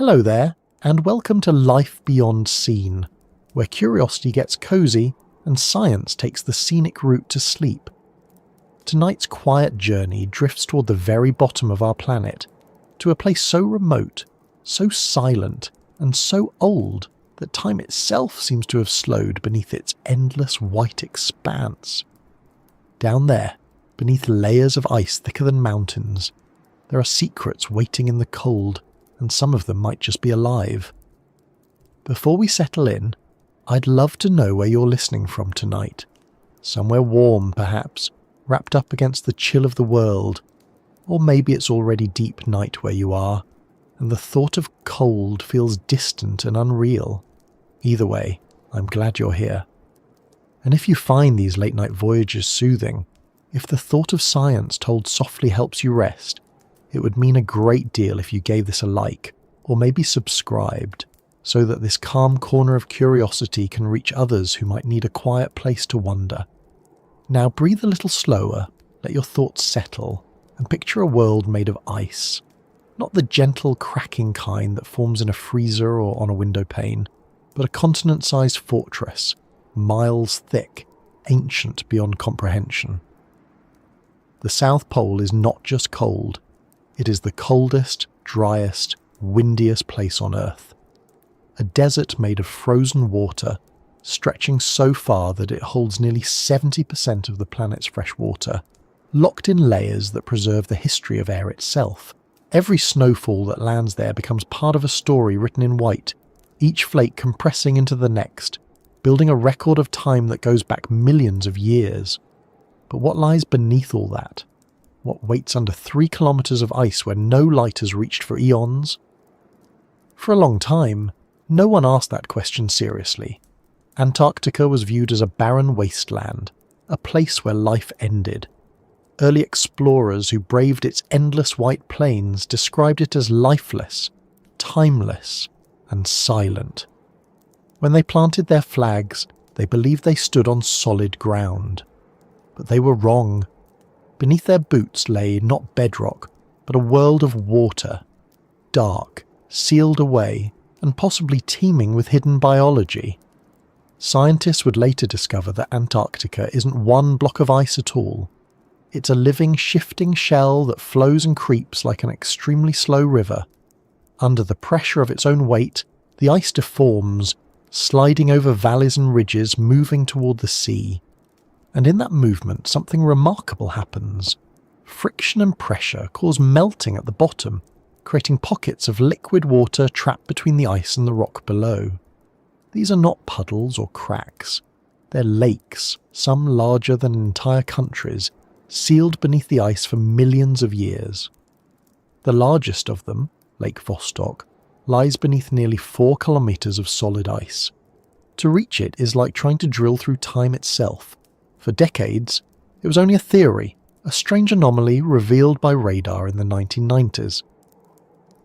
Hello there, and welcome to Life Beyond Seen, where curiosity gets cozy and science takes the scenic route to sleep. Tonight's quiet journey drifts toward the very bottom of our planet, to a place so remote, so silent, and so old that time itself seems to have slowed beneath its endless white expanse. Down there, beneath layers of ice thicker than mountains, there are secrets waiting in the cold, and some of them might just be alive. Before we settle in, I'd love to know where you're listening from tonight. Somewhere warm, perhaps, wrapped up against the chill of the world. Or maybe it's already deep night where you are, and the thought of cold feels distant and unreal. Either way, I'm glad you're here. And if you find these late-night voyages soothing, if the thought of science told softly helps you rest, it would mean a great deal if you gave this a like, or maybe subscribed, so that this calm corner of curiosity can reach others who might need a quiet place to wonder. Now breathe a little slower, let your thoughts settle, and picture a world made of ice. Not the gentle cracking kind that forms in a freezer or on a window pane, but a continent-sized fortress, miles thick, ancient beyond comprehension. The South Pole is not just cold, it is the coldest, driest, windiest place on Earth. A desert made of frozen water, stretching so far that it holds nearly 70% of the planet's fresh water, locked in layers that preserve the history of air itself. Every snowfall that lands there becomes part of a story written in white, each flake compressing into the next, building a record of time that goes back millions of years. But what lies beneath all that? What waits under 3 kilometers of ice where no light has reached for eons? For a long time, no one asked that question seriously. Antarctica was viewed as a barren wasteland, a place where life ended. Early explorers who braved its endless white plains described it as lifeless, timeless, and silent. When they planted their flags, they believed they stood on solid ground. But they were wrong. Beneath their boots lay not bedrock, but a world of water, dark, sealed away, and possibly teeming with hidden biology. Scientists would later discover that Antarctica isn't one block of ice at all. It's a living, shifting shell that flows and creeps like an extremely slow river. Under the pressure of its own weight, the ice deforms, sliding over valleys and ridges, moving toward the sea. And in that movement, something remarkable happens. Friction and pressure cause melting at the bottom, creating pockets of liquid water trapped between the ice and the rock below. These are not puddles or cracks. They're lakes, some larger than entire countries, sealed beneath the ice for millions of years. The largest of them, Lake Vostok, lies beneath nearly 4 kilometers of solid ice. To reach it is like trying to drill through time itself. For decades, it was only a theory, a strange anomaly revealed by radar in the 1990s.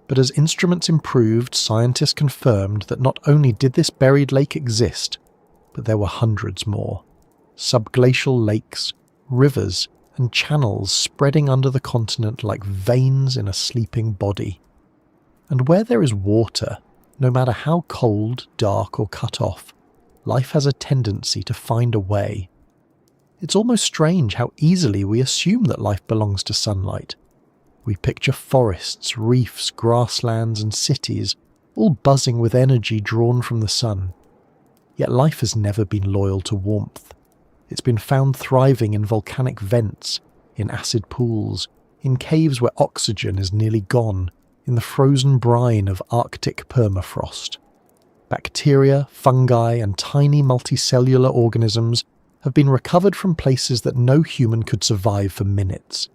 But as instruments improved, scientists confirmed that not only did this buried lake exist, but there were hundreds more. Subglacial lakes, rivers, and channels spreading under the continent like veins in a sleeping body. And where there is water, no matter how cold, dark, or cut off, life has a tendency to find a way. It's almost strange how easily we assume that life belongs to sunlight. We picture forests, reefs, grasslands, and cities, all buzzing with energy drawn from the sun. Yet life has never been loyal to warmth. It's been found thriving in volcanic vents, in acid pools, in caves where oxygen is nearly gone, in the frozen brine of Arctic permafrost. Bacteria, fungi, and tiny multicellular organisms have been recovered from places that no human could survive for minutes.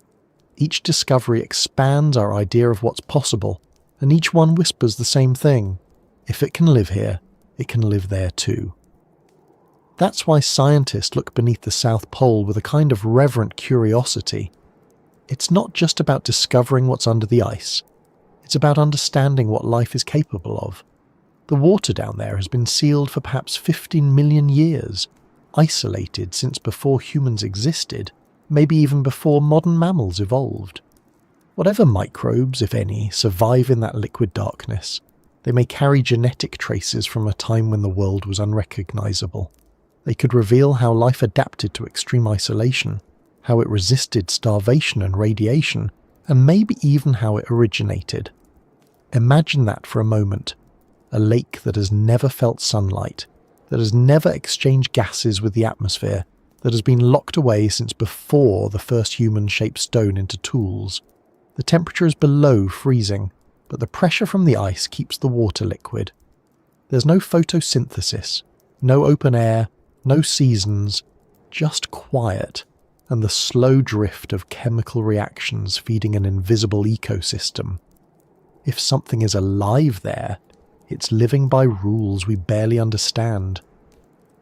Each discovery expands our idea of what's possible, and each one whispers the same thing. If it can live here, it can live there too. That's why scientists look beneath the South Pole with a kind of reverent curiosity. It's not just about discovering what's under the ice. It's about understanding what life is capable of. The water down there has been sealed for perhaps 15 million years, isolated since before humans existed, maybe even before modern mammals evolved. Whatever microbes, if any, survive in that liquid darkness, They may carry genetic traces from a time when the world was unrecognizable. They could reveal how life adapted to extreme isolation, how it resisted starvation and radiation, and maybe even how it originated. Imagine that for a moment. A lake that has never felt sunlight, that has never exchanged gases with the atmosphere, that has been locked away since before the first humans shaped stone into tools. The temperature is below freezing, but the pressure from the ice keeps the water liquid. There's no photosynthesis, no open air, no seasons, just quiet, and the slow drift of chemical reactions feeding an invisible ecosystem. If something is alive there, it's living by rules we barely understand.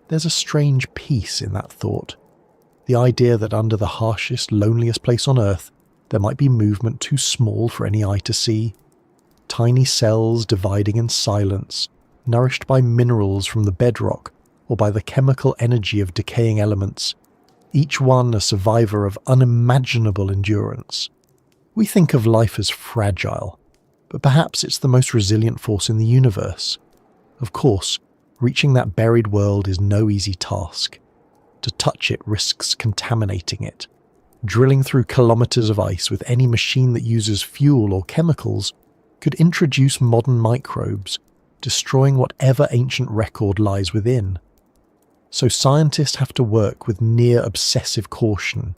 There's a strange peace in that thought. The idea that under the harshest, loneliest place on Earth, there might be movement too small for any eye to see. Tiny cells dividing in silence, nourished by minerals from the bedrock or by the chemical energy of decaying elements, each one a survivor of unimaginable endurance. We think of life as fragile, but perhaps it's the most resilient force in the universe. Of course, reaching that buried world is no easy task. To touch it risks contaminating it. Drilling through kilometers of ice with any machine that uses fuel or chemicals could introduce modern microbes, destroying whatever ancient record lies within. So scientists have to work with near obsessive caution.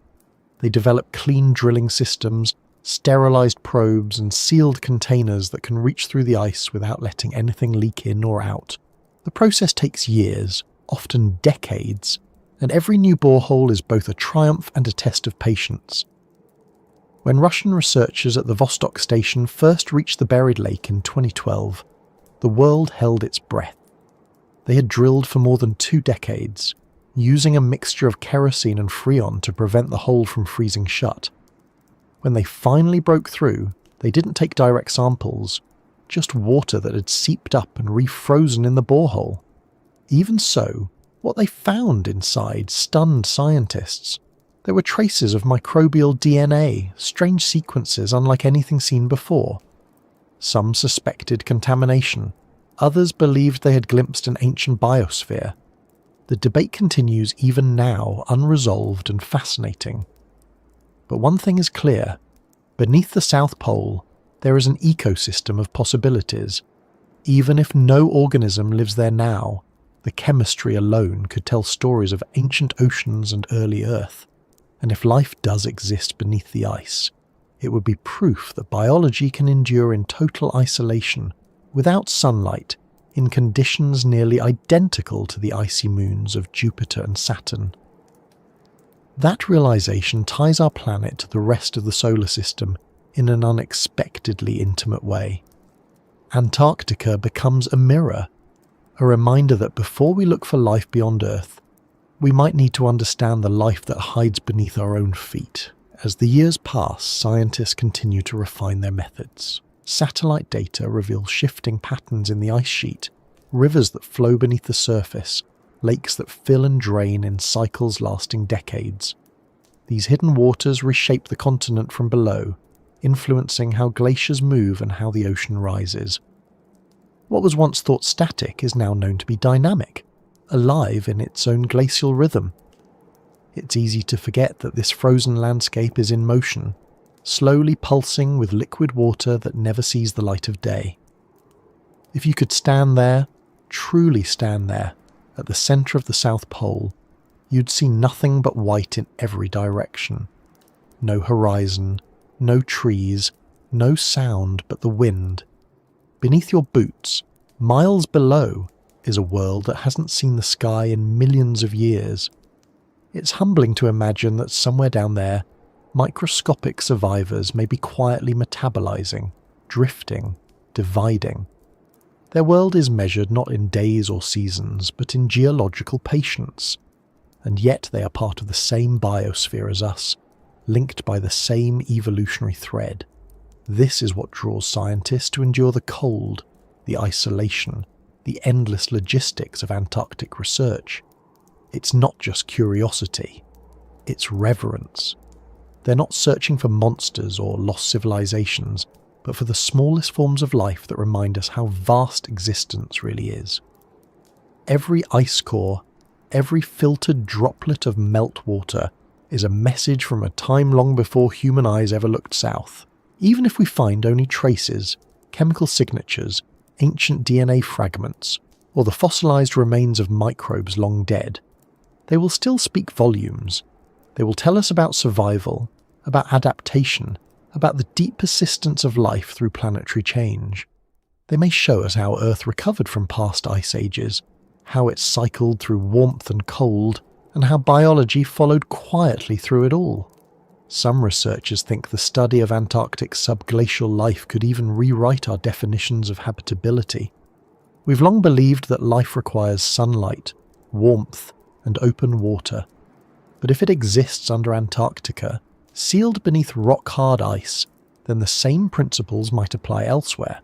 They develop clean drilling systems, sterilized probes, and sealed containers that can reach through the ice without letting anything leak in or out. The process takes years, often decades, and every new borehole is both a triumph and a test of patience. When Russian researchers at the Vostok station first reached the buried lake in 2012, the world held its breath. They had drilled for more than 2 decades, using a mixture of kerosene and freon to prevent the hole from freezing shut. When they finally broke through, they didn't take direct samples, just water that had seeped up and refrozen in the borehole. Even so, what they found inside stunned scientists. There were traces of microbial DNA, strange sequences unlike anything seen before. Some suspected contamination. Others believed they had glimpsed an ancient biosphere. The debate continues even now, unresolved and fascinating. But one thing is clear. Beneath the South Pole, there is an ecosystem of possibilities. Even if no organism lives there now, the chemistry alone could tell stories of ancient oceans and early Earth. And if life does exist beneath the ice, it would be proof that biology can endure in total isolation, without sunlight, in conditions nearly identical to the icy moons of Jupiter and Saturn. That realization ties our planet to the rest of the solar system in an unexpectedly intimate way. Antarctica becomes a mirror, a reminder that before we look for life beyond Earth, we might need to understand the life that hides beneath our own feet. As the years pass, scientists continue to refine their methods. Satellite data reveal shifting patterns in the ice sheet, rivers that flow beneath the surface, lakes that fill and drain in cycles lasting decades. These hidden waters reshape the continent from below, influencing how glaciers move and how the ocean rises. What was once thought static is now known to be dynamic, alive in its own glacial rhythm. It's easy to forget that this frozen landscape is in motion, slowly pulsing with liquid water that never sees the light of day. If you could stand there, truly stand there, at the centre of the South Pole, you'd see nothing but white in every direction. No horizon, no trees, no sound but the wind. Beneath your boots, miles below, is a world that hasn't seen the sky in millions of years. It's humbling to imagine that somewhere down there, microscopic survivors may be quietly metabolizing, drifting, dividing. Their world is measured not in days or seasons, but in geological patience. And yet they are part of the same biosphere as us, linked by the same evolutionary thread. This is what draws scientists to endure the cold, the isolation, the endless logistics of Antarctic research. It's not just curiosity, it's reverence. They're not searching for monsters or lost civilizations, but for the smallest forms of life that remind us how vast existence really is. Every ice core, every filtered droplet of meltwater is a message from a time long before human eyes ever looked south. Even if we find only traces, chemical signatures, ancient DNA fragments, or the fossilized remains of microbes long dead, they will still speak volumes. They will tell us about survival, about adaptation, about the deep persistence of life through planetary change. They may show us how Earth recovered from past ice ages, how it cycled through warmth and cold, and how biology followed quietly through it all. Some researchers think the study of Antarctic subglacial life could even rewrite our definitions of habitability. We've long believed that life requires sunlight, warmth, and open water. But if it exists under Antarctica, sealed beneath rock-hard ice, then the same principles might apply elsewhere.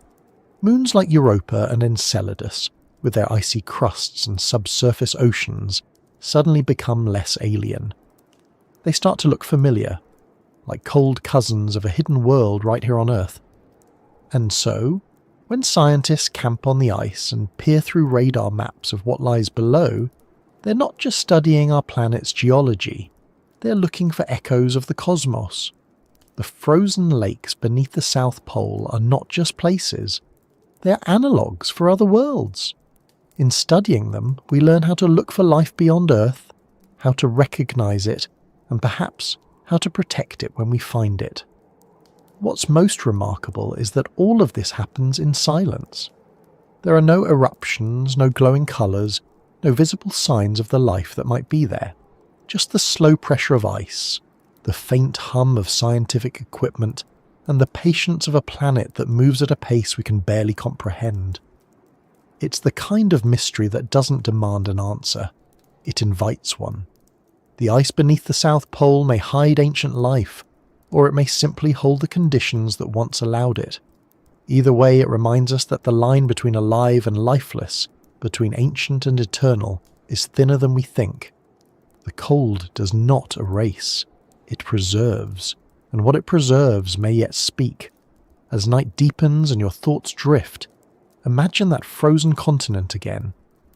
Moons like Europa and Enceladus, with their icy crusts and subsurface oceans, suddenly become less alien. They start to look familiar, like cold cousins of a hidden world right here on Earth. And so, when scientists camp on the ice and peer through radar maps of what lies below, they're not just studying our planet's geology, they're looking for echoes of the cosmos. The frozen lakes beneath the South Pole are not just places, they're analogues for other worlds. In studying them, we learn how to look for life beyond Earth, how to recognize it, and perhaps how to protect it when we find it. What's most remarkable is that all of this happens in silence. There are no eruptions, no glowing colours, no visible signs of the life that might be there. Just the slow pressure of ice, the faint hum of scientific equipment, and the patience of a planet that moves at a pace we can barely comprehend. It's the kind of mystery that doesn't demand an answer. It invites one. The ice beneath the South Pole may hide ancient life, or it may simply hold the conditions that once allowed it. Either way, it reminds us that the line between alive and lifeless, between ancient and eternal, is thinner than we think. The cold does not erase, it preserves, and what it preserves may yet speak. As night deepens and your thoughts drift, imagine that frozen continent again,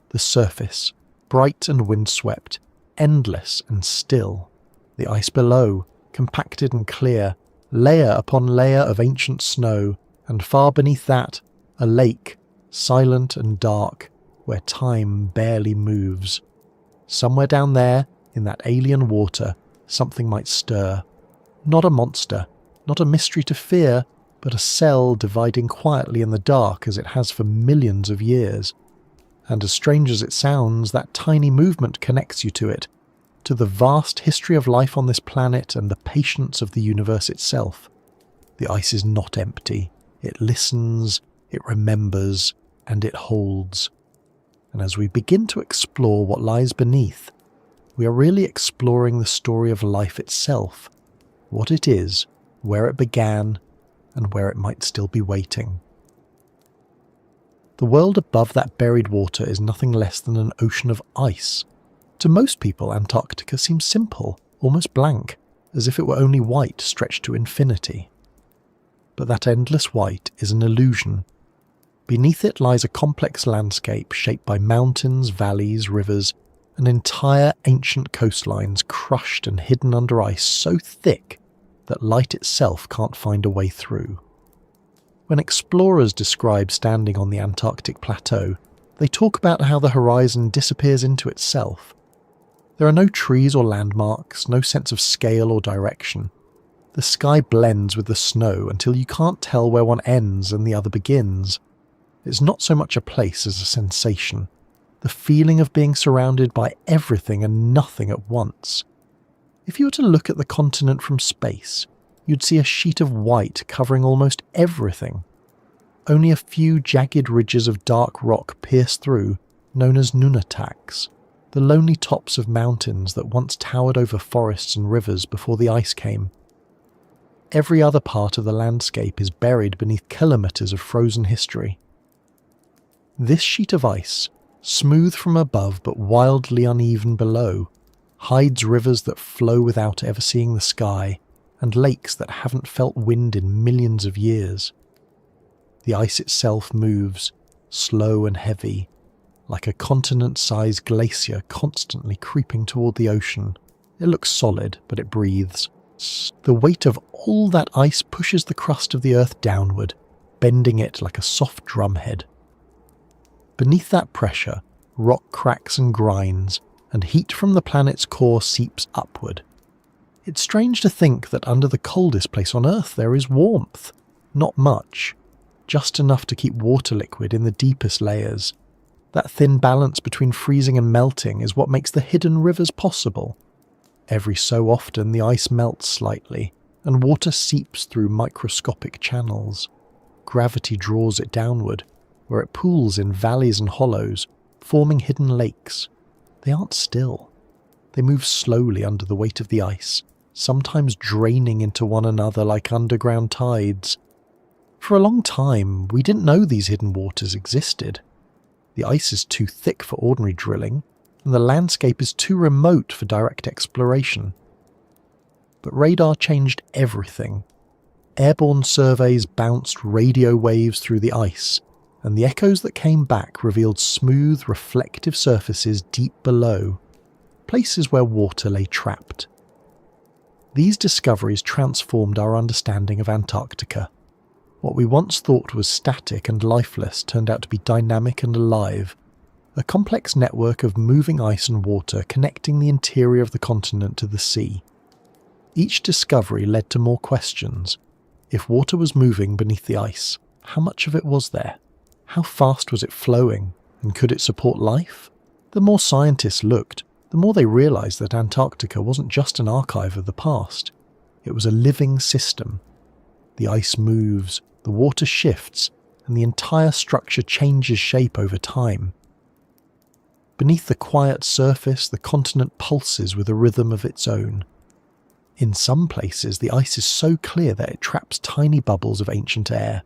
the surface, bright and windswept, endless and still. The ice below, compacted and clear, layer upon layer of ancient snow, and far beneath that, a lake, silent and dark, where time barely moves. Somewhere down there, in that alien water, something might stir. Not a monster, not a mystery to fear, but a cell dividing quietly in the dark as it has for millions of years. And as strange as it sounds, that tiny movement connects you to it, to the vast history of life on this planet and the patience of the universe itself. The ice is not empty. It listens, it remembers, and it holds. And as we begin to explore what lies beneath, we are really exploring the story of life itself, what it is, where it began, and where it might still be waiting. The world above that buried water is nothing less than an ocean of ice. To most people, Antarctica seems simple, almost blank, as if it were only white stretched to infinity. But that endless white is an illusion. Beneath it lies a complex landscape shaped by mountains, valleys, rivers, and entire ancient coastlines crushed and hidden under ice so thick that light itself can't find a way through. When explorers describe standing on the Antarctic plateau, they talk about how the horizon disappears into itself. There are no trees or landmarks, no sense of scale or direction. The sky blends with the snow until you can't tell where one ends and the other begins. It's not so much a place as a sensation, the feeling of being surrounded by everything and nothing at once. If you were to look at the continent from space, you'd see a sheet of white covering almost everything. Only a few jagged ridges of dark rock pierce through, known as nunataks, the lonely tops of mountains that once towered over forests and rivers before the ice came. Every other part of the landscape is buried beneath kilometres of frozen history. This sheet of ice, smooth from above but wildly uneven below, hides rivers that flow without ever seeing the sky, and lakes that haven't felt wind in millions of years. The ice itself moves, slow and heavy, like a continent-sized glacier constantly creeping toward the ocean. It looks solid, but it breathes. The weight of all that ice pushes the crust of the Earth downward, bending it like a soft drumhead. Beneath that pressure, rock cracks and grinds, and heat from the planet's core seeps upward. It's strange to think that under the coldest place on Earth there is warmth. Not much, just enough to keep water liquid in the deepest layers. That thin balance between freezing and melting is what makes the hidden rivers possible. Every so often the ice melts slightly, and water seeps through microscopic channels. Gravity draws it downward, where it pools in valleys and hollows, forming hidden lakes. They aren't still. They move slowly under the weight of the ice, sometimes draining into one another like underground tides. For a long time, we didn't know these hidden waters existed. The ice is too thick for ordinary drilling, and the landscape is too remote for direct exploration. But radar changed everything. Airborne surveys bounced radio waves through the ice, and the echoes that came back revealed smooth, reflective surfaces deep below, places where water lay trapped. These discoveries transformed our understanding of Antarctica. What we once thought was static and lifeless turned out to be dynamic and alive, a complex network of moving ice and water connecting the interior of the continent to the sea. Each discovery led to more questions. If water was moving beneath the ice, how much of it was there? How fast was it flowing, and could it support life? The more scientists looked, the more they realized that Antarctica wasn't just an archive of the past. It was a living system. The ice moves, the water shifts, and the entire structure changes shape over time. Beneath the quiet surface, the continent pulses with a rhythm of its own. In some places, the ice is so clear that it traps tiny bubbles of ancient air.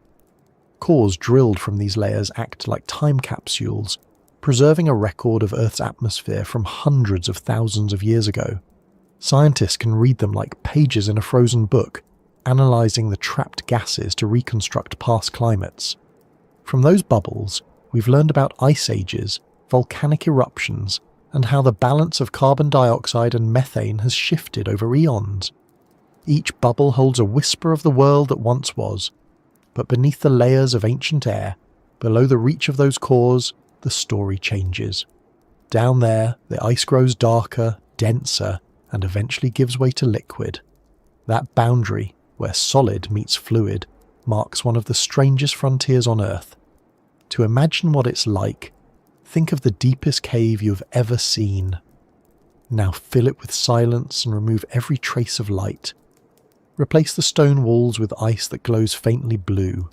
Cores drilled from these layers act like time capsules, preserving a record of Earth's atmosphere from hundreds of thousands of years ago. Scientists can read them like pages in a frozen book, analysing the trapped gases to reconstruct past climates. From those bubbles, we've learned about ice ages, volcanic eruptions, and how the balance of carbon dioxide and methane has shifted over eons. Each bubble holds a whisper of the world that once was, but beneath the layers of ancient air, below the reach of those cores, the story changes. Down there, the ice grows darker, denser, and eventually gives way to liquid. That boundary, where solid meets fluid, marks one of the strangest frontiers on Earth. To imagine what it's like, think of the deepest cave you've ever seen. Now fill it with silence and remove every trace of light. Replace the stone walls with ice that glows faintly blue,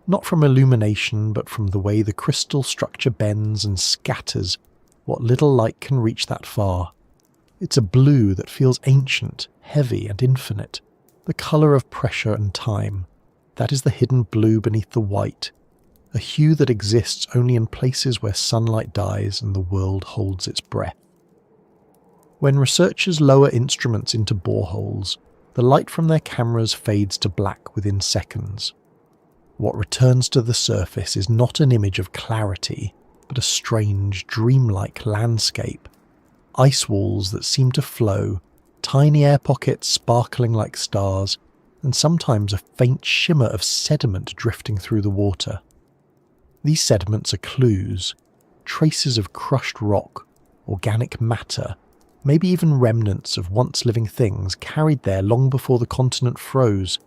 not from illumination but from the way the crystal structure bends and scatters what little light can reach that far. It's a blue that feels ancient, heavy and infinite, the colour of pressure and time. That is the hidden blue beneath the white, a hue that exists only in places where sunlight dies and the world holds its breath. When researchers lower instruments into boreholes, the light from their cameras fades to black within seconds. What returns to the surface is not an image of clarity, but a strange, dreamlike landscape. Ice walls that seem to flow, tiny air pockets sparkling like stars, and sometimes a faint shimmer of sediment drifting through the water. These sediments are clues, traces of crushed rock, organic matter, maybe even remnants of once living things carried there long before the continent froze.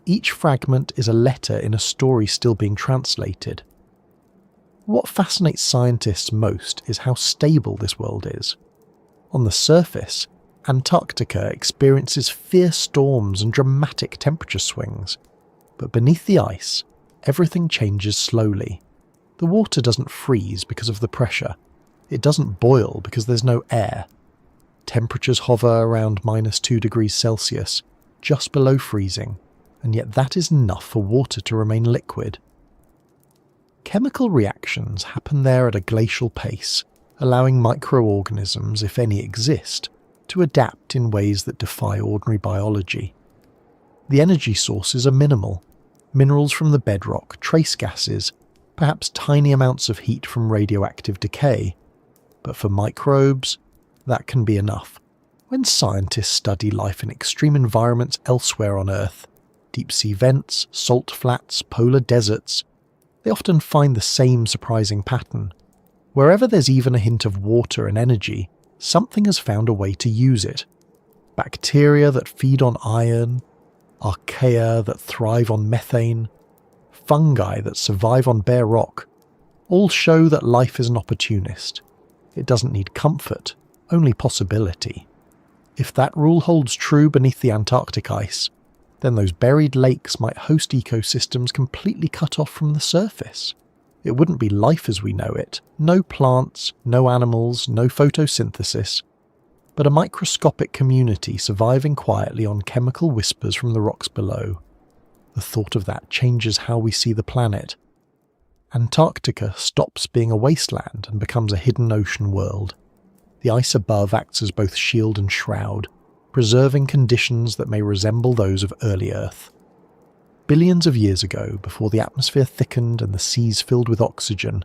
Each fragment is a letter in a story still being translated. What fascinates scientists most is how stable this world is. On the surface, Antarctica experiences fierce storms and dramatic temperature swings, but beneath the ice, everything changes slowly. The water doesn't freeze because of the pressure. It doesn't boil because there's no air. Temperatures hover around -2 degrees Celsius, just below freezing, and yet that is enough for water to remain liquid. Chemical reactions happen there at a glacial pace, allowing microorganisms, if any exist, to adapt in ways that defy ordinary biology. The energy sources are minimal. minerals from the bedrock, trace gases, perhaps tiny amounts of heat from radioactive decay. But for microbes, that can be enough. When scientists study life in extreme environments elsewhere on Earth, deep-sea vents, salt flats, polar deserts, they often find the same surprising pattern. Wherever there's even a hint of water and energy, something has found a way to use it. Bacteria that feed on iron, archaea that thrive on methane, fungi that survive on bare rock, all show that life is an opportunist. It doesn't need comfort, only possibility. If that rule holds true beneath the Antarctic ice, then those buried lakes might host ecosystems completely cut off from the surface. It wouldn't be life as we know it. No plants, no animals, no photosynthesis, but a microscopic community surviving quietly on chemical whispers from the rocks below. The thought of that changes how we see the planet. Antarctica stops being a wasteland and becomes a hidden ocean world. The ice above acts as both shield and shroud, preserving conditions that may resemble those of early Earth. Billions of years ago, before the atmosphere thickened and the seas filled with oxygen,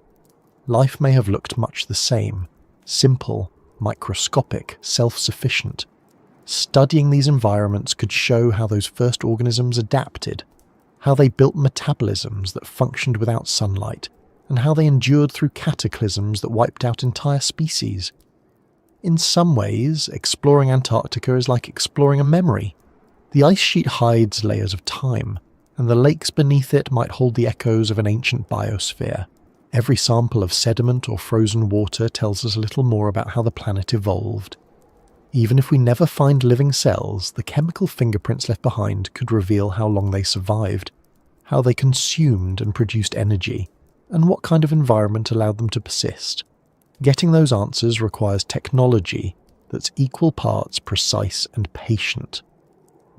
life may have looked much the same, simple, microscopic, self-sufficient. Studying these environments could show how those first organisms adapted, how they built metabolisms that functioned without sunlight, and how they endured through cataclysms that wiped out entire species. In some ways, exploring Antarctica is like exploring a memory. The ice sheet hides layers of time, and the lakes beneath it might hold the echoes of an ancient biosphere. Every sample of sediment or frozen water tells us a little more about how the planet evolved. Even if we never find living cells, the chemical fingerprints left behind could reveal how long they survived, how they consumed and produced energy, and what kind of environment allowed them to persist. Getting those answers requires technology that's equal parts precise and patient.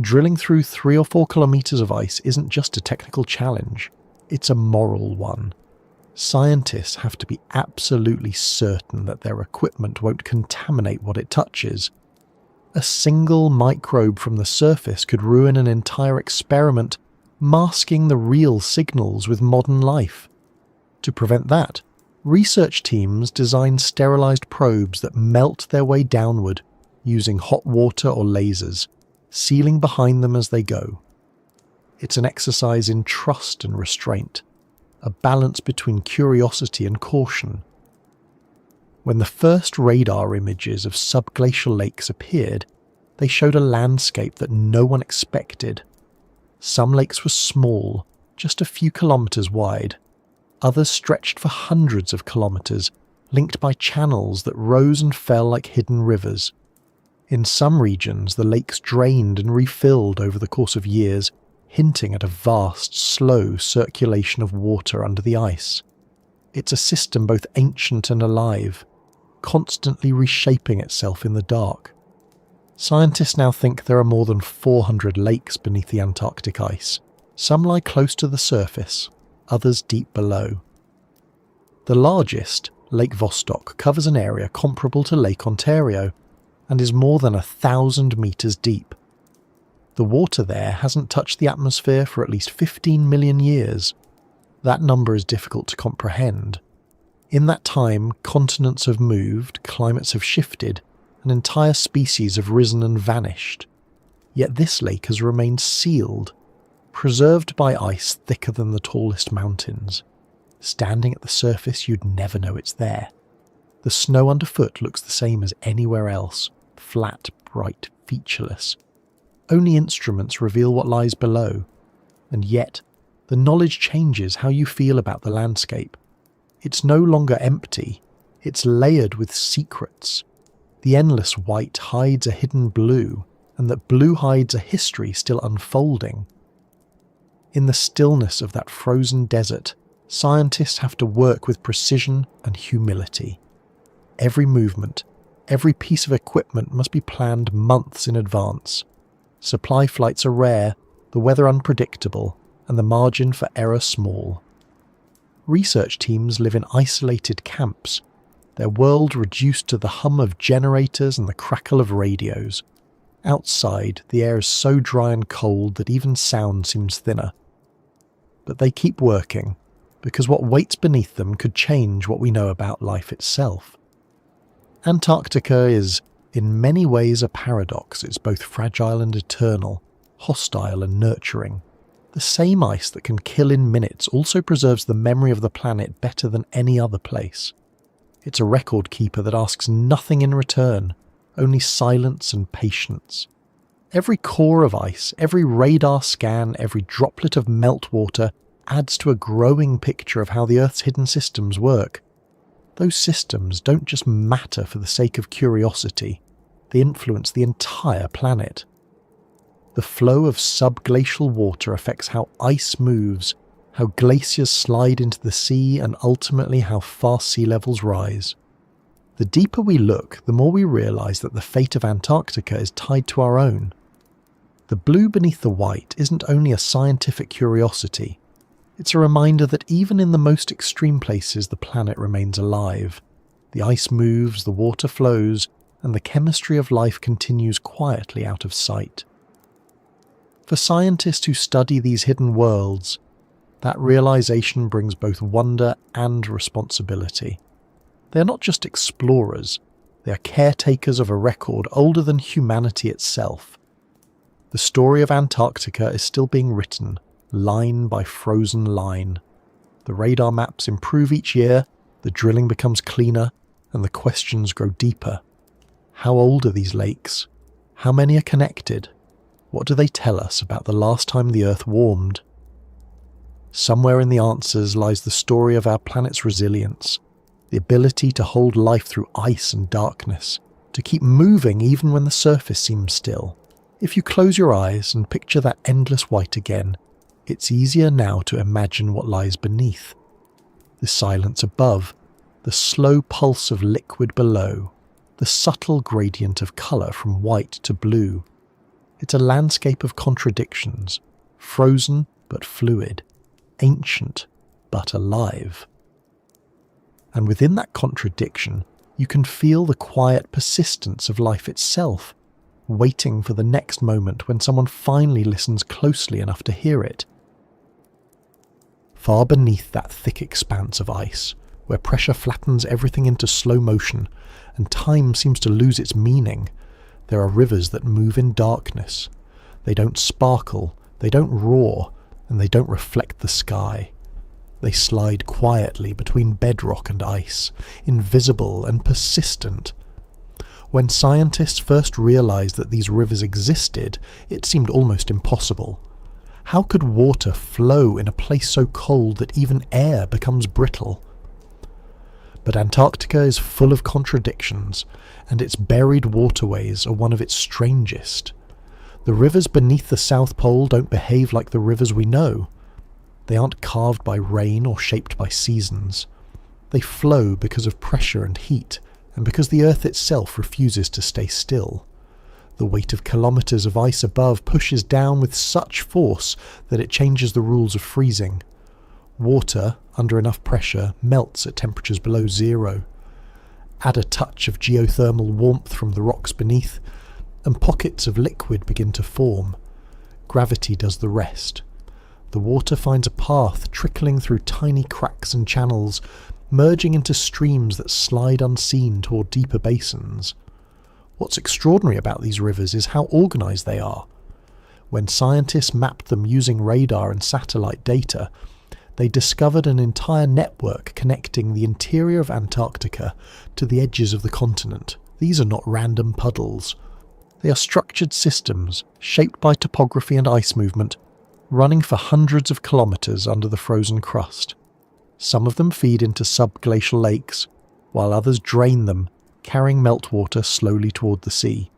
Drilling through 3 or 4 kilometers of ice isn't just a technical challenge, it's a moral one. Scientists have to be absolutely certain that their equipment won't contaminate what it touches. A single microbe from the surface could ruin an entire experiment, masking the real signals with modern life. To prevent that, research teams design sterilized probes that melt their way downward using hot water or lasers, sealing behind them as they go. It's an exercise in trust and restraint, a balance between curiosity and caution. When the first radar images of subglacial lakes appeared, they showed a landscape that no one expected. Some lakes were small, just a few kilometers wide. Others stretched for hundreds of kilometers, linked by channels that rose and fell like hidden rivers. In some regions, the lakes drained and refilled over the course of years, hinting at a vast, slow circulation of water under the ice. It's a system both ancient and alive, constantly reshaping itself in the dark. Scientists now think there are more than 400 lakes beneath the Antarctic ice. Some lie close to the surface, others deep below. The largest, Lake Vostok, covers an area comparable to Lake Ontario and is more than 1,000 meters deep. The water there hasn't touched the atmosphere for at least 15 million years. That number is difficult to comprehend. In that time, continents have moved, climates have shifted, and entire species have risen and vanished. Yet this lake has remained sealed, preserved by ice thicker than the tallest mountains. Standing at the surface, you'd never know it's there. The snow underfoot looks the same as anywhere else, flat, bright, featureless. Only instruments reveal what lies below, and yet the knowledge changes how you feel about the landscape. It's no longer empty, it's layered with secrets. The endless white hides a hidden blue, and that blue hides a history still unfolding. In the stillness of that frozen desert, scientists have to work with precision and humility. Every movement, every piece of equipment must be planned months in advance. Supply flights are rare, the weather unpredictable, and the margin for error small. Research teams live in isolated camps, their world reduced to the hum of generators and the crackle of radios. Outside, the air is so dry and cold that even sound seems thinner. But they keep working, because what waits beneath them could change what we know about life itself. Antarctica is, in many ways, a paradox. It's both fragile and eternal, hostile and nurturing. The same ice that can kill in minutes also preserves the memory of the planet better than any other place. It's a record keeper that asks nothing in return, only silence and patience. Every core of ice, every radar scan, every droplet of meltwater adds to a growing picture of how the Earth's hidden systems work. Those systems don't just matter for the sake of curiosity, they influence the entire planet. The flow of subglacial water affects how ice moves, how glaciers slide into the sea, and ultimately how fast sea levels rise. The deeper we look, the more we realise that the fate of Antarctica is tied to our own. The blue beneath the white isn't only a scientific curiosity, it's a reminder that even in the most extreme places the planet remains alive. The ice moves, the water flows, and the chemistry of life continues quietly out of sight. For scientists who study these hidden worlds, that realization brings both wonder and responsibility. They are not just explorers, they are caretakers of a record older than humanity itself. The story of Antarctica is still being written, line by frozen line. The radar maps improve each year, the drilling becomes cleaner, and the questions grow deeper. How old are these lakes? How many are connected? What do they tell us about the last time the Earth warmed? Somewhere in the answers lies the story of our planet's resilience, the ability to hold life through ice and darkness, to keep moving even when the surface seems still. If you close your eyes and picture that endless white again, it's easier now to imagine what lies beneath. The silence above, the slow pulse of liquid below, the subtle gradient of colour from white to blue. It's a landscape of contradictions, frozen but fluid, ancient but alive. And within that contradiction, you can feel the quiet persistence of life itself, waiting for the next moment when someone finally listens closely enough to hear it. Far beneath that thick expanse of ice, where pressure flattens everything into slow motion and time seems to lose its meaning, there are rivers that move in darkness. They don't sparkle, they don't roar, and they don't reflect the sky. They slide quietly between bedrock and ice, invisible and persistent. When scientists first realized that these rivers existed, it seemed almost impossible. How could water flow in a place so cold that even air becomes brittle? But Antarctica is full of contradictions, and its buried waterways are one of its strangest. The rivers beneath the South Pole don't behave like the rivers we know. They aren't carved by rain or shaped by seasons. They flow because of pressure and heat, and because the Earth itself refuses to stay still. The weight of kilometres of ice above pushes down with such force that it changes the rules of freezing. Water, under enough pressure, melts at temperatures below zero. Add a touch of geothermal warmth from the rocks beneath, and pockets of liquid begin to form. Gravity does the rest. The water finds a path trickling through tiny cracks and channels, merging into streams that slide unseen toward deeper basins. What's extraordinary about these rivers is how organised they are. When scientists mapped them using radar and satellite data, they discovered an entire network connecting the interior of Antarctica to the edges of the continent. These are not random puddles. They are structured systems, shaped by topography and ice movement, running for hundreds of kilometres under the frozen crust. Some of them feed into subglacial lakes, while others drain them, carrying meltwater slowly toward the sea.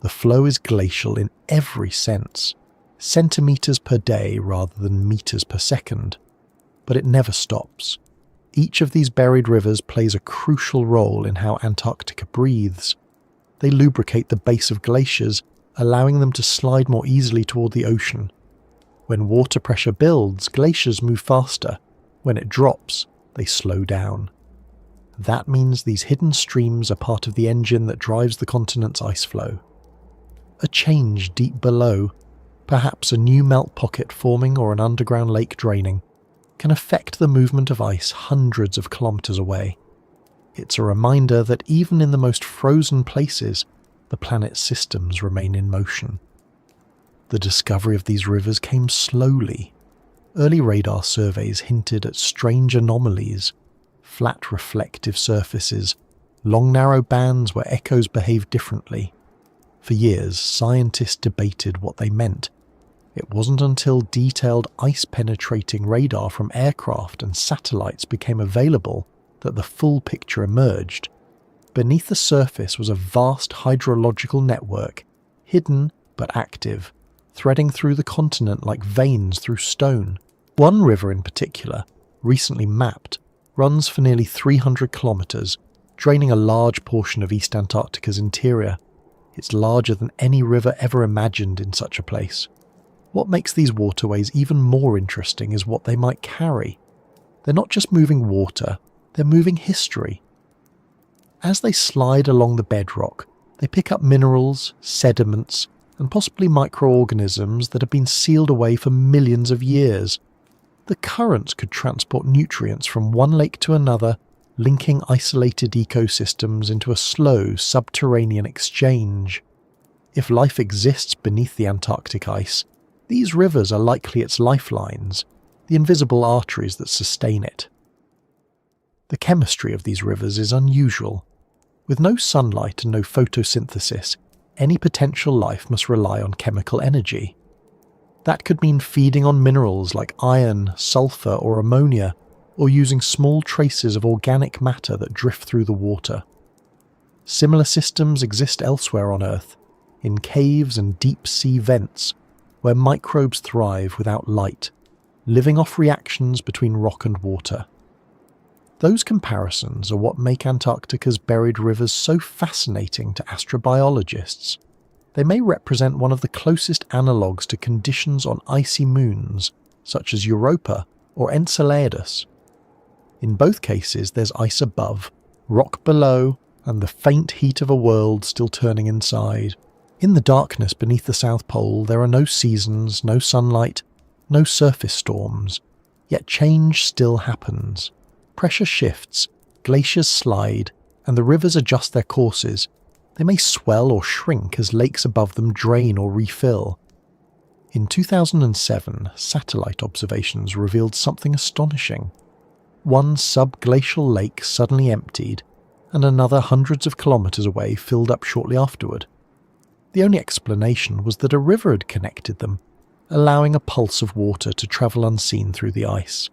The flow is glacial in every sense, centimetres per day rather than metres per second. But it never stops. Each of these buried rivers plays a crucial role in how Antarctica breathes. They lubricate the base of glaciers, allowing them to slide more easily toward the ocean. When water pressure builds, glaciers move faster. When it drops, they slow down. That means these hidden streams are part of the engine that drives the continent's ice flow. A change deep below, perhaps a new melt pocket forming or an underground lake draining, can affect the movement of ice hundreds of kilometers away. It's a reminder that even in the most frozen places, the planet's systems remain in motion. The discovery of these rivers came slowly. Early radar surveys hinted at strange anomalies, flat reflective surfaces, long narrow bands where echoes behaved differently. For years, scientists debated what they meant. It wasn't until detailed ice-penetrating radar from aircraft and satellites became available that the full picture emerged. Beneath the surface was a vast hydrological network, hidden but active, threading through the continent like veins through stone. One river in particular, recently mapped, runs for nearly 300 kilometers, draining a large portion of East Antarctica's interior. It's larger than any river ever imagined in such a place. What makes these waterways even more interesting is what they might carry. They're not just moving water, they're moving history. As they slide along the bedrock, they pick up minerals, sediments, and possibly microorganisms that have been sealed away for millions of years. The currents could transport nutrients from one lake to another, linking isolated ecosystems into a slow subterranean exchange. If life exists beneath the Antarctic ice, these rivers are likely its lifelines, the invisible arteries that sustain it. The chemistry of these rivers is unusual. With no sunlight and no photosynthesis, any potential life must rely on chemical energy. That could mean feeding on minerals like iron, sulfur, or ammonia, or using small traces of organic matter that drift through the water. Similar systems exist elsewhere on Earth, in caves and deep-sea vents, where microbes thrive without light, living off reactions between rock and water. Those comparisons are what make Antarctica's buried rivers so fascinating to astrobiologists. They may represent one of the closest analogues to conditions on icy moons, such as Europa or Enceladus. In both cases, there's ice above, rock below, and the faint heat of a world still turning inside. In the darkness beneath the South Pole, there are no seasons, no sunlight, no surface storms, yet change still happens. Pressure shifts, glaciers slide, and the rivers adjust their courses. They may swell or shrink as lakes above them drain or refill. In 2007, satellite observations revealed something astonishing. One subglacial lake suddenly emptied, and another hundreds of kilometers away filled up shortly afterward. The only explanation was that a river had connected them, allowing a pulse of water to travel unseen through the ice.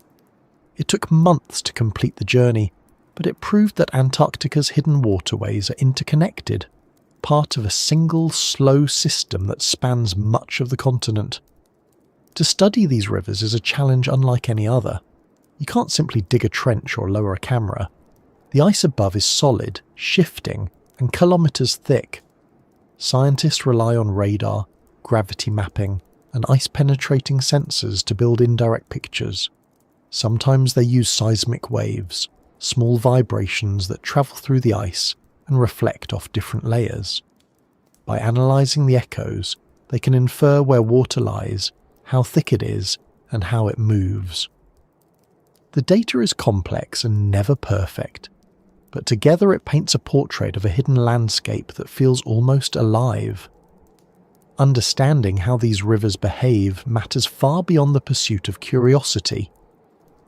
It took months to complete the journey, but it proved that Antarctica's hidden waterways are interconnected, part of a single slow system that spans much of the continent. To study these rivers is a challenge unlike any other. You can't simply dig a trench or lower a camera. The ice above is solid, shifting, and kilometers thick. Scientists rely on radar, gravity mapping, and ice-penetrating sensors to build indirect pictures. Sometimes they use seismic waves, small vibrations that travel through the ice and reflect off different layers. By analysing the echoes, they can infer where water lies, how thick it is, and how it moves. The data is complex and never perfect, but together it paints a portrait of a hidden landscape that feels almost alive. Understanding how these rivers behave matters far beyond the pursuit of curiosity.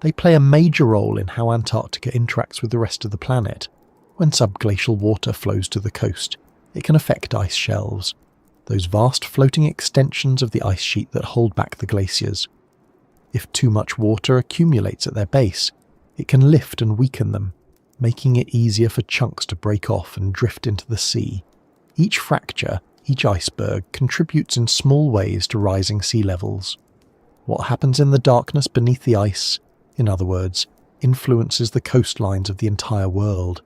They play a major role in how Antarctica interacts with the rest of the planet. When subglacial water flows to the coast, it can affect ice shelves, those vast floating extensions of the ice sheet that hold back the glaciers. If too much water accumulates at their base, it can lift and weaken them, making it easier for chunks to break off and drift into the sea. Each fracture, each iceberg, contributes in small ways to rising sea levels. What happens in the darkness beneath the ice, in other words, influences the coastlines of the entire world.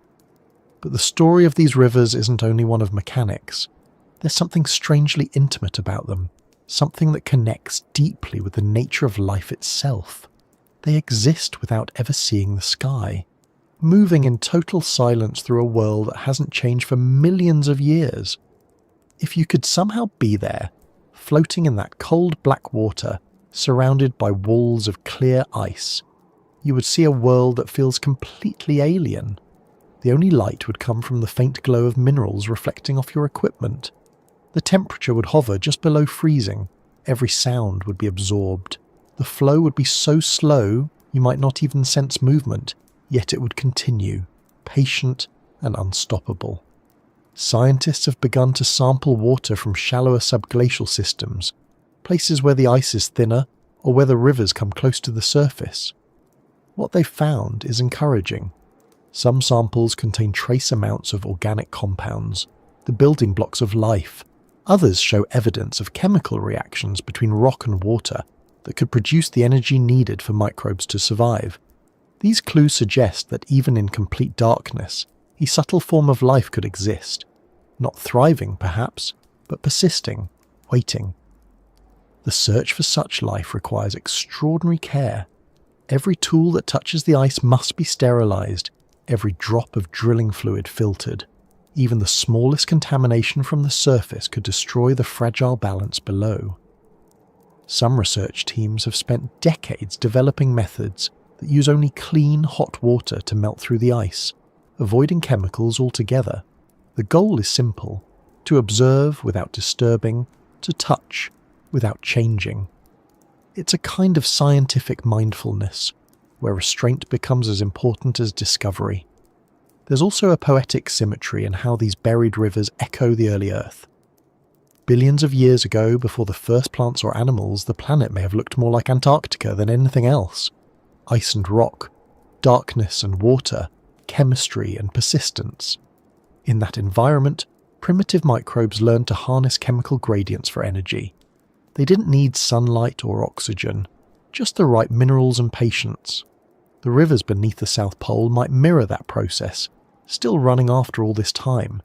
But the story of these rivers isn't only one of mechanics. There's something strangely intimate about them, something that connects deeply with the nature of life itself. They exist without ever seeing the sky, moving in total silence through a world that hasn't changed for millions of years. If you could somehow be there, floating in that cold black water, surrounded by walls of clear ice, you would see a world that feels completely alien. The only light would come from the faint glow of minerals reflecting off your equipment. The temperature would hover just below freezing. Every sound would be absorbed. The flow would be so slow you might not even sense movement, yet it would continue, patient and unstoppable. Scientists have begun to sample water from shallower subglacial systems, places where the ice is thinner or where the rivers come close to the surface. What they've found is encouraging. Some samples contain trace amounts of organic compounds, the building blocks of life. Others show evidence of chemical reactions between rock and water that could produce the energy needed for microbes to survive. These clues suggest that even in complete darkness, a subtle form of life could exist, not thriving perhaps, but persisting, waiting. The search for such life requires extraordinary care. Every tool that touches the ice must be sterilized, every drop of drilling fluid filtered. Even the smallest contamination from the surface could destroy the fragile balance below. Some research teams have spent decades developing methods that use only clean, hot water to melt through the ice, avoiding chemicals altogether. The goal is simple: to observe without disturbing, to touch without changing. It's a kind of scientific mindfulness, where restraint becomes as important as discovery. There's also a poetic symmetry in how these buried rivers echo the early Earth. Billions of years ago, before the first plants or animals, the planet may have looked more like Antarctica than anything else. Ice and rock, darkness and water, chemistry and persistence. In that environment, primitive microbes learned to harness chemical gradients for energy. They didn't need sunlight or oxygen, just the right minerals and patience. The rivers beneath the South Pole might mirror that process, still running after all this time.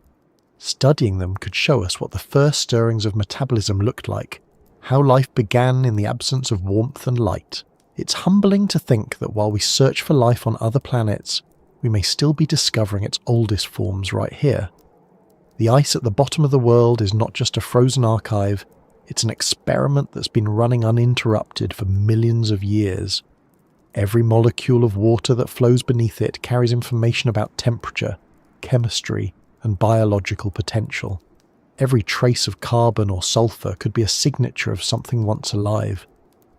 Studying them could show us what the first stirrings of metabolism looked like, how life began in the absence of warmth and light. It's humbling to think that while we search for life on other planets, we may still be discovering its oldest forms right here. The ice at the bottom of the world is not just a frozen archive, it's an experiment that's been running uninterrupted for millions of years. Every molecule of water that flows beneath it carries information about temperature, chemistry, and biological potential. Every trace of carbon or sulfur could be a signature of something once alive.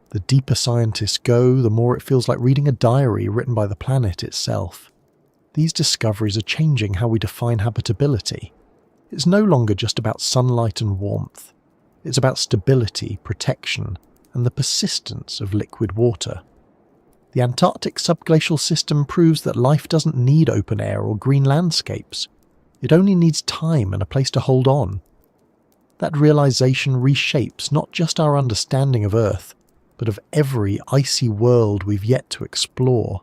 The deeper scientists go, the more it feels like reading a diary written by the planet itself. These discoveries are changing how we define habitability. It's no longer just about sunlight and warmth. It's about stability, protection, and the persistence of liquid water. The Antarctic subglacial system proves that life doesn't need open air or green landscapes. It only needs time and a place to hold on. That realization reshapes not just our understanding of Earth, but of every icy world we've yet to explore.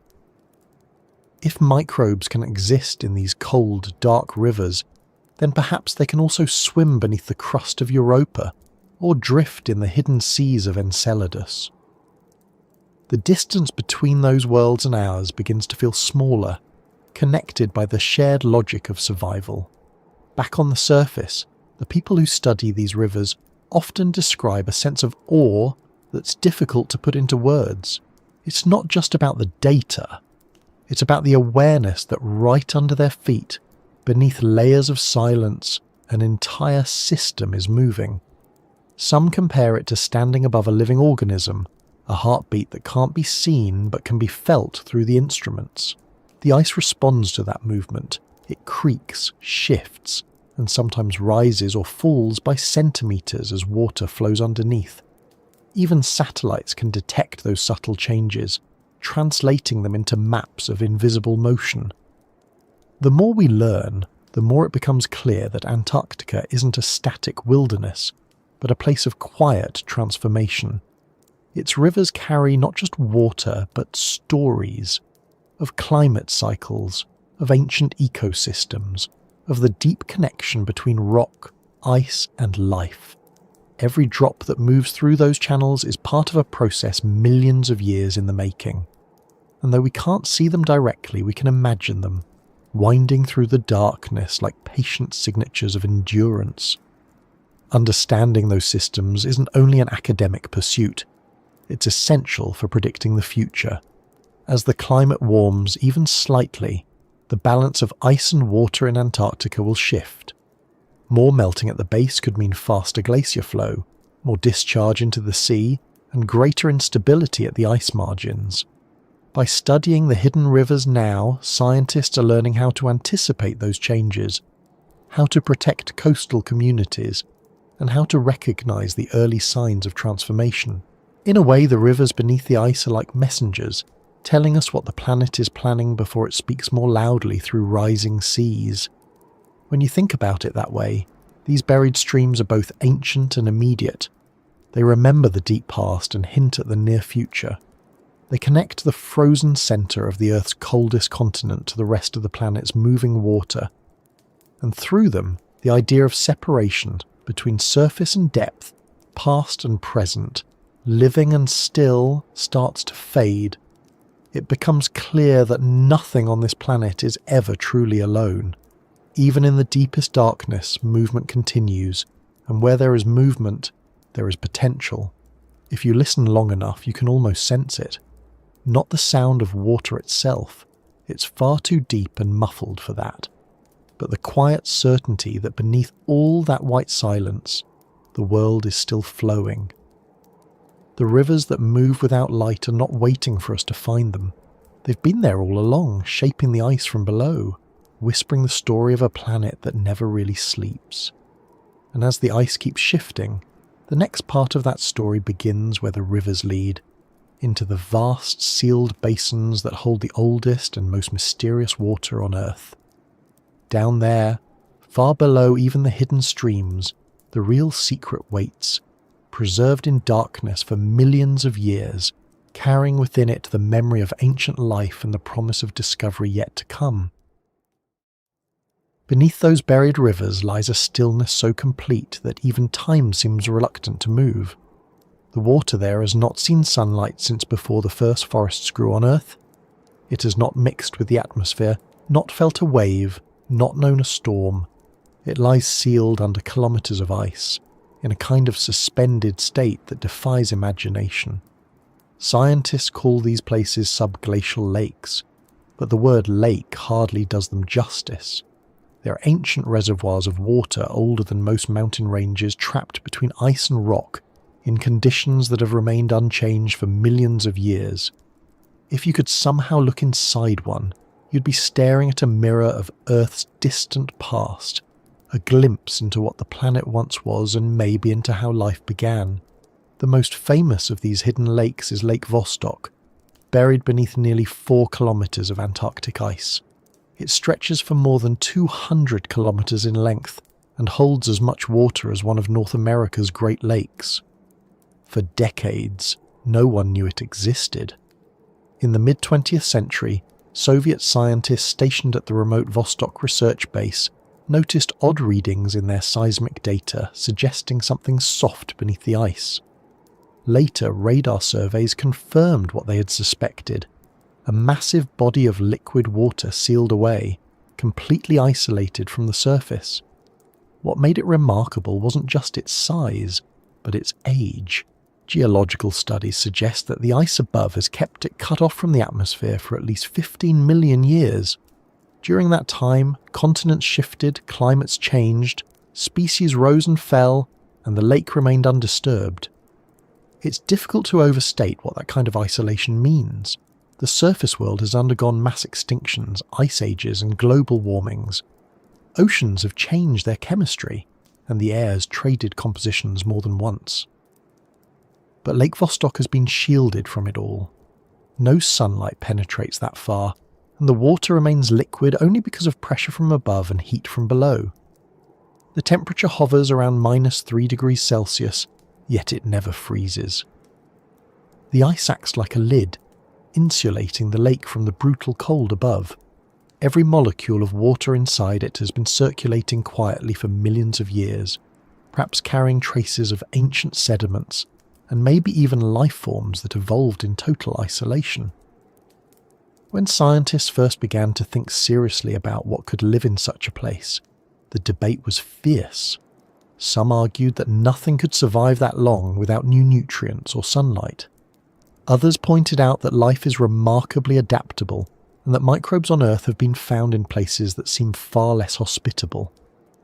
If microbes can exist in these cold, dark rivers, then perhaps they can also swim beneath the crust of Europa, or drift in the hidden seas of Enceladus. The distance between those worlds and ours begins to feel smaller, connected by the shared logic of survival. Back on the surface, the people who study these rivers often describe a sense of awe that's difficult to put into words. It's not just about the data. It's about the awareness that right under their feet, beneath layers of silence, an entire system is moving. Some compare it to standing above a living organism, a heartbeat that can't be seen but can be felt through the instruments. The ice responds to that movement. It creaks, shifts, and sometimes rises or falls by centimeters as water flows underneath. Even satellites can detect those subtle changes, translating them into maps of invisible motion. The more we learn, the more it becomes clear that Antarctica isn't a static wilderness, but a place of quiet transformation. Its rivers carry not just water, but stories of climate cycles, of ancient ecosystems, of the deep connection between rock, ice, and life. Every drop that moves through those channels is part of a process millions of years in the making. And though we can't see them directly, we can imagine them, winding through the darkness like patient signatures of endurance. Understanding those systems isn't only an academic pursuit, it's essential for predicting the future. As the climate warms even slightly, the balance of ice and water in Antarctica will shift. More melting at the base could mean faster glacier flow, more discharge into the sea, and greater instability at the ice margins. By studying the hidden rivers now, scientists are learning how to anticipate those changes, how to protect coastal communities, and how to recognize the early signs of transformation. In a way, the rivers beneath the ice are like messengers, telling us what the planet is planning before it speaks more loudly through rising seas. When you think about it that way, these buried streams are both ancient and immediate. They remember the deep past and hint at the near future. They connect the frozen center of the Earth's coldest continent to the rest of the planet's moving water. And through them, the idea of separation between surface and depth, past and present, living and still, starts to fade. It becomes clear that nothing on this planet is ever truly alone. Even in the deepest darkness, movement continues, and where there is movement, there is potential. If you listen long enough, you can almost sense it. Not the sound of water itself, it's far too deep and muffled for that, but the quiet certainty that beneath all that white silence, the world is still flowing. The rivers that move without light are not waiting for us to find them. They've been there all along, shaping the ice from below, whispering the story of a planet that never really sleeps. And as the ice keeps shifting, the next part of that story begins where the rivers lead, into the vast sealed basins that hold the oldest and most mysterious water on Earth. Down there, far below even the hidden streams, the real secret waits, preserved in darkness for millions of years, carrying within it the memory of ancient life and the promise of discovery yet to come. Beneath those buried rivers lies a stillness so complete that even time seems reluctant to move. The water there has not seen sunlight since before the first forests grew on Earth. It has not mixed with the atmosphere, not felt a wave, not known a storm. It lies sealed under kilometers of ice, in a kind of suspended state that defies imagination. Scientists call these places subglacial lakes, but the word lake hardly does them justice. They are ancient reservoirs of water older than most mountain ranges, trapped between ice and rock in conditions that have remained unchanged for millions of years. If you could somehow look inside one, you'd be staring at a mirror of Earth's distant past, a glimpse into what the planet once was and maybe into how life began. The most famous of these hidden lakes is Lake Vostok, buried beneath nearly 4 kilometers of Antarctic ice. It stretches for more than 200 kilometers in length and holds as much water as one of North America's Great Lakes. For decades, no one knew it existed. In the mid-20th century, Soviet scientists stationed at the remote Vostok research base noticed odd readings in their seismic data suggesting something soft beneath the ice. Later, radar surveys confirmed what they had suspected: a massive body of liquid water sealed away, completely isolated from the surface. What made it remarkable wasn't just its size, but its age. Geological studies suggest that the ice above has kept it cut off from the atmosphere for at least 15 million years. During that time, continents shifted, climates changed, species rose and fell, and the lake remained undisturbed. It's difficult to overstate what that kind of isolation means. The surface world has undergone mass extinctions, ice ages, and global warmings. Oceans have changed their chemistry, and the air has traded compositions more than once. But Lake Vostok has been shielded from it all. No sunlight penetrates that far, and the water remains liquid only because of pressure from above and heat from below. The temperature hovers around -3 degrees Celsius, yet it never freezes. The ice acts like a lid, insulating the lake from the brutal cold above. Every molecule of water inside it has been circulating quietly for millions of years, perhaps carrying traces of ancient sediments, and maybe even life forms that evolved in total isolation. When scientists first began to think seriously about what could live in such a place, the debate was fierce. Some argued that nothing could survive that long without new nutrients or sunlight. Others pointed out that life is remarkably adaptable and that microbes on Earth have been found in places that seem far less hospitable,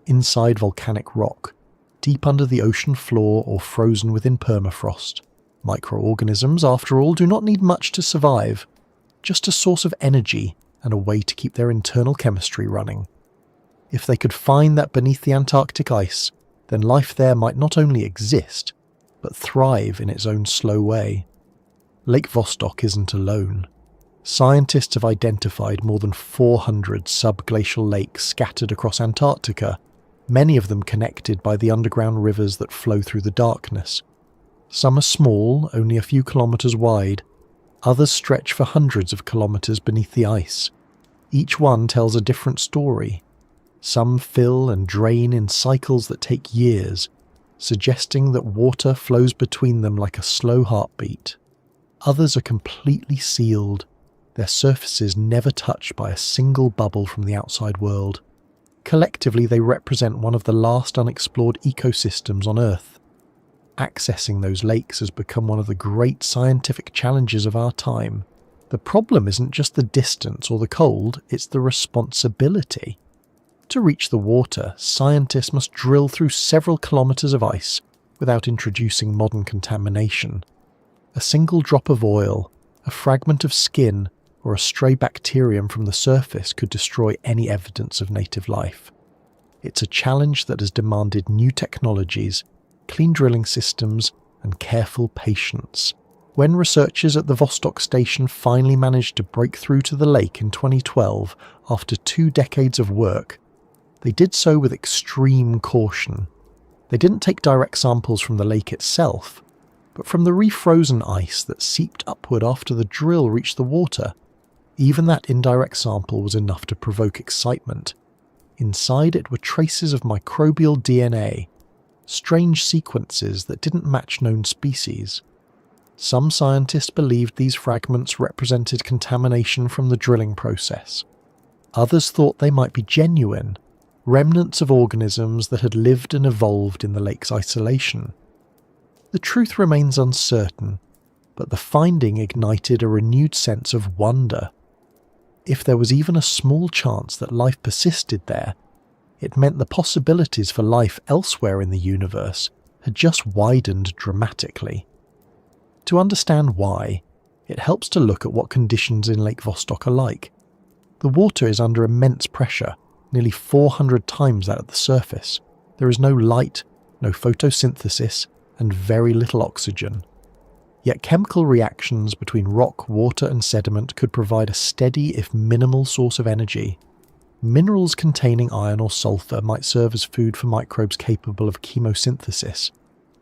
inside volcanic rock, deep under the ocean floor or frozen within permafrost. Microorganisms, after all, do not need much to survive, just a source of energy and a way to keep their internal chemistry running. If they could find that beneath the Antarctic ice, then life there might not only exist, but thrive in its own slow way. Lake Vostok isn't alone. Scientists have identified more than 400 subglacial lakes scattered across Antarctica, many of them connected by the underground rivers that flow through the darkness. Some are small, only a few kilometers wide. Others stretch for hundreds of kilometers beneath the ice. Each one tells a different story. Some fill and drain in cycles that take years, suggesting that water flows between them like a slow heartbeat. Others are completely sealed, their surfaces never touched by a single bubble from the outside world. Collectively, they represent one of the last unexplored ecosystems on Earth. Accessing those lakes has become one of the great scientific challenges of our time. The problem isn't just the distance or the cold, it's the responsibility. To reach the water, scientists must drill through several kilometers of ice without introducing modern contamination. A single drop of oil, a fragment of skin, or a stray bacterium from the surface could destroy any evidence of native life. It's a challenge that has demanded new technologies, clean drilling systems, and careful patience. When researchers at the Vostok station finally managed to break through to the lake in 2012, after 2 decades of work, they did so with extreme caution. They didn't take direct samples from the lake itself, but from the refrozen ice that seeped upward after the drill reached the water. Even that indirect sample was enough to provoke excitement. Inside it were traces of microbial DNA, strange sequences that didn't match known species. Some scientists believed these fragments represented contamination from the drilling process. Others thought they might be genuine, remnants of organisms that had lived and evolved in the lake's isolation. The truth remains uncertain, but the finding ignited a renewed sense of wonder. If there was even a small chance that life persisted there, it meant the possibilities for life elsewhere in the universe had just widened dramatically. To understand why, it helps to look at what conditions in Lake Vostok are like. The water is under immense pressure, nearly 400 times that at the surface. There is no light, no photosynthesis, and very little oxygen. Yet chemical reactions between rock, water, and sediment could provide a steady, if minimal, source of energy. Minerals containing iron or sulfur might serve as food for microbes capable of chemosynthesis,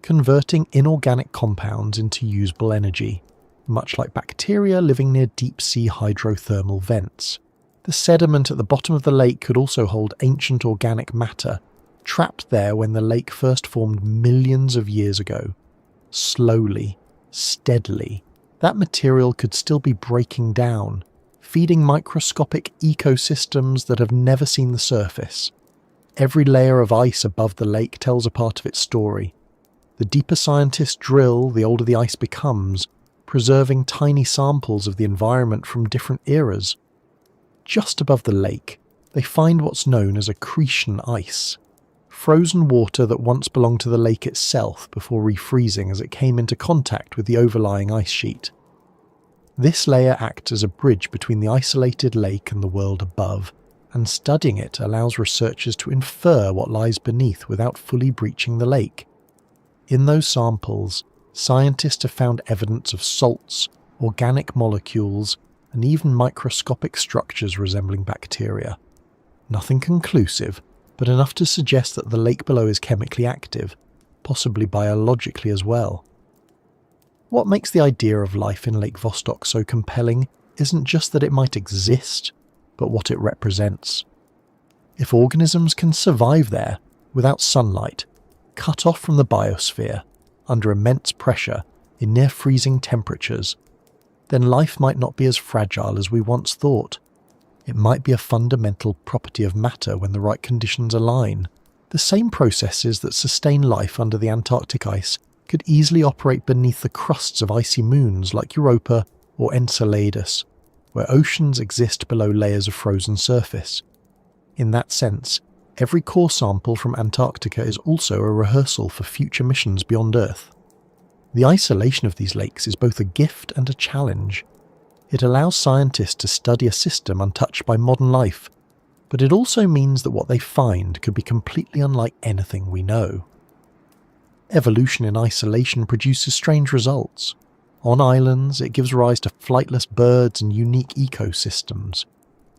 converting inorganic compounds into usable energy, much like bacteria living near deep-sea hydrothermal vents. The sediment at the bottom of the lake could also hold ancient organic matter, trapped there when the lake first formed millions of years ago. Slowly, steadily, that material could still be breaking down, feeding microscopic ecosystems that have never seen the surface. Every layer of ice above the lake tells a part of its story. The deeper scientists drill, the older the ice becomes, preserving tiny samples of the environment from different eras. Just above the lake, they find what's known as accretion ice, frozen water that once belonged to the lake itself before refreezing as it came into contact with the overlying ice sheet. This layer acts as a bridge between the isolated lake and the world above, and studying it allows researchers to infer what lies beneath without fully breaching the lake. In those samples, scientists have found evidence of salts, organic molecules, and even microscopic structures resembling bacteria. Nothing conclusive, but enough to suggest that the lake below is chemically active, possibly biologically as well. What makes the idea of life in Lake Vostok so compelling isn't just that it might exist, but what it represents. If organisms can survive there, without sunlight, cut off from the biosphere, under immense pressure, in near-freezing temperatures, then life might not be as fragile as we once thought. It might be a fundamental property of matter when the right conditions align. The same processes that sustain life under the Antarctic ice could easily operate beneath the crusts of icy moons like Europa or Enceladus, where oceans exist below layers of frozen surface. In that sense, every core sample from Antarctica is also a rehearsal for future missions beyond Earth. The isolation of these lakes is both a gift and a challenge. It allows scientists to study a system untouched by modern life, but it also means that what they find could be completely unlike anything we know. Evolution in isolation produces strange results. On islands, it gives rise to flightless birds and unique ecosystems.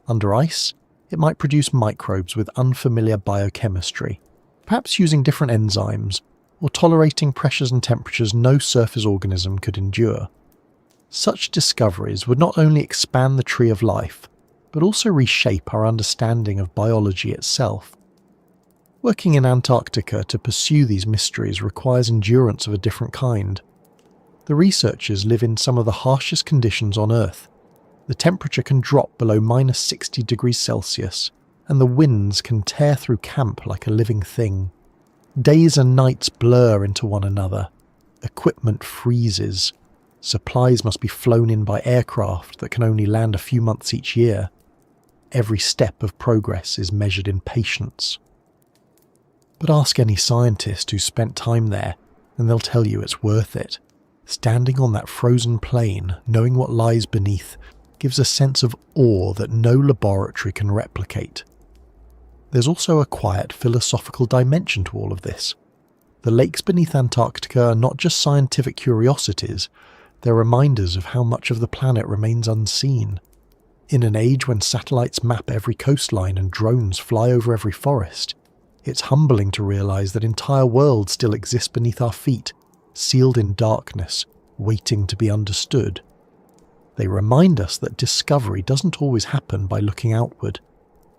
Under ice, it might produce microbes with unfamiliar biochemistry, perhaps using different enzymes, or tolerating pressures and temperatures no surface organism could endure. Such discoveries would not only expand the tree of life, but also reshape our understanding of biology itself. Working in Antarctica to pursue these mysteries requires endurance of a different kind. The researchers live in some of the harshest conditions on Earth. The temperature can drop below minus 60 degrees Celsius, and the winds can tear through camp like a living thing. Days and nights blur into one another. Equipment freezes. Supplies must be flown in by aircraft that can only land a few months each year. Every step of progress is measured in patience. But ask any scientist who's spent time there, and they'll tell you it's worth it. Standing on that frozen plain, knowing what lies beneath, gives a sense of awe that no laboratory can replicate. There's also a quiet philosophical dimension to all of this. The lakes beneath Antarctica are not just scientific curiosities, they're reminders of how much of the planet remains unseen. In an age when satellites map every coastline and drones fly over every forest, it's humbling to realise that entire worlds still exist beneath our feet, sealed in darkness, waiting to be understood. They remind us that discovery doesn't always happen by looking outward.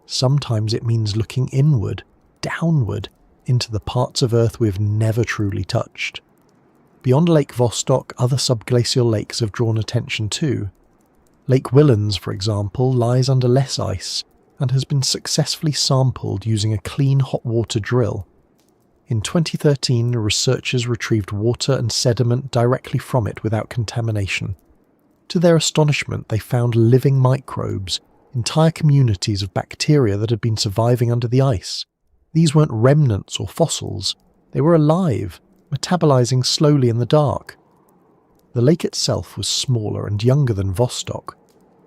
Sometimes it means looking inward, downward, into the parts of Earth we've never truly touched. Beyond Lake Vostok, other subglacial lakes have drawn attention too. Lake Whillans, for example, lies under less ice and has been successfully sampled using a clean hot water drill. In 2013, researchers retrieved water and sediment directly from it without contamination. To their astonishment, they found living microbes, entire communities of bacteria that had been surviving under the ice. These weren't remnants or fossils, they were alive, metabolizing slowly in the dark. The lake itself was smaller and younger than Vostok,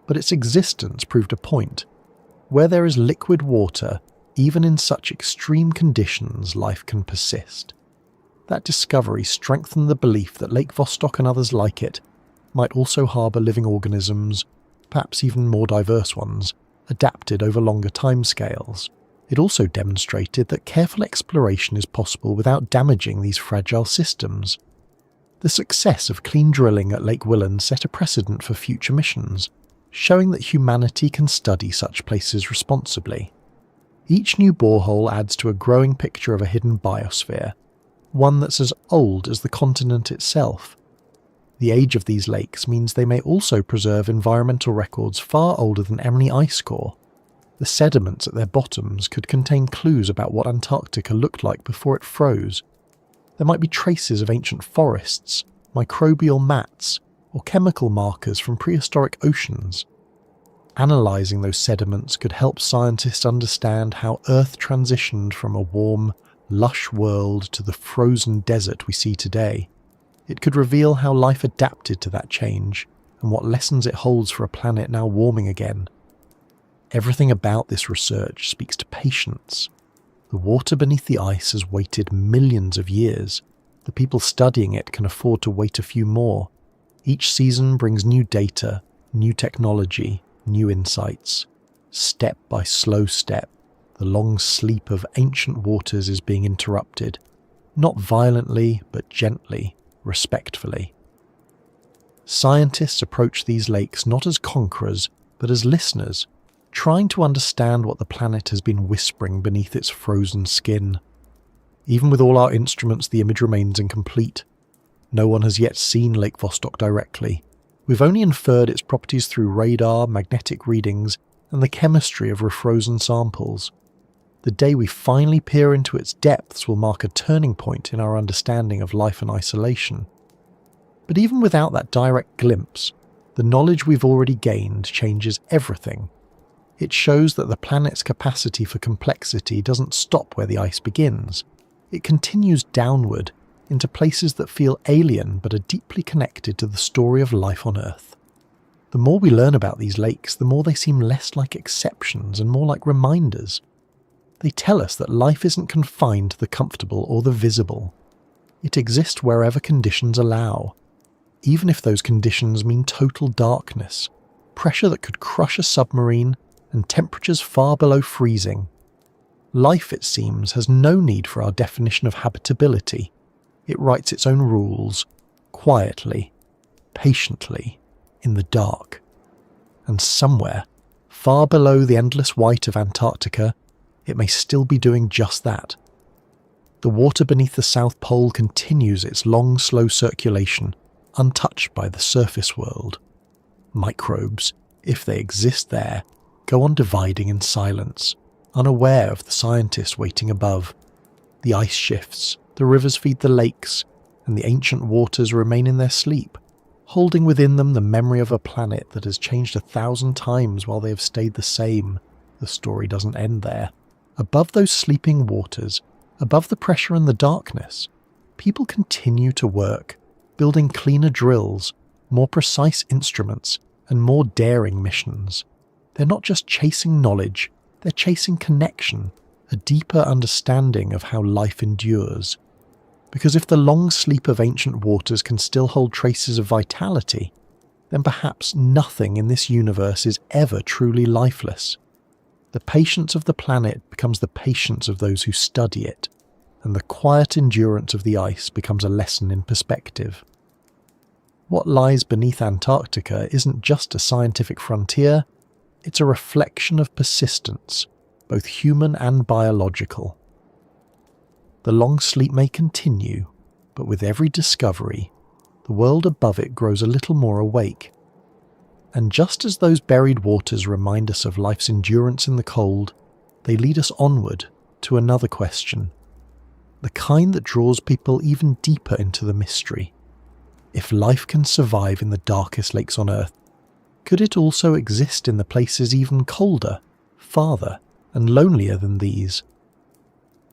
but its existence proved a point. Where there is liquid water, even in such extreme conditions, life can persist. That discovery strengthened the belief that Lake Vostok and others like it might also harbour living organisms, perhaps even more diverse ones, adapted over longer timescales. It also demonstrated that careful exploration is possible without damaging these fragile systems. The success of clean drilling at Lake Whillans set a precedent for future missions, showing that humanity can study such places responsibly. Each new borehole adds to a growing picture of a hidden biosphere, one that's as old as the continent itself. The age of these lakes means they may also preserve environmental records far older than any ice core. The sediments at their bottoms could contain clues about what Antarctica looked like before it froze. There might be traces of ancient forests, microbial mats, or chemical markers from prehistoric oceans. Analysing those sediments could help scientists understand how Earth transitioned from a warm, lush world to the frozen desert we see today. It could reveal how life adapted to that change and what lessons it holds for a planet now warming again. Everything about this research speaks to patience. The water beneath the ice has waited millions of years. The people studying it can afford to wait a few more. Each season brings new data, new technology, new insights. Step by slow step, the long sleep of ancient waters is being interrupted, not violently but gently, respectfully. Scientists approach these lakes not as conquerors, but as listeners, trying to understand what the planet has been whispering beneath its frozen skin. Even with all our instruments, the image remains incomplete. No one has yet seen Lake Vostok directly. We've only inferred its properties through radar, magnetic readings, and the chemistry of refrozen samples. The day we finally peer into its depths will mark a turning point in our understanding of life and isolation. But even without that direct glimpse, the knowledge we've already gained changes everything. It shows that the planet's capacity for complexity doesn't stop where the ice begins. It continues downward into places that feel alien but are deeply connected to the story of life on Earth. The more we learn about these lakes, the more they seem less like exceptions and more like reminders. They tell us that life isn't confined to the comfortable or the visible. It exists wherever conditions allow, even if those conditions mean total darkness, pressure that could crush a submarine, and temperatures far below freezing. Life, it seems, has no need for our definition of habitability. It writes its own rules, quietly, patiently, in the dark. And somewhere, far below the endless white of Antarctica, it may still be doing just that. The water beneath the South Pole continues its long, slow circulation, untouched by the surface world. Microbes, if they exist there, go on dividing in silence, unaware of the scientists waiting above. The ice shifts, the rivers feed the lakes, and the ancient waters remain in their sleep, holding within them the memory of a planet that has changed 1,000 times while they have stayed the same. The story doesn't end there. Above those sleeping waters, above the pressure and the darkness, people continue to work, building cleaner drills, more precise instruments, and more daring missions. They're not just chasing knowledge, they're chasing connection, a deeper understanding of how life endures. Because if the long sleep of ancient waters can still hold traces of vitality, then perhaps nothing in this universe is ever truly lifeless. The patience of the planet becomes the patience of those who study it, and the quiet endurance of the ice becomes a lesson in perspective. What lies beneath Antarctica isn't just a scientific frontier, it's a reflection of persistence, both human and biological. The long sleep may continue, but with every discovery, the world above it grows a little more awake. And just as those buried waters remind us of life's endurance in the cold, they lead us onward to another question, the kind that draws people even deeper into the mystery. If life can survive in the darkest lakes on Earth, could it also exist in the places even colder, farther, and lonelier than these?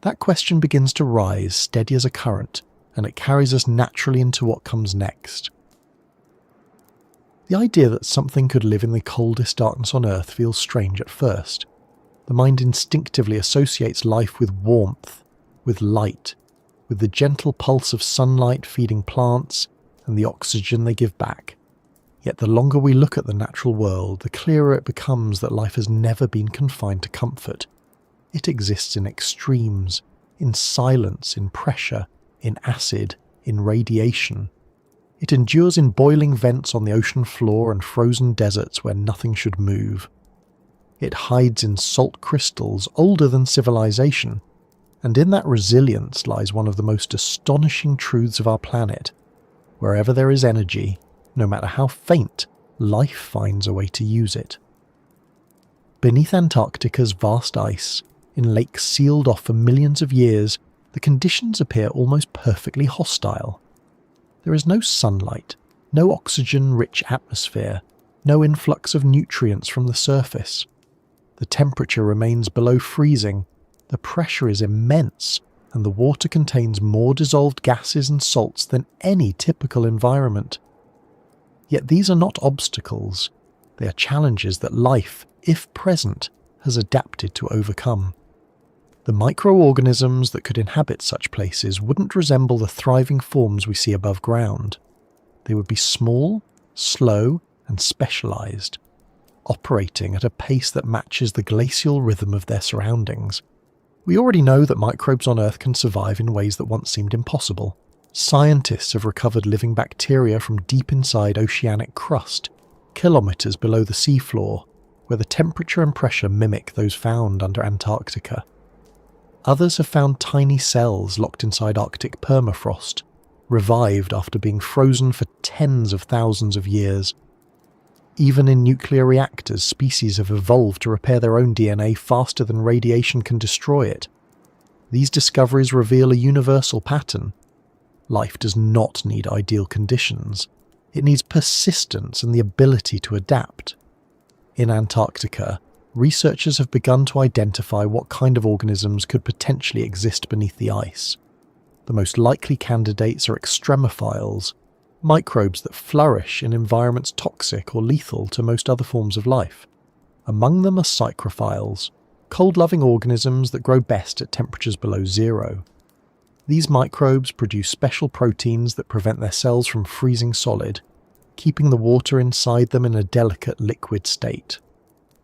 That question begins to rise steady as a current, and it carries us naturally into what comes next. The idea that something could live in the coldest darkness on Earth feels strange at first. The mind instinctively associates life with warmth, with light, with the gentle pulse of sunlight feeding plants and the oxygen they give back. Yet the longer we look at the natural world, the clearer it becomes that life has never been confined to comfort. It exists in extremes, in silence, in pressure, in acid, in radiation. It endures in boiling vents on the ocean floor and frozen deserts where nothing should move. It hides in salt crystals older than civilization, and in that resilience lies one of the most astonishing truths of our planet. Wherever there is energy, no matter how faint, life finds a way to use it. Beneath Antarctica's vast ice, in lakes sealed off for millions of years, the conditions appear almost perfectly hostile. There is no sunlight, no oxygen-rich atmosphere, no influx of nutrients from the surface. The temperature remains below freezing, the pressure is immense, and the water contains more dissolved gases and salts than any typical environment. Yet these are not obstacles, they are challenges that life, if present, has adapted to overcome. The microorganisms that could inhabit such places wouldn't resemble the thriving forms we see above ground. They would be small, slow, and specialized, operating at a pace that matches the glacial rhythm of their surroundings. We already know that microbes on Earth can survive in ways that once seemed impossible. Scientists have recovered living bacteria from deep inside oceanic crust, kilometers below the seafloor, where the temperature and pressure mimic those found under Antarctica. Others have found tiny cells locked inside Arctic permafrost, revived after being frozen for tens of thousands of years. Even in nuclear reactors, species have evolved to repair their own DNA faster than radiation can destroy it. These discoveries reveal a universal pattern. Life does not need ideal conditions. It needs persistence and the ability to adapt. In Antarctica, researchers have begun to identify what kind of organisms could potentially exist beneath the ice. The most likely candidates are extremophiles, microbes that flourish in environments toxic or lethal to most other forms of life. Among them are psychrophiles, cold-loving organisms that grow best at temperatures below zero. These microbes produce special proteins that prevent their cells from freezing solid, keeping the water inside them in a delicate liquid state.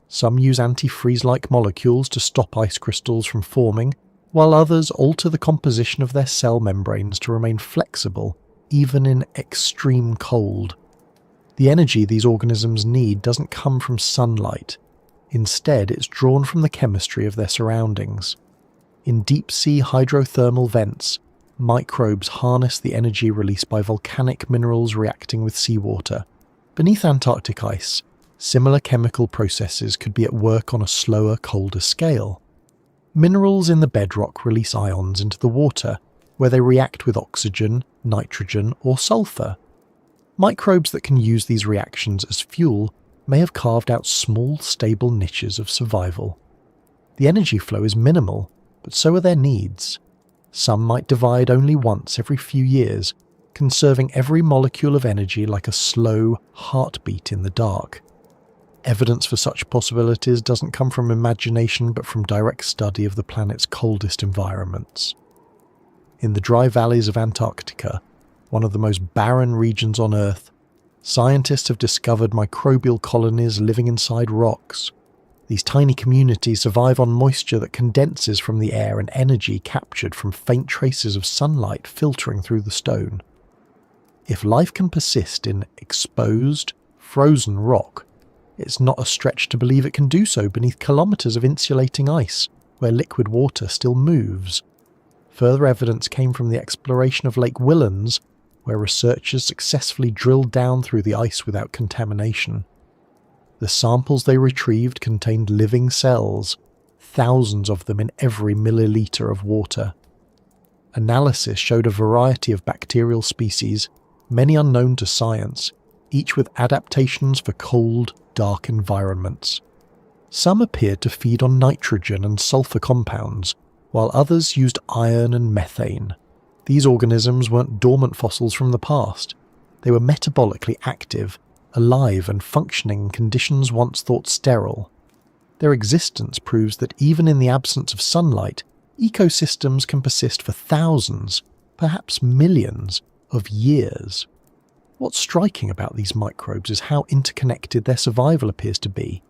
Some use antifreeze-like molecules to stop ice crystals from forming, while others alter the composition of their cell membranes to remain flexible, even in extreme cold. The energy these organisms need doesn't come from sunlight. Instead, it's drawn from the chemistry of their surroundings. In deep-sea hydrothermal vents, microbes harness the energy released by volcanic minerals reacting with seawater. Beneath Antarctic ice, similar chemical processes could be at work on a slower, colder scale. Minerals in the bedrock release ions into the water, where they react with oxygen, nitrogen, or sulfur. Microbes that can use these reactions as fuel may have carved out small, stable niches of survival. The energy flow is minimal, but so are their needs. Some might divide only once every few years, conserving every molecule of energy like a slow heartbeat in the dark. Evidence for such possibilities doesn't come from imagination but from direct study of the planet's coldest environments. In the dry valleys of Antarctica, one of the most barren regions on Earth, scientists have discovered microbial colonies living inside rocks. These tiny communities survive on moisture that condenses from the air and energy captured from faint traces of sunlight filtering through the stone. If life can persist in exposed, frozen rock, it's not a stretch to believe it can do so beneath kilometers of insulating ice, where liquid water still moves. Further evidence came from the exploration of Lake Whillans, where researchers successfully drilled down through the ice without contamination. The samples they retrieved contained living cells, thousands of them in every milliliter of water. Analysis showed a variety of bacterial species, many unknown to science, each with adaptations for cold, dark environments. Some appeared to feed on nitrogen and sulfur compounds, while others used iron and methane. These organisms weren't dormant fossils from the past. They were metabolically active, alive and functioning in conditions once thought sterile. Their existence proves that even in the absence of sunlight, ecosystems can persist for thousands, perhaps millions, of years. What's striking about these microbes is how interconnected their survival appears to be.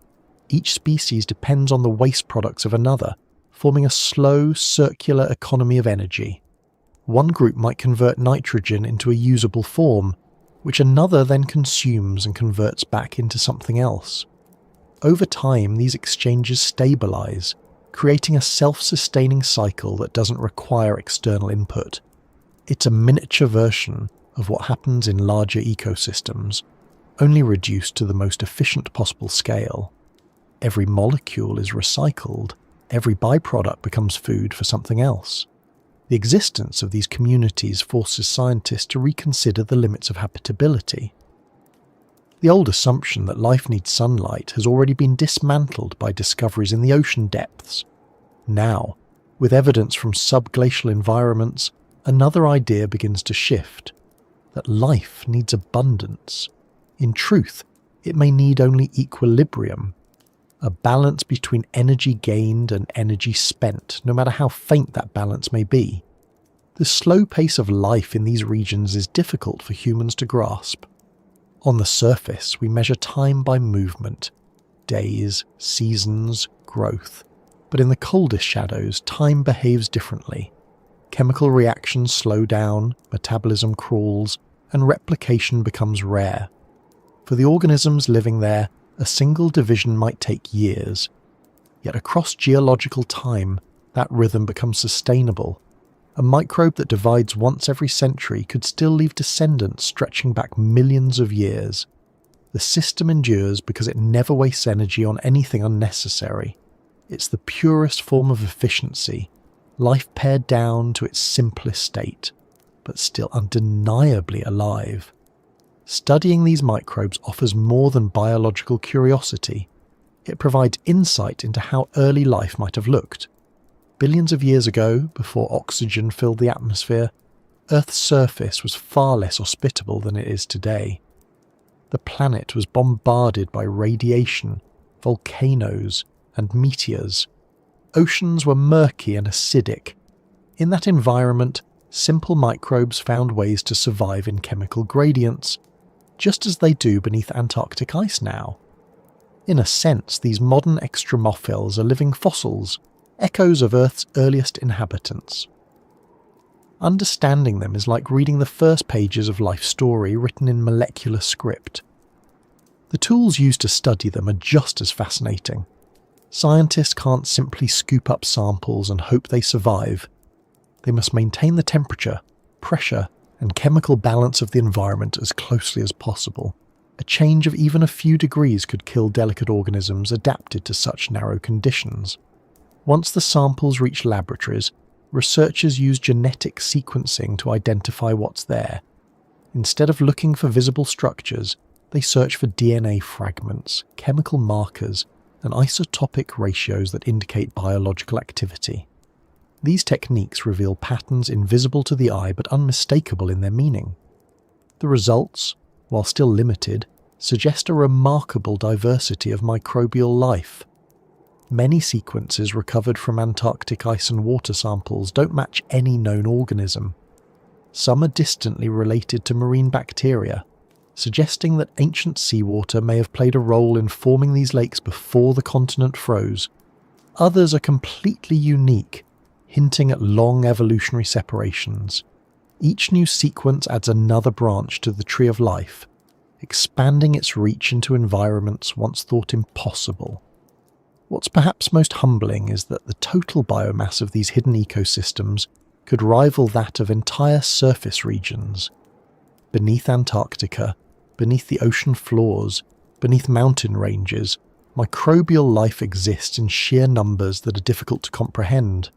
Each species depends on the waste products of another, forming a slow, circular economy of energy. One group might convert nitrogen into a usable form, which another then consumes and converts back into something else. Over time, these exchanges stabilize, creating a self-sustaining cycle that doesn't require external input. It's a miniature version of what happens in larger ecosystems, only reduced to the most efficient possible scale. Every molecule is recycled, every byproduct becomes food for something else. The existence of these communities forces scientists to reconsider the limits of habitability. The old assumption that life needs sunlight has already been dismantled by discoveries in the ocean depths. Now, with evidence from subglacial environments, another idea begins to shift, that life needs abundance. In truth, it may need only equilibrium, a balance between energy gained and energy spent, no matter how faint that balance may be. The slow pace of life in these regions is difficult for humans to grasp. On the surface, we measure time by movement, days, seasons, growth. But in the coldest shadows, time behaves differently. Chemical reactions slow down, metabolism crawls, and replication becomes rare. For the organisms living there, a single division might take years. Yet across geological time, that rhythm becomes sustainable. A microbe that divides once every century could still leave descendants stretching back millions of years. The system endures because it never wastes energy on anything unnecessary. It's the purest form of efficiency, life pared down to its simplest state, but still undeniably alive. Studying these microbes offers more than biological curiosity. It provides insight into how early life might have looked. Billions of years ago, before oxygen filled the atmosphere, Earth's surface was far less hospitable than it is today. The planet was bombarded by radiation, volcanoes, and meteors. Oceans were murky and acidic. In that environment, simple microbes found ways to survive in chemical gradients, just as they do beneath Antarctic ice now. In a sense, these modern extremophils are living fossils, echoes of Earth's earliest inhabitants. Understanding them is like reading the first pages of life's story written in molecular script. The tools used to study them are just as fascinating. Scientists can't simply scoop up samples and hope they survive. They must maintain the temperature, pressure, and chemical balance of the environment as closely as possible. A change of even a few degrees could kill delicate organisms adapted to such narrow conditions. Once the samples reach laboratories, researchers use genetic sequencing to identify what's there. Instead of looking for visible structures, they search for DNA fragments, chemical markers, and isotopic ratios that indicate biological activity. These techniques reveal patterns invisible to the eye but unmistakable in their meaning. The results, while still limited, suggest a remarkable diversity of microbial life. Many sequences recovered from Antarctic ice and water samples don't match any known organism. Some are distantly related to marine bacteria, suggesting that ancient seawater may have played a role in forming these lakes before the continent froze. Others are completely unique, hinting at long evolutionary separations. Each new sequence adds another branch to the tree of life, expanding its reach into environments once thought impossible. What's perhaps most humbling is that the total biomass of these hidden ecosystems could rival that of entire surface regions. Beneath Antarctica, beneath the ocean floors, beneath mountain ranges, microbial life exists in sheer numbers that are difficult to comprehend.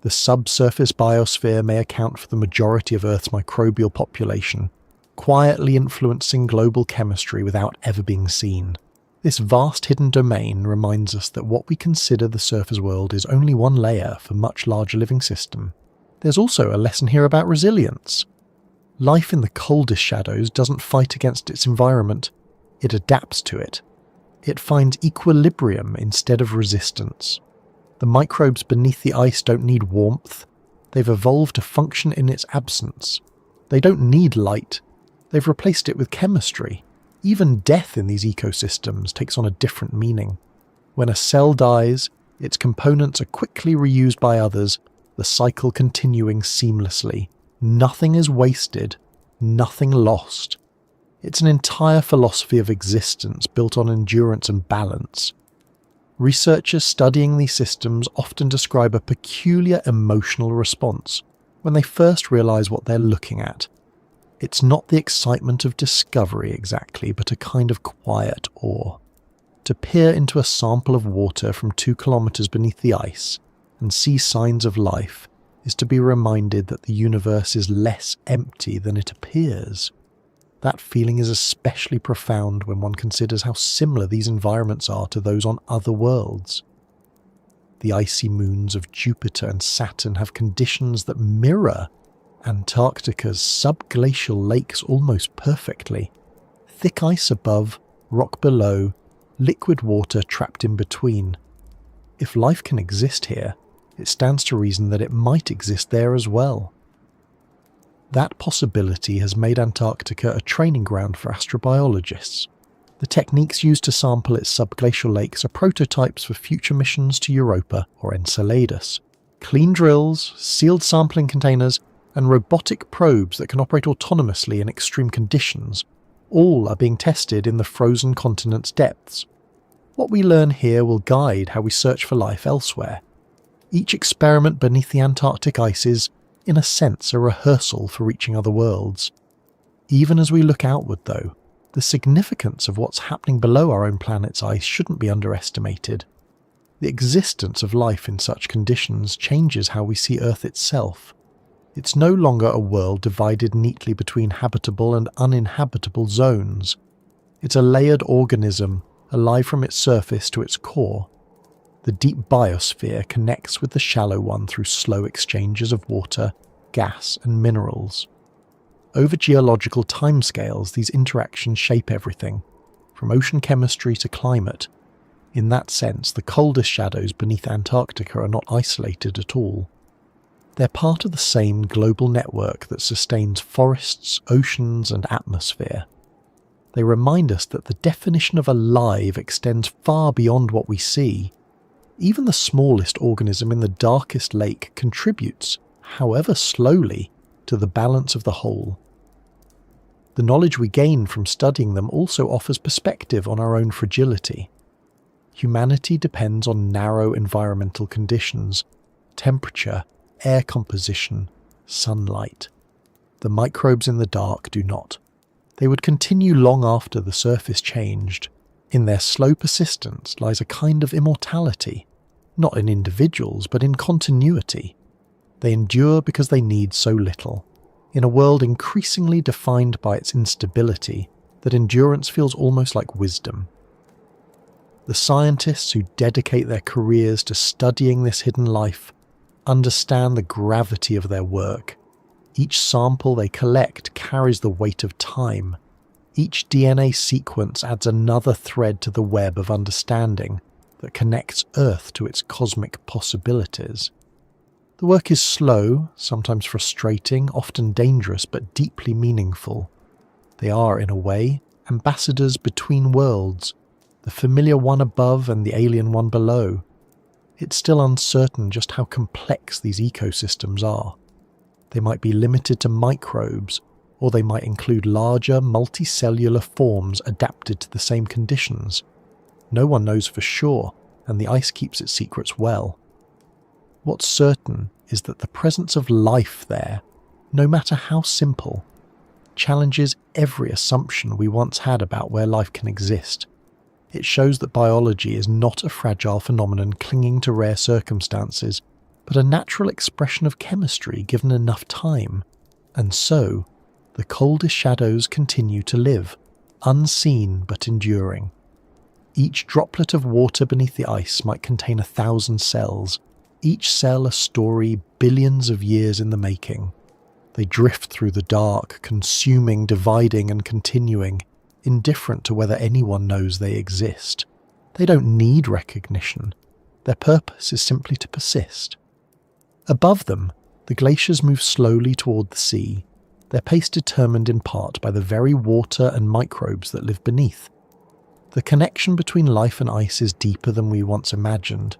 The subsurface biosphere may account for the majority of Earth's microbial population, quietly influencing global chemistry without ever being seen. This vast hidden domain reminds us that what we consider the surface world is only one layer of a much larger living system. There's also a lesson here about resilience. Life in the coldest shadows doesn't fight against its environment, it adapts to it. It finds equilibrium instead of resistance. The microbes beneath the ice don't need warmth, they've evolved to function in its absence. They don't need light, they've replaced it with chemistry. Even death in these ecosystems takes on a different meaning. When a cell dies, its components are quickly reused by others, the cycle continuing seamlessly. Nothing is wasted, nothing lost. It's an entire philosophy of existence built on endurance and balance. Researchers studying these systems often describe a peculiar emotional response when they first realize what they're looking at. It's not the excitement of discovery exactly, but a kind of quiet awe. To peer into a sample of water from 2 kilometers beneath the ice and see signs of life is to be reminded that the universe is less empty than it appears. That feeling is especially profound when one considers how similar these environments are to those on other worlds. The icy moons of Jupiter and Saturn have conditions that mirror Antarctica's subglacial lakes almost perfectly. Thick ice above, rock below, liquid water trapped in between. If life can exist here, it stands to reason that it might exist there as well. That possibility has made Antarctica a training ground for astrobiologists. The techniques used to sample its subglacial lakes are prototypes for future missions to Europa or Enceladus. Clean drills, sealed sampling containers, and robotic probes that can operate autonomously in extreme conditions, all are being tested in the frozen continent's depths. What we learn here will guide how we search for life elsewhere. Each experiment beneath the Antarctic ice is, in a sense, a rehearsal for reaching other worlds. Even as we look outward, though, The significance of what's happening below our own planet's ice shouldn't be underestimated. The existence of life in such conditions changes how we see Earth itself. It's no longer a world divided neatly between habitable and uninhabitable zones. It's a layered organism, alive from its surface to its core. The deep biosphere connects with the shallow one through slow exchanges of water, gas, and minerals. Over geological timescales, these interactions shape everything, from ocean chemistry to climate. In that sense, the coldest shadows beneath Antarctica are not isolated at all. They're part of the same global network that sustains forests, oceans, and atmosphere. They remind us that the definition of alive extends far beyond what we see. Even the smallest organism in the darkest lake contributes, however slowly, to the balance of the whole. The knowledge we gain from studying them also offers perspective on our own fragility. Humanity depends on narrow environmental conditions, temperature, air composition, sunlight. The microbes in the dark do not. They would continue long after the surface changed. In their slow persistence lies a kind of immortality, not in individuals but in continuity. They endure because they need so little. In a world increasingly defined by its instability, that endurance feels almost like wisdom. The scientists who dedicate their careers to studying this hidden life understand the gravity of their work. Each sample they collect carries the weight of time. Each DNA sequence adds another thread to the web of understanding that connects Earth to its cosmic possibilities. The work is slow, sometimes frustrating, often dangerous, but deeply meaningful. They are, in a way, ambassadors between worlds, the familiar one above and the alien one below. It's still uncertain just how complex these ecosystems are. They might be limited to microbes, or they might include larger, multicellular forms adapted to the same conditions. No one knows for sure, and the ice keeps its secrets well. What's certain is that the presence of life there, no matter how simple, challenges every assumption we once had about where life can exist. It shows that biology is not a fragile phenomenon clinging to rare circumstances, but a natural expression of chemistry given enough time. And so, the coldest shadows continue to live, unseen but enduring. Each droplet of water beneath the ice might contain 1,000 cells, each cell a story billions of years in the making. They drift through the dark, consuming, dividing and continuing, indifferent to whether anyone knows they exist. They don't need recognition. Their purpose is simply to persist. Above them, the glaciers move slowly toward the sea, their pace determined in part by the very water and microbes that live beneath. The connection between life and ice is deeper than we once imagined.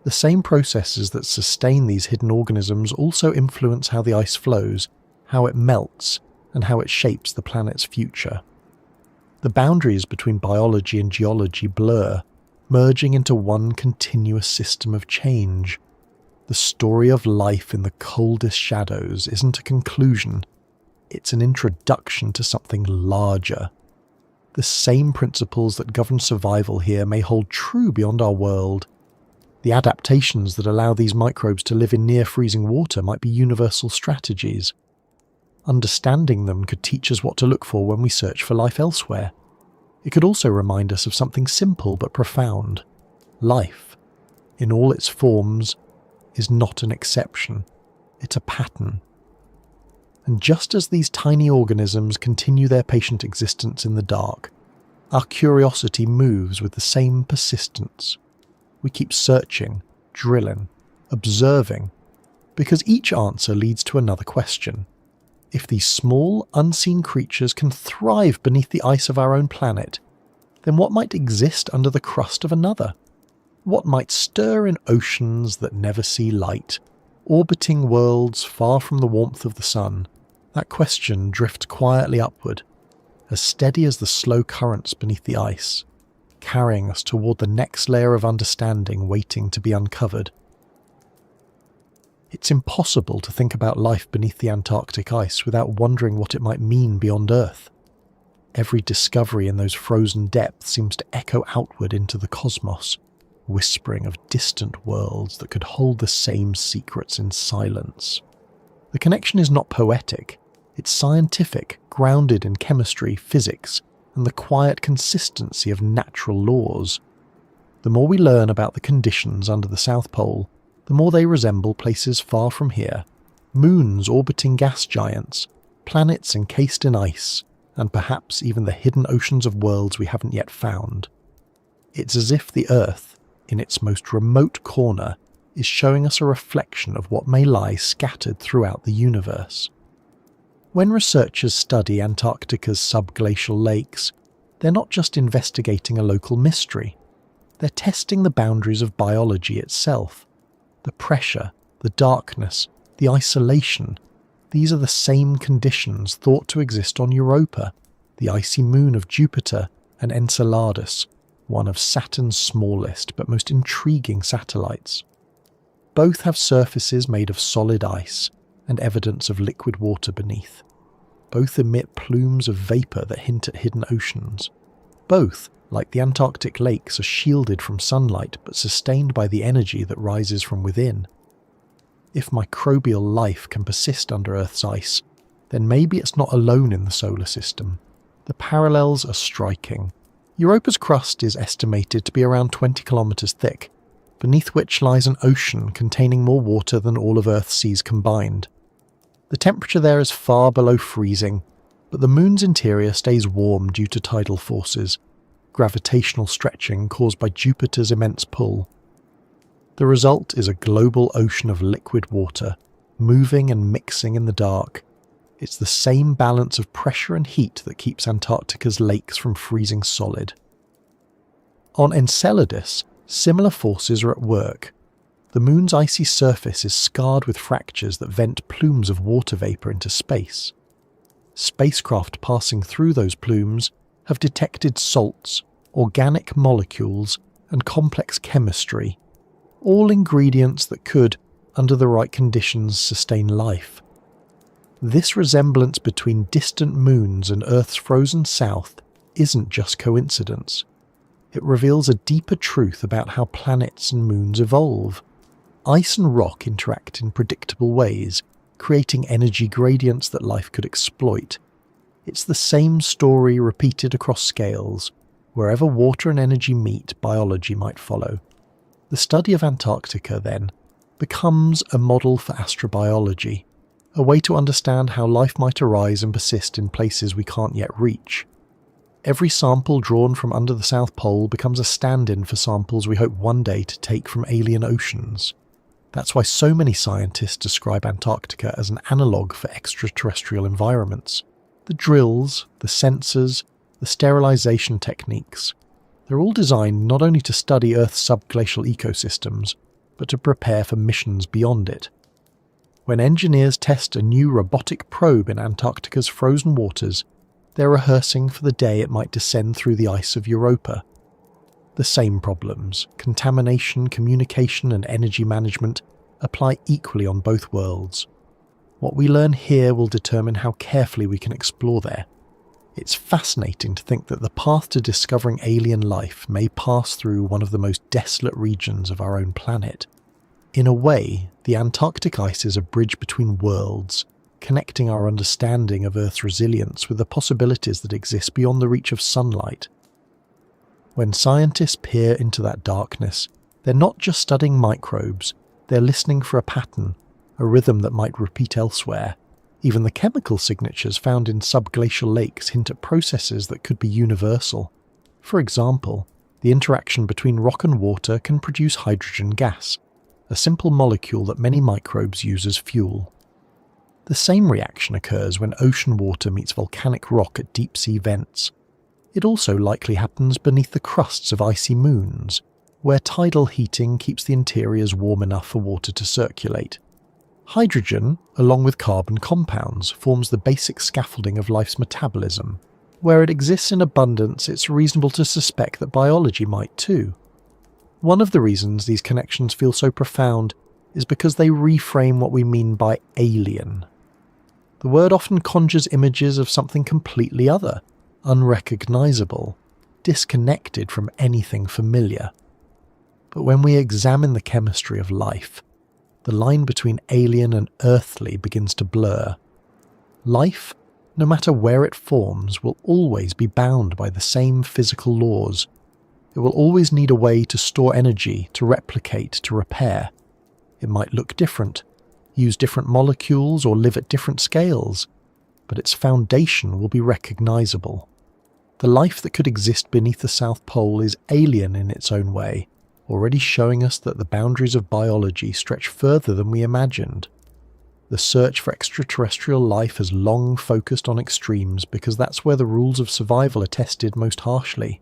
The same processes that sustain these hidden organisms also influence how the ice flows, how it melts, and how it shapes the planet's future. The boundaries between biology and geology blur, merging into one continuous system of change. The story of life in the coldest shadows isn't a conclusion, it's an introduction to something larger. The same principles that govern survival here may hold true beyond our world. The adaptations that allow these microbes to live in near-freezing water might be universal strategies. Understanding them could teach us what to look for when we search for life elsewhere. It could also remind us of something simple but profound. Life, in all its forms, is not an exception. It's a pattern. And just as these tiny organisms continue their patient existence in the dark, our curiosity moves with the same persistence. We keep searching, drilling, observing, because each answer leads to another question. If these small, unseen creatures can thrive beneath the ice of our own planet, then what might exist under the crust of another? What might stir in oceans that never see light, orbiting worlds far from the warmth of the sun? That question drifts quietly upward, as steady as the slow currents beneath the ice, carrying us toward the next layer of understanding waiting to be uncovered. It's impossible to think about life beneath the Antarctic ice without wondering what it might mean beyond Earth. Every discovery in those frozen depths seems to echo outward into the cosmos, whispering of distant worlds that could hold the same secrets in silence. The connection is not poetic, it's scientific, grounded in chemistry, physics, and the quiet consistency of natural laws. The more we learn about the conditions under the South Pole, the more they resemble places far from here, moons orbiting gas giants, planets encased in ice, and perhaps even the hidden oceans of worlds we haven't yet found. It's as if the Earth, in its most remote corner, is showing us a reflection of what may lie scattered throughout the universe. When researchers study Antarctica's subglacial lakes, they're not just investigating a local mystery. They're testing the boundaries of biology itself. The pressure, the darkness, the isolation, these are the same conditions thought to exist on Europa, the icy moon of Jupiter, and Enceladus, one of Saturn's smallest but most intriguing satellites. Both have surfaces made of solid ice and evidence of liquid water beneath. Both emit plumes of vapour that hint at hidden oceans. Both, like the Antarctic lakes, are shielded from sunlight but sustained by the energy that rises from within. If microbial life can persist under Earth's ice, then maybe it's not alone in the solar system. The parallels are striking. Europa's crust is estimated to be around 20 kilometres thick, beneath which lies an ocean containing more water than all of Earth's seas combined. The temperature there is far below freezing, but the moon's interior stays warm due to tidal forces, gravitational stretching caused by Jupiter's immense pull. The result is a global ocean of liquid water, moving and mixing in the dark. It's the same balance of pressure and heat that keeps Antarctica's lakes from freezing solid. On Enceladus, similar forces are at work. The moon's icy surface is scarred with fractures that vent plumes of water vapour into space. Spacecraft passing through those plumes have detected salts, organic molecules, and complex chemistry, all ingredients that could, under the right conditions, sustain life. This resemblance between distant moons and Earth's frozen south isn't just coincidence. It reveals a deeper truth about how planets and moons evolve. Ice and rock interact in predictable ways, creating energy gradients that life could exploit. It's the same story repeated across scales. Wherever water and energy meet, biology might follow. The study of Antarctica, then, becomes a model for astrobiology, a way to understand how life might arise and persist in places we can't yet reach. Every sample drawn from under the South Pole becomes a stand-in for samples we hope one day to take from alien oceans. That's why so many scientists describe Antarctica as an analogue for extraterrestrial environments. The drills, the sensors, the sterilization techniques, they're all designed not only to study Earth's subglacial ecosystems, but to prepare for missions beyond it. When engineers test a new robotic probe in Antarctica's frozen waters, they're rehearsing for the day it might descend through the ice of Europa. The same problems, contamination, communication, and energy management, apply equally on both worlds. What we learn here will determine how carefully we can explore there. It's fascinating to think that the path to discovering alien life may pass through one of the most desolate regions of our own planet. In a way, the Antarctic ice is a bridge between worlds, connecting our understanding of Earth's resilience with the possibilities that exist beyond the reach of sunlight. When scientists peer into that darkness, they're not just studying microbes, they're listening for a pattern, a rhythm that might repeat elsewhere. Even the chemical signatures found in subglacial lakes hint at processes that could be universal. For example, the interaction between rock and water can produce hydrogen gas, a simple molecule that many microbes use as fuel. The same reaction occurs when ocean water meets volcanic rock at deep-sea vents. It also likely happens beneath the crusts of icy moons, where tidal heating keeps the interiors warm enough for water to circulate. Hydrogen, along with carbon compounds, forms the basic scaffolding of life's metabolism. Where it exists in abundance, it's reasonable to suspect that biology might too. One of the reasons these connections feel so profound is because they reframe what we mean by alien. The word often conjures images of something completely other, unrecognizable, disconnected from anything familiar. But when we examine the chemistry of life, the line between alien and earthly begins to blur. Life, no matter where it forms, will always be bound by the same physical laws. It will always need a way to store energy, to replicate, to repair. It might look different, use different molecules, or live at different scales, but its foundation will be recognizable. The life that could exist beneath the South Pole is alien in its own way, already showing us that the boundaries of biology stretch further than we imagined. The search for extraterrestrial life has long focused on extremes because that's where the rules of survival are tested most harshly.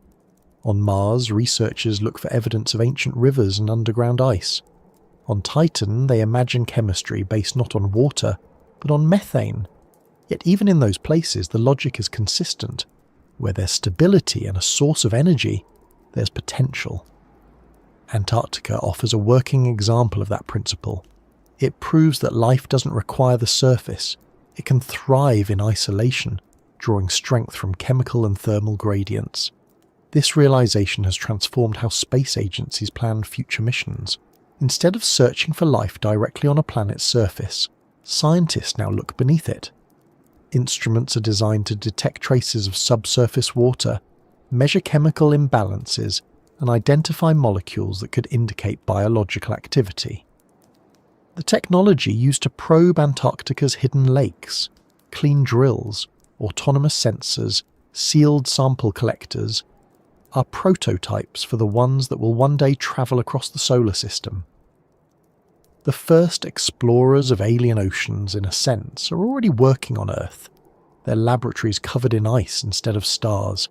On Mars, researchers look for evidence of ancient rivers and underground ice. On Titan, they imagine chemistry based not on water, but on methane. Yet even in those places, the logic is consistent. Where there's stability and a source of energy, there's potential. Antarctica offers a working example of that principle. It proves that life doesn't require the surface. It can thrive in isolation, drawing strength from chemical and thermal gradients. This realization has transformed how space agencies plan future missions. Instead of searching for life directly on a planet's surface, scientists now look beneath it. Instruments are designed to detect traces of subsurface water, measure chemical imbalances, and identify molecules that could indicate biological activity. The technology used to probe Antarctica's hidden lakes, clean drills, autonomous sensors, sealed sample collectors, are prototypes for the ones that will one day travel across the solar system. The first explorers of alien oceans, in a sense, are already working on Earth, their laboratories covered in ice instead of stars.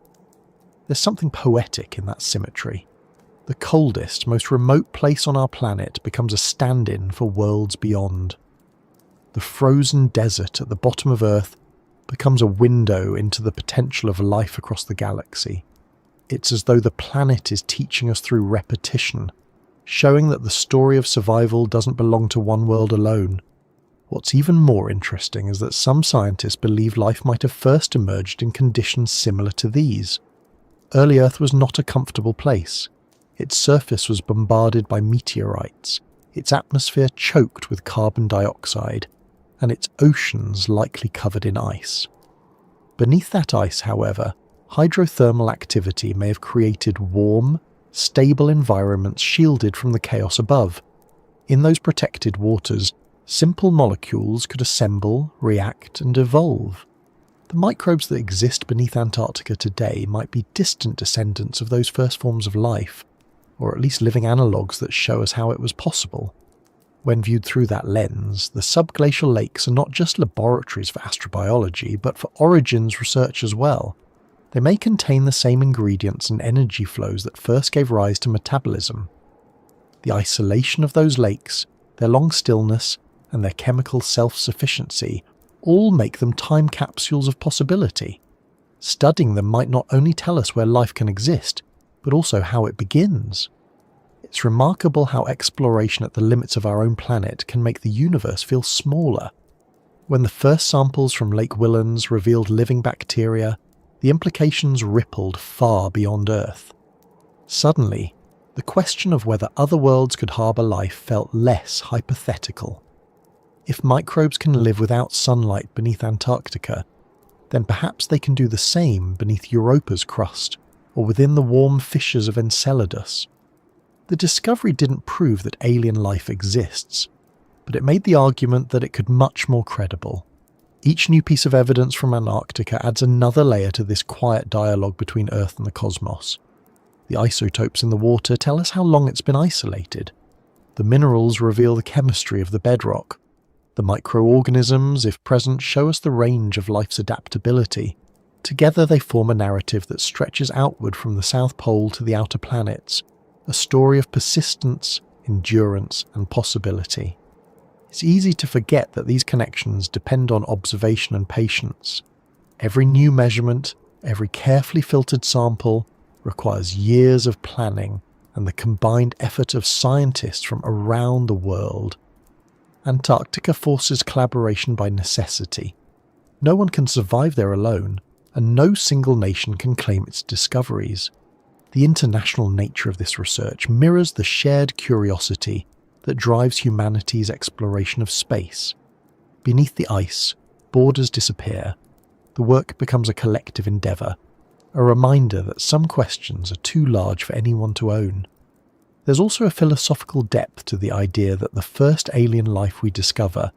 There's something poetic in that symmetry. The coldest, most remote place on our planet becomes a stand-in for worlds beyond. The frozen desert at the bottom of Earth becomes a window into the potential of life across the galaxy. It's as though the planet is teaching us through repetition, showing that the story of survival doesn't belong to one world alone. What's even more interesting is that some scientists believe life might have first emerged in conditions similar to these. Early Earth was not a comfortable place. Its surface was bombarded by meteorites, its atmosphere choked with carbon dioxide, and its oceans likely covered in ice. Beneath that ice, however, hydrothermal activity may have created warm, stable environments shielded from the chaos above. In those protected waters, simple molecules could assemble, react, and evolve. The microbes that exist beneath Antarctica today might be distant descendants of those first forms of life, or at least living analogues that show us how it was possible. When viewed through that lens, the subglacial lakes are not just laboratories for astrobiology, but for origins research as well. They may contain the same ingredients and energy flows that first gave rise to metabolism. The isolation of those lakes, their long stillness, and their chemical self-sufficiency all make them time capsules of possibility. Studying them might not only tell us where life can exist, but also how it begins. It's remarkable how exploration at the limits of our own planet can make the universe feel smaller. When the first samples from Lake Whillans revealed living bacteria, the implications rippled far beyond Earth. Suddenly, the question of whether other worlds could harbour life felt less hypothetical. If microbes can live without sunlight beneath Antarctica, then perhaps they can do the same beneath Europa's crust, or within the warm fissures of Enceladus. The discovery didn't prove that alien life exists, but it made the argument that it could much more credible. Each new piece of evidence from Antarctica adds another layer to this quiet dialogue between Earth and the cosmos. The isotopes in the water tell us how long it's been isolated. The minerals reveal the chemistry of the bedrock. The microorganisms, if present, show us the range of life's adaptability. Together they form a narrative that stretches outward from the South Pole to the outer planets, a story of persistence, endurance, and possibility. It's easy to forget that these connections depend on observation and patience. Every new measurement, every carefully filtered sample, requires years of planning and the combined effort of scientists from around the world. Antarctica forces collaboration by necessity. No one can survive there alone, and no single nation can claim its discoveries. The international nature of this research mirrors the shared curiosity that drives humanity's exploration of space. Beneath the ice, borders disappear. The work becomes a collective endeavour, a reminder that some questions are too large for anyone to own. There's also a philosophical depth to the idea that the first alien life we discover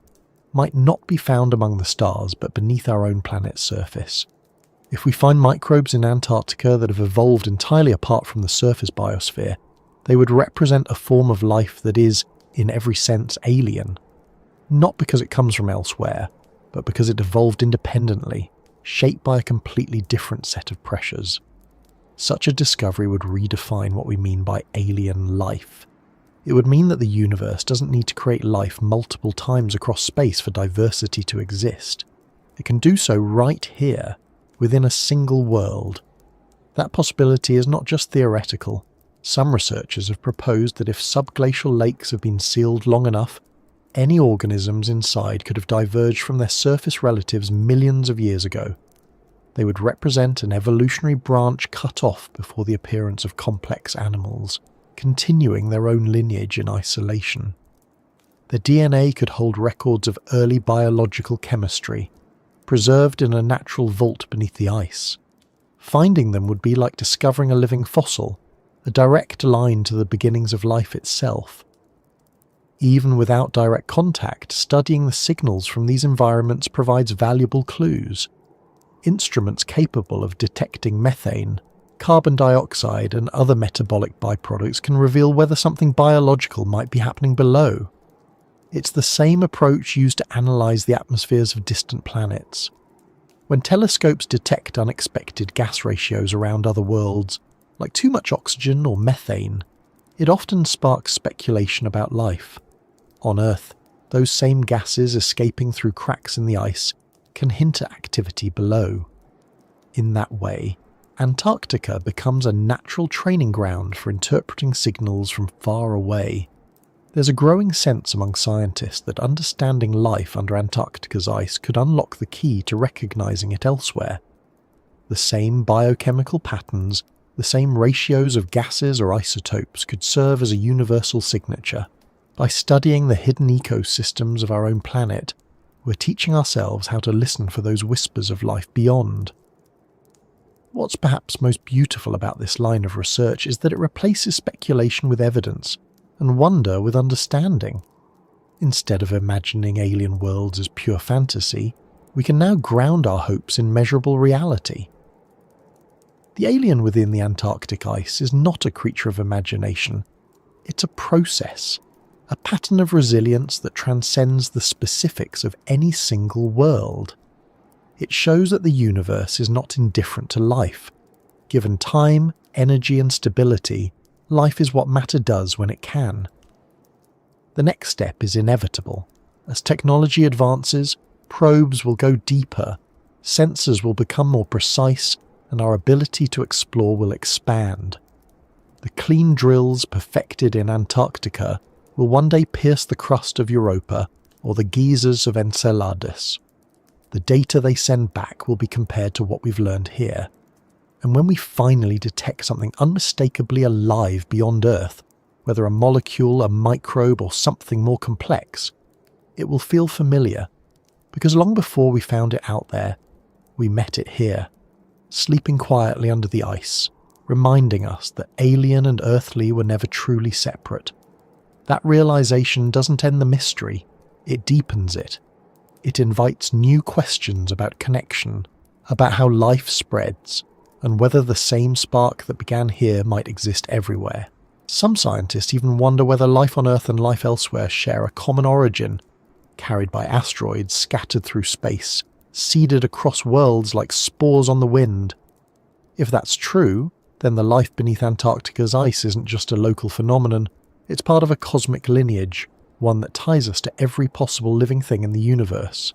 might not be found among the stars but beneath our own planet's surface. If we find microbes in Antarctica that have evolved entirely apart from the surface biosphere, they would represent a form of life that is, in every sense, alien. Not because it comes from elsewhere, but because it evolved independently, shaped by a completely different set of pressures. Such a discovery would redefine what we mean by alien life. It would mean that the universe doesn't need to create life multiple times across space for diversity to exist. It can do so right here, within a single world. That possibility is not just theoretical. Some researchers have proposed that if subglacial lakes have been sealed long enough, any organisms inside could have diverged from their surface relatives millions of years ago. They would represent an evolutionary branch cut off before the appearance of complex animals, continuing their own lineage in isolation. Their DNA could hold records of early biological chemistry, preserved in a natural vault beneath the ice. Finding them would be like discovering a living fossil, a direct line to the beginnings of life itself. Even without direct contact, studying the signals from these environments provides valuable clues. Instruments capable of detecting methane, carbon dioxide, and other metabolic byproducts can reveal whether something biological might be happening below. It's the same approach used to analyse the atmospheres of distant planets. When telescopes detect unexpected gas ratios around other worlds, like too much oxygen or methane, it often sparks speculation about life. On Earth, those same gases escaping through cracks in the ice can hint at activity below. In that way, Antarctica becomes a natural training ground for interpreting signals from far away. There's a growing sense among scientists that understanding life under Antarctica's ice could unlock the key to recognizing it elsewhere. The same biochemical patterns, the same ratios of gases or isotopes could serve as a universal signature. By studying the hidden ecosystems of our own planet, we're teaching ourselves how to listen for those whispers of life beyond. What's perhaps most beautiful about this line of research is that it replaces speculation with evidence, and wonder with understanding. Instead of imagining alien worlds as pure fantasy, we can now ground our hopes in measurable reality. The alien within the Antarctic ice is not a creature of imagination. It's a process, a pattern of resilience that transcends the specifics of any single world. It shows that the universe is not indifferent to life. Given time, energy, and stability, life is what matter does when it can. The next step is inevitable. As technology advances, probes will go deeper, sensors will become more precise, and our ability to explore will expand. The clean drills perfected in Antarctica will one day pierce the crust of Europa or the geysers of Enceladus. The data they send back will be compared to what we've learned here. And when we finally detect something unmistakably alive beyond Earth, whether a molecule, a microbe, or something more complex, it will feel familiar, because long before we found it out there, we met it here, sleeping quietly under the ice, reminding us that alien and earthly were never truly separate. That realization doesn't end the mystery, it deepens it. It invites new questions about connection, about how life spreads, and whether the same spark that began here might exist everywhere. Some scientists even wonder whether life on Earth and life elsewhere share a common origin, carried by asteroids scattered through space, seeded across worlds like spores on the wind. If that's true, then the life beneath Antarctica's ice isn't just a local phenomenon, it's part of a cosmic lineage, one that ties us to every possible living thing in the universe.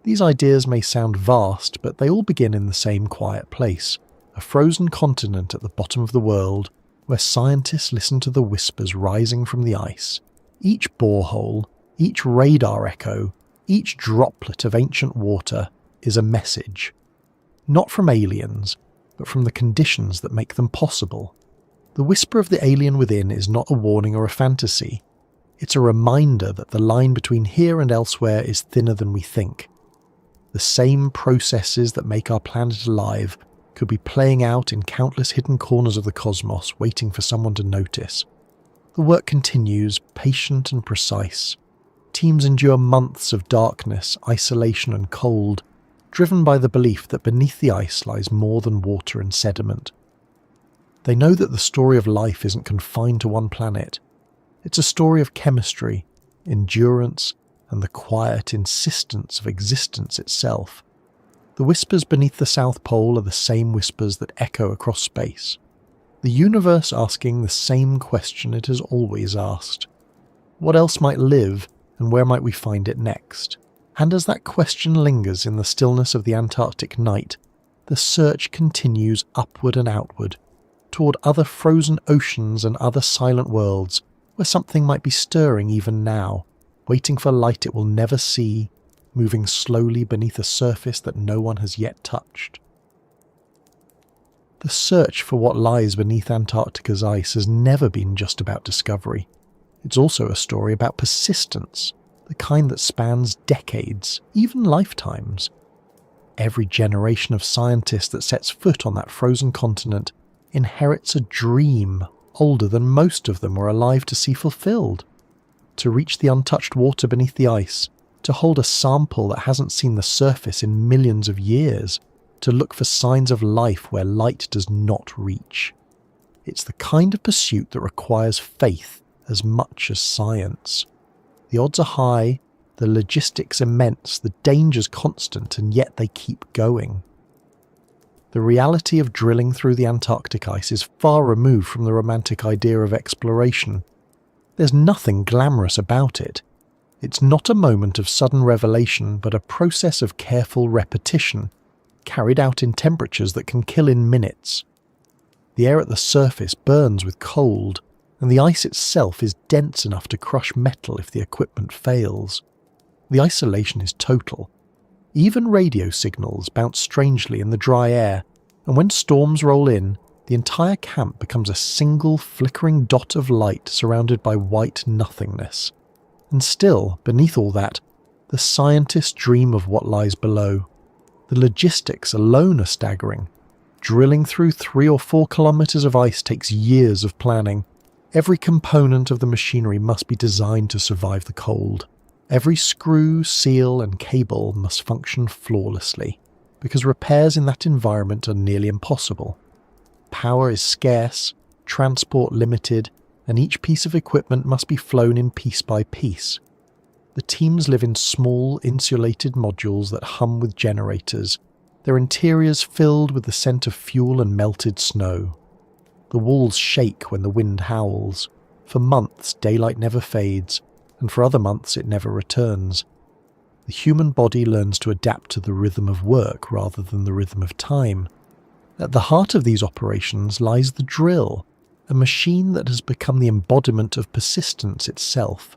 These ideas may sound vast, but they all begin in the same quiet place, a frozen continent at the bottom of the world, where scientists listen to the whispers rising from the ice. Each borehole, each radar echo, each droplet of ancient water is a message. Not from aliens, but from the conditions that make them possible. The whisper of the alien within is not a warning or a fantasy. It's a reminder that the line between here and elsewhere is thinner than we think. The same processes that make our planet alive could be playing out in countless hidden corners of the cosmos, waiting for someone to notice. The work continues, patient and precise. Teams endure months of darkness, isolation and cold, driven by the belief that beneath the ice lies more than water and sediment. They know that the story of life isn't confined to one planet. It's a story of chemistry, endurance, and the quiet insistence of existence itself. The whispers beneath the South Pole are the same whispers that echo across space. The universe asking the same question it has always asked. What else might live, and where might we find it next? And as that question lingers in the stillness of the Antarctic night, the search continues upward and outward, toward other frozen oceans and other silent worlds where something might be stirring even now, waiting for light it will never see, moving slowly beneath a surface that no one has yet touched. The search for what lies beneath Antarctica's ice has never been just about discovery. It's also a story about persistence, the kind that spans decades, even lifetimes. Every generation of scientists that sets foot on that frozen continent inherits a dream older than most of them were alive to see fulfilled. To reach the untouched water beneath the ice, to hold a sample that hasn't seen the surface in millions of years, to look for signs of life where light does not reach. It's the kind of pursuit that requires faith as much as science. The odds are high, the logistics immense, the dangers constant, and yet they keep going. The reality of drilling through the Antarctic ice is far removed from the romantic idea of exploration. There's nothing glamorous about it. It's not a moment of sudden revelation, but a process of careful repetition, carried out in temperatures that can kill in minutes. The air at the surface burns with cold, and the ice itself is dense enough to crush metal if the equipment fails. The isolation is total. Even radio signals bounce strangely in the dry air, and when storms roll in, the entire camp becomes a single flickering dot of light surrounded by white nothingness. And still, beneath all that, the scientists dream of what lies below. The logistics alone are staggering. Drilling through 3 or 4 kilometers of ice takes years of planning. Every component of the machinery must be designed to survive the cold. Every screw, seal, and cable must function flawlessly, because repairs in that environment are nearly impossible. Power is scarce, transport limited, and each piece of equipment must be flown in piece by piece. The teams live in small, insulated modules that hum with generators, their interiors filled with the scent of fuel and melted snow. The walls shake when the wind howls. For months, daylight never fades, and for other months it never returns. The human body learns to adapt to the rhythm of work rather than the rhythm of time. At the heart of these operations lies the drill, a machine that has become the embodiment of persistence itself.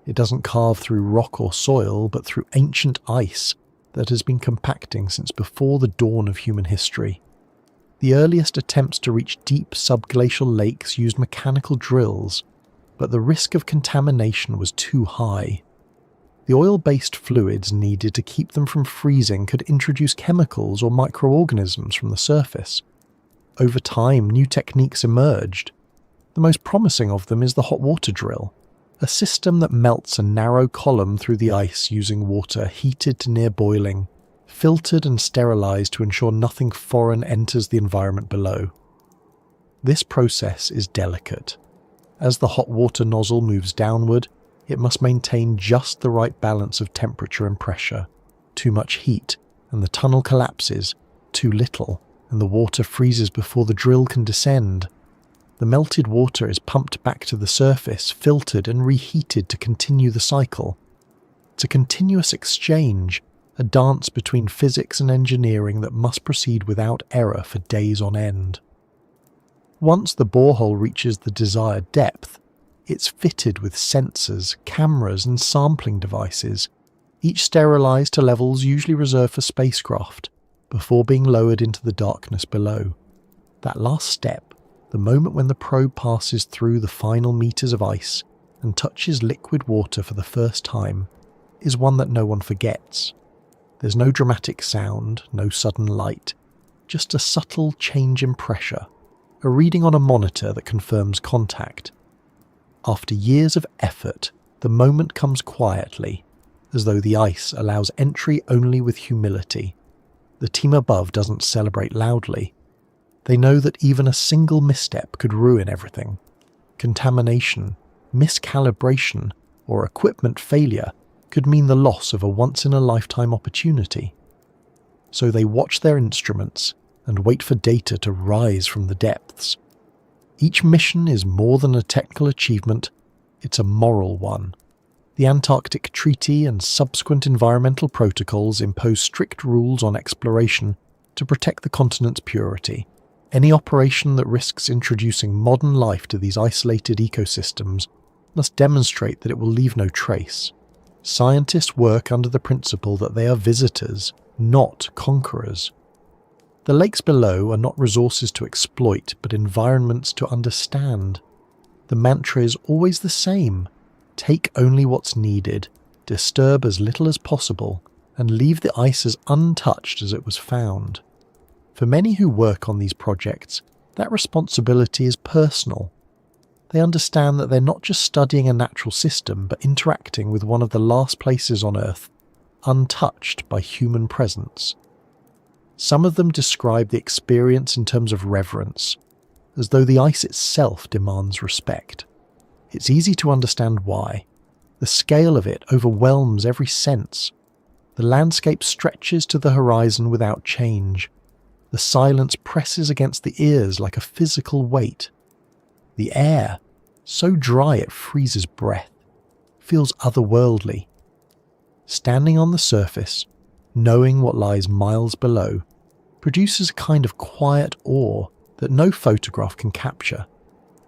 It doesn't carve through rock or soil, but through ancient ice that has been compacting since before the dawn of human history. The earliest attempts to reach deep subglacial lakes used mechanical drills, but the risk of contamination was too high. The oil-based fluids needed to keep them from freezing could introduce chemicals or microorganisms from the surface. Over time, new techniques emerged. The most promising of them is the hot water drill, a system that melts a narrow column through the ice using water heated to near boiling, filtered and sterilized to ensure nothing foreign enters the environment below. This process is delicate. As the hot water nozzle moves downward, it must maintain just the right balance of temperature and pressure. Too much heat, and the tunnel collapses. Too little, and the water freezes before the drill can descend. The melted water is pumped back to the surface, filtered and reheated to continue the cycle. It's a continuous exchange, a dance between physics and engineering that must proceed without error for days on end. Once the borehole reaches the desired depth, it's fitted with sensors, cameras and sampling devices, each sterilized to levels usually reserved for spacecraft, before being lowered into the darkness below. That last step, the moment when the probe passes through the final meters of ice and touches liquid water for the first time, is one that no one forgets. There's no dramatic sound, no sudden light, just a subtle change in pressure, a reading on a monitor that confirms contact. After years of effort, the moment comes quietly, as though the ice allows entry only with humility. The team above doesn't celebrate loudly. They know that even a single misstep could ruin everything. Contamination, miscalibration, or equipment failure could mean the loss of a once-in-a-lifetime opportunity. So they watch their instruments and wait for data to rise from the depths. Each mission is more than a technical achievement, it's a moral one. The Antarctic Treaty and subsequent environmental protocols impose strict rules on exploration to protect the continent's purity. Any operation that risks introducing modern life to these isolated ecosystems must demonstrate that it will leave no trace. Scientists work under the principle that they are visitors, not conquerors. The lakes below are not resources to exploit, but environments to understand. The mantra is always the same: take only what's needed, disturb as little as possible, and leave the ice as untouched as it was found. For many who work on these projects, that responsibility is personal. They understand that they're not just studying a natural system, but interacting with one of the last places on Earth untouched by human presence. Some of them describe the experience in terms of reverence, as though the ice itself demands respect. It's easy to understand why. The scale of it overwhelms every sense. The landscape stretches to the horizon without change. The silence presses against the ears like a physical weight. The air, so dry it freezes breath, feels otherworldly. Standing on the surface, knowing what lies miles below, produces a kind of quiet awe that no photograph can capture.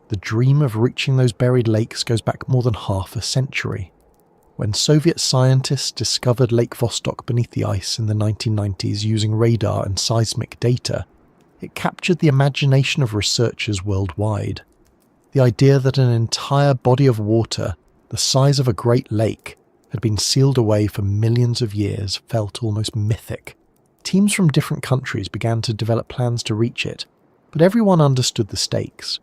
The dream of reaching those buried lakes goes back more than half a century. When Soviet scientists discovered Lake Vostok beneath the ice in the 1990s using radar and seismic data, it captured the imagination of researchers worldwide. The idea that an entire body of water, the size of a great lake, had been sealed away for millions of years felt almost mythic. Teams from different countries began to develop plans to reach it, but everyone understood the stakes.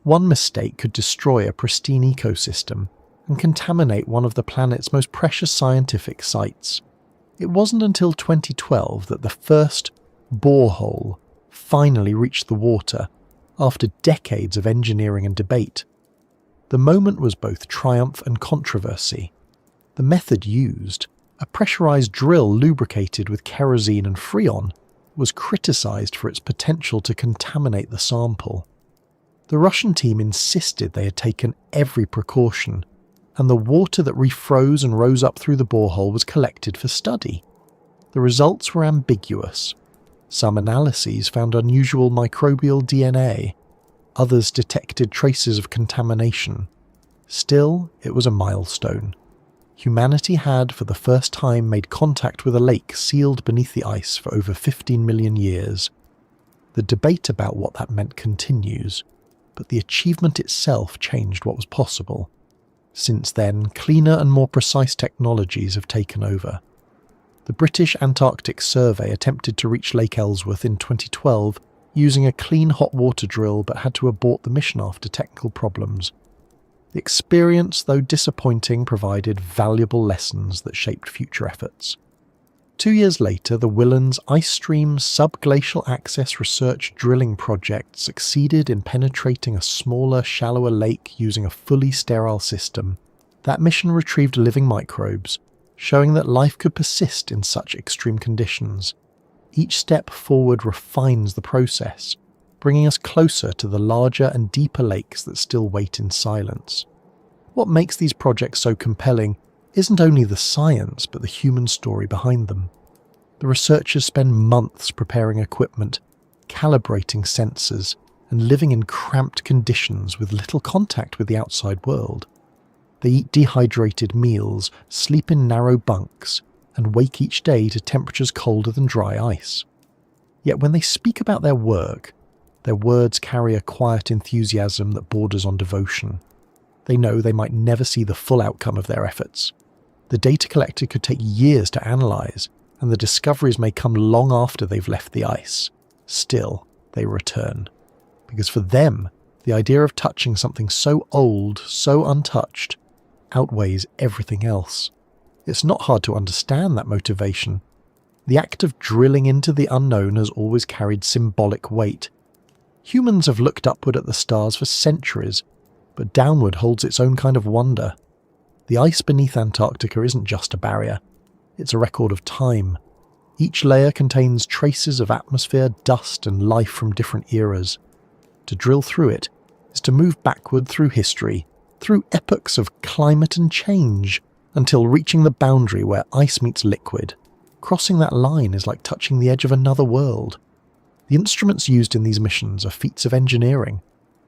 One mistake could destroy a pristine ecosystem and contaminate one of the planet's most precious scientific sites. It wasn't until 2012 that the first borehole finally reached the water after decades of engineering and debate. The moment was both triumph and controversy. The method used, a pressurized drill lubricated with kerosene and freon, was criticized for its potential to contaminate the sample. The Russian team insisted they had taken every precaution, and the water that refroze and rose up through the borehole was collected for study. The results were ambiguous. Some analyses found unusual microbial DNA. Others detected traces of contamination. Still, it was a milestone. Humanity had, for the first time, made contact with a lake sealed beneath the ice for over 15 million years. The debate about what that meant continues, but the achievement itself changed what was possible. Since then, cleaner and more precise technologies have taken over. The British Antarctic Survey attempted to reach Lake Ellsworth in 2012 using a clean hot water drill but had to abort the mission after technical problems. The experience, though disappointing, provided valuable lessons that shaped future efforts. 2 years later, the Whillans Ice Stream Subglacial Access Research Drilling Project succeeded in penetrating a smaller, shallower lake using a fully sterile system. That mission retrieved living microbes, showing that life could persist in such extreme conditions. Each step forward refines the process, bringing us closer to the larger and deeper lakes that still wait in silence. What makes these projects so compelling isn't only the science, but the human story behind them. The researchers spend months preparing equipment, calibrating sensors, and living in cramped conditions with little contact with the outside world. They eat dehydrated meals, sleep in narrow bunks, and wake each day to temperatures colder than dry ice. Yet when they speak about their work, their words carry a quiet enthusiasm that borders on devotion. They know they might never see the full outcome of their efforts. The data collected could take years to analyse, and the discoveries may come long after they've left the ice. Still, they return. Because for them, the idea of touching something so old, so untouched, outweighs everything else. It's not hard to understand that motivation. The act of drilling into the unknown has always carried symbolic weight. Humans have looked upward at the stars for centuries, but downward holds its own kind of wonder. The ice beneath Antarctica isn't just a barrier. It's a record of time. Each layer contains traces of atmosphere, dust, and life from different eras. To drill through it is to move backward through history, through epochs of climate and change, until reaching the boundary where ice meets liquid. Crossing that line is like touching the edge of another world. The instruments used in these missions are feats of engineering.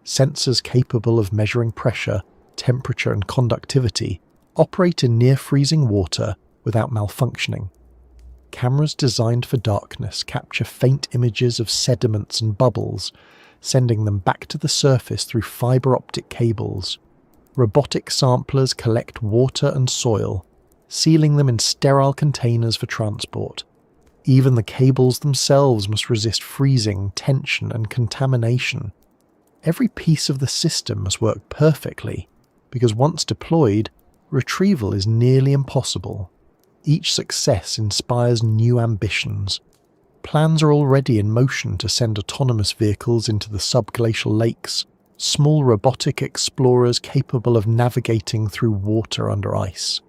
Sensors capable of measuring pressure, temperature, and conductivity operate in near-freezing water without malfunctioning. Cameras designed for darkness capture faint images of sediments and bubbles, sending them back to the surface through fibre optic cables. Robotic samplers collect water and soil, sealing them in sterile containers for transport. Even the cables themselves must resist freezing, tension, and contamination. Every piece of the system must work perfectly, because once deployed, retrieval is nearly impossible. Each success inspires new ambitions. Plans are already in motion to send autonomous vehicles into the subglacial lakes, small robotic explorers capable of navigating through water under ice.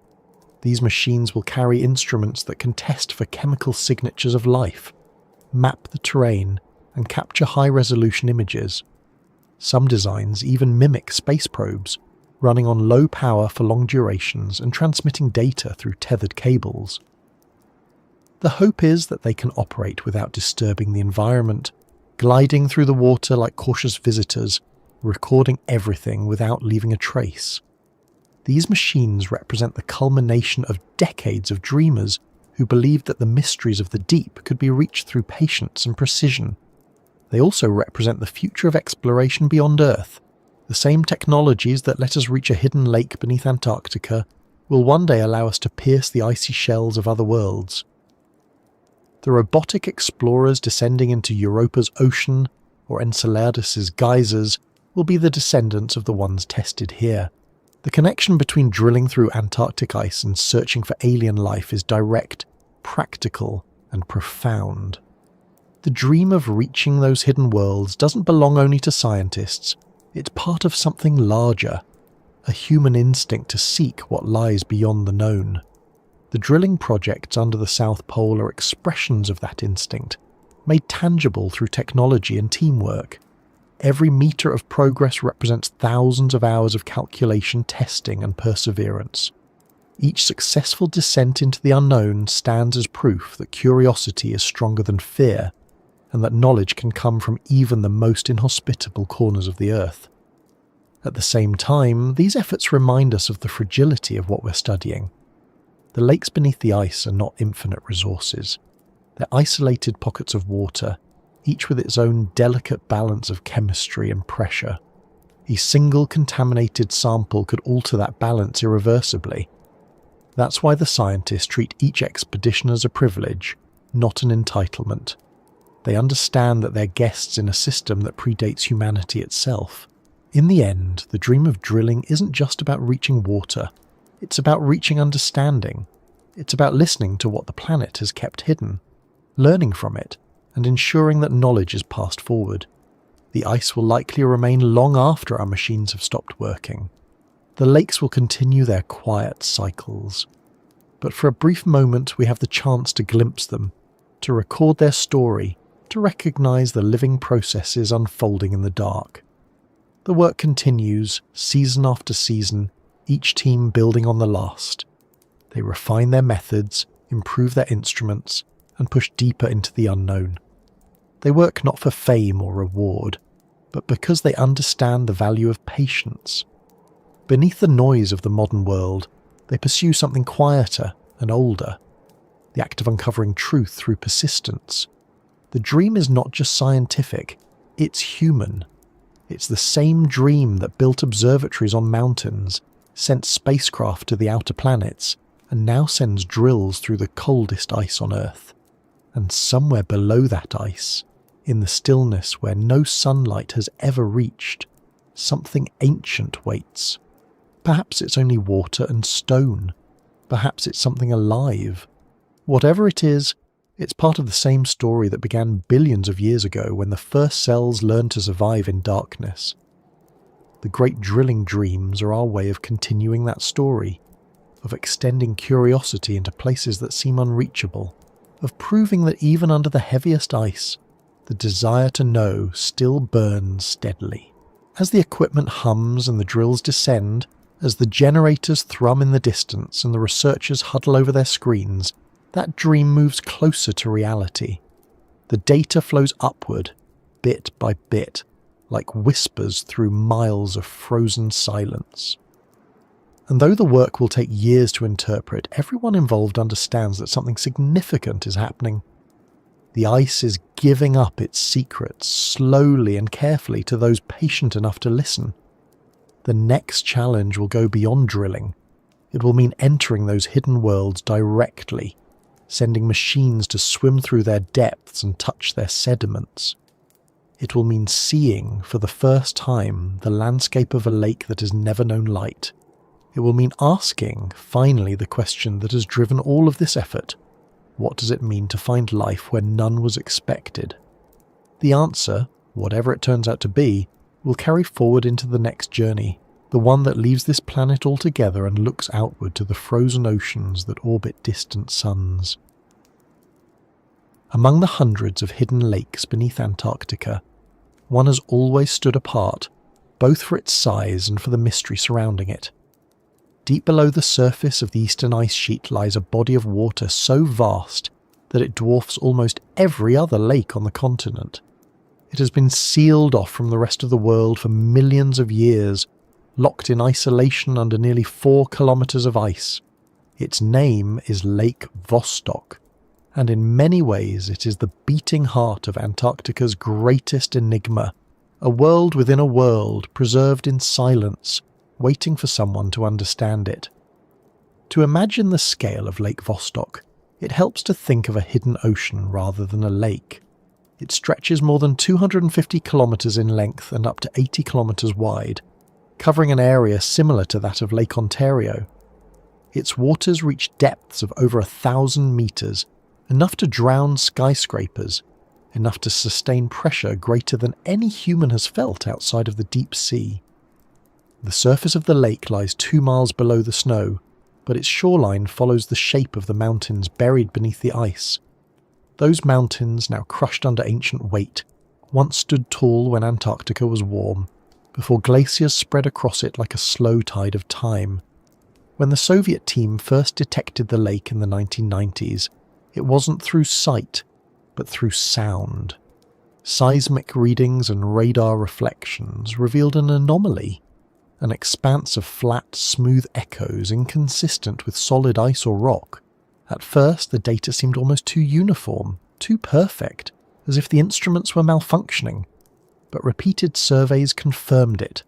These machines will carry instruments that can test for chemical signatures of life, map the terrain, and capture high-resolution images. Some designs even mimic space probes, running on low power for long durations and transmitting data through tethered cables. The hope is that they can operate without disturbing the environment, gliding through the water like cautious visitors, recording everything without leaving a trace. These machines represent the culmination of decades of dreamers who believed that the mysteries of the deep could be reached through patience and precision. They also represent the future of exploration beyond Earth. The same technologies that let us reach a hidden lake beneath Antarctica will one day allow us to pierce the icy shells of other worlds. The robotic explorers descending into Europa's ocean or Enceladus's geysers will be the descendants of the ones tested here. The connection between drilling through Antarctic ice and searching for alien life is direct, practical, and profound. The dream of reaching those hidden worlds doesn't belong only to scientists. It's part of something larger, a human instinct to seek what lies beyond the known. The drilling projects under the South Pole are expressions of that instinct, made tangible through technology and teamwork. Every metre of progress represents thousands of hours of calculation, testing, and perseverance. Each successful descent into the unknown stands as proof that curiosity is stronger than fear, and that knowledge can come from even the most inhospitable corners of the earth. At the same time, these efforts remind us of the fragility of what we're studying. The lakes beneath the ice are not infinite resources. They're isolated pockets of water, each with its own delicate balance of chemistry and pressure. A single contaminated sample could alter that balance irreversibly. That's why the scientists treat each expedition as a privilege, not an entitlement. They understand that they're guests in a system that predates humanity itself. In the end, the dream of drilling isn't just about reaching water. It's about reaching understanding. It's about listening to what the planet has kept hidden, learning from it, and ensuring that knowledge is passed forward. The ice will likely remain long after our machines have stopped working. The lakes will continue their quiet cycles. But for a brief moment we have the chance to glimpse them, to record their story, to recognise the living processes unfolding in the dark. The work continues, season after season, each team building on the last. They refine their methods, improve their instruments, and push deeper into the unknown. They work not for fame or reward, but because they understand the value of patience. Beneath the noise of the modern world, they pursue something quieter and older, the act of uncovering truth through persistence. The dream is not just scientific, it's human. It's the same dream that built observatories on mountains, sent spacecraft to the outer planets, and now sends drills through the coldest ice on Earth. And somewhere below that ice, in the stillness where no sunlight has ever reached, something ancient waits. Perhaps it's only water and stone. Perhaps it's something alive. Whatever it is, it's part of the same story that began billions of years ago when the first cells learned to survive in darkness. The great drilling dreams are our way of continuing that story, of extending curiosity into places that seem unreachable, of proving that even under the heaviest ice, the desire to know still burns steadily. As the equipment hums and the drills descend, as the generators thrum in the distance and the researchers huddle over their screens, that dream moves closer to reality. The data flows upward, bit by bit, like whispers through miles of frozen silence. And though the work will take years to interpret, everyone involved understands that something significant is happening. The ice is giving up its secrets slowly and carefully to those patient enough to listen. The next challenge will go beyond drilling. It will mean entering those hidden worlds directly, sending machines to swim through their depths and touch their sediments. It will mean seeing, for the first time, the landscape of a lake that has never known light. It will mean asking, finally, the question that has driven all of this effort. What does it mean to find life where none was expected? The answer, whatever it turns out to be, will carry forward into the next journey, the one that leaves this planet altogether and looks outward to the frozen oceans that orbit distant suns. Among the hundreds of hidden lakes beneath Antarctica, one has always stood apart, both for its size and for the mystery surrounding it. Deep below the surface of the eastern ice sheet lies a body of water so vast that it dwarfs almost every other lake on the continent. It has been sealed off from the rest of the world for millions of years, locked in isolation under nearly 4 kilometers of ice. Its name is Lake Vostok, and in many ways it is the beating heart of Antarctica's greatest enigma, a world within a world preserved in silence, waiting for someone to understand it. To imagine the scale of Lake Vostok, it helps to think of a hidden ocean rather than a lake. It stretches more than 250 kilometers in length and up to 80 kilometers wide, covering an area similar to that of Lake Ontario. Its waters reach depths of over 1,000 meters, enough to drown skyscrapers, enough to sustain pressure greater than any human has felt outside of the deep sea. The surface of the lake lies 2 miles below the snow, but its shoreline follows the shape of the mountains buried beneath the ice. Those mountains, now crushed under ancient weight, once stood tall when Antarctica was warm, before glaciers spread across it like a slow tide of time. When the Soviet team first detected the lake in the 1990s, it wasn't through sight, but through sound. Seismic readings and radar reflections revealed an anomaly, an expanse of flat, smooth echoes inconsistent with solid ice or rock. At first, the data seemed almost too uniform, too perfect, as if the instruments were malfunctioning. But repeated surveys confirmed it.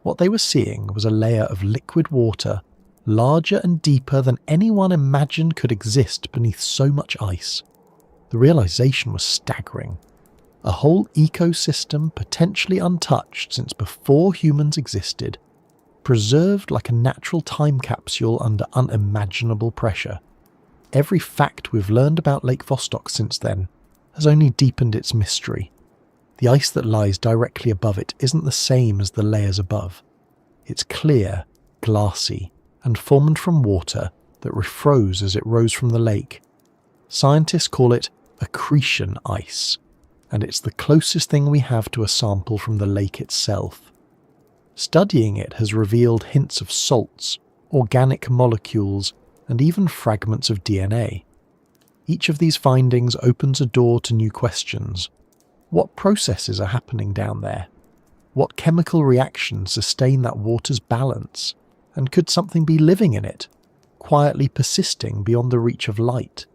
What they were seeing was a layer of liquid water, larger and deeper than anyone imagined could exist beneath so much ice. The realization was staggering. A whole ecosystem potentially untouched since before humans existed, preserved like a natural time capsule under unimaginable pressure. Every fact we've learned about Lake Vostok since then has only deepened its mystery. The ice that lies directly above it isn't the same as the layers above. It's clear, glassy, and formed from water that refroze as it rose from the lake. Scientists call it accretion ice, and it's the closest thing we have to a sample from the lake itself. Studying it has revealed hints of salts, organic molecules, and even fragments of DNA. Each of these findings opens a door to new questions. What processes are happening down there? What chemical reactions sustain that water's balance? And could something be living in it, quietly persisting beyond the reach of light?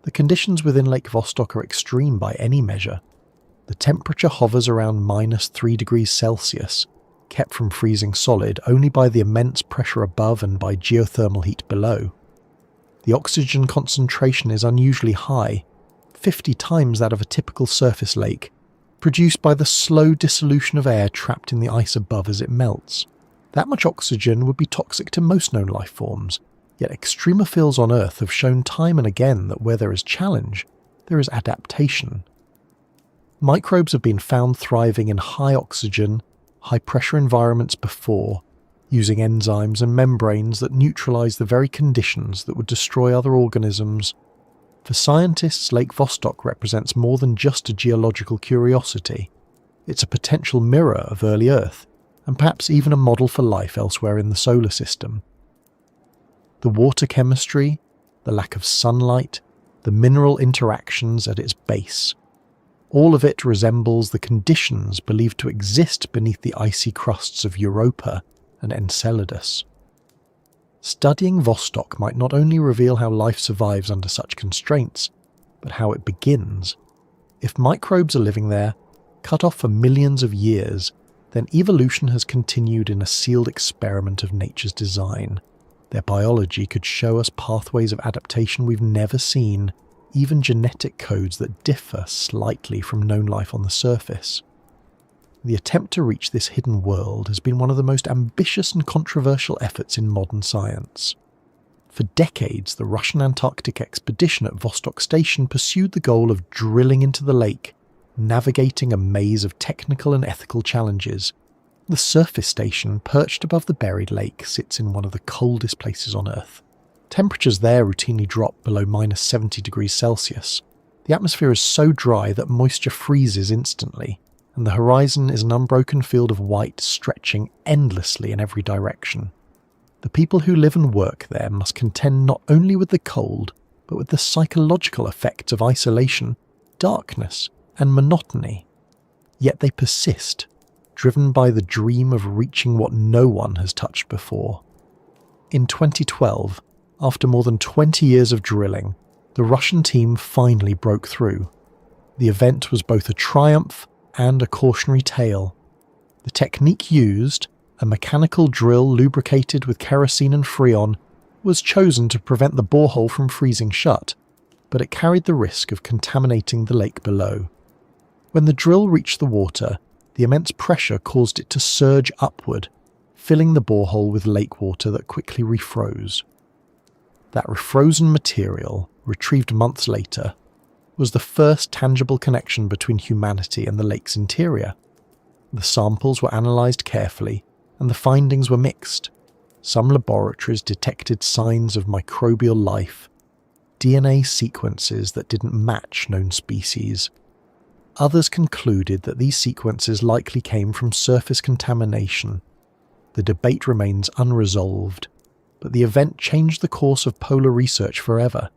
The conditions within Lake Vostok are extreme by any measure. The temperature hovers around -3 degrees Celsius, kept from freezing solid only by the immense pressure above and by geothermal heat below. The oxygen concentration is unusually high, 50 times that of a typical surface lake, produced by the slow dissolution of air trapped in the ice above as it melts. That much oxygen would be toxic to most known life forms, yet extremophiles on Earth have shown time and again that where there is challenge, there is adaptation. Microbes have been found thriving in high oxygen, high pressure environments before, using enzymes and membranes that neutralize the very conditions that would destroy other organisms. For scientists, Lake Vostok represents more than just a geological curiosity. It's a potential mirror of early Earth, and perhaps even a model for life elsewhere in the solar system. The water chemistry, the lack of sunlight, the mineral interactions at its base, all of it resembles the conditions believed to exist beneath the icy crusts of Europa and Enceladus. Studying Vostok might not only reveal how life survives under such constraints, but how it begins. If microbes are living there, cut off for millions of years, then evolution has continued in a sealed experiment of nature's design. Their biology could show us pathways of adaptation we've never seen, even genetic codes that differ slightly from known life on the surface. The attempt to reach this hidden world has been one of the most ambitious and controversial efforts in modern science. For decades, the Russian Antarctic expedition at Vostok Station pursued the goal of drilling into the lake, navigating a maze of technical and ethical challenges. The surface station, perched above the buried lake, sits in one of the coldest places on Earth. Temperatures there routinely drop below -70 degrees Celsius. The atmosphere is so dry that moisture freezes instantly, and the horizon is an unbroken field of white stretching endlessly in every direction. The people who live and work there must contend not only with the cold, but with the psychological effects of isolation, darkness, and monotony. Yet they persist, driven by the dream of reaching what no one has touched before. In 2012, after more than 20 years of drilling, the Russian team finally broke through. The event was both a triumph and a cautionary tale. The technique used, a mechanical drill lubricated with kerosene and freon, was chosen to prevent the borehole from freezing shut, but it carried the risk of contaminating the lake below. When the drill reached the water, the immense pressure caused it to surge upward, filling the borehole with lake water that quickly refroze. That refrozen material, retrieved months later, was the first tangible connection between humanity and the lake's interior. The samples were analysed carefully, and the findings were mixed. Some laboratories detected signs of microbial life, DNA sequences that didn't match known species. Others concluded that these sequences likely came from surface contamination. The debate remains unresolved, but the event changed the course of polar research forever.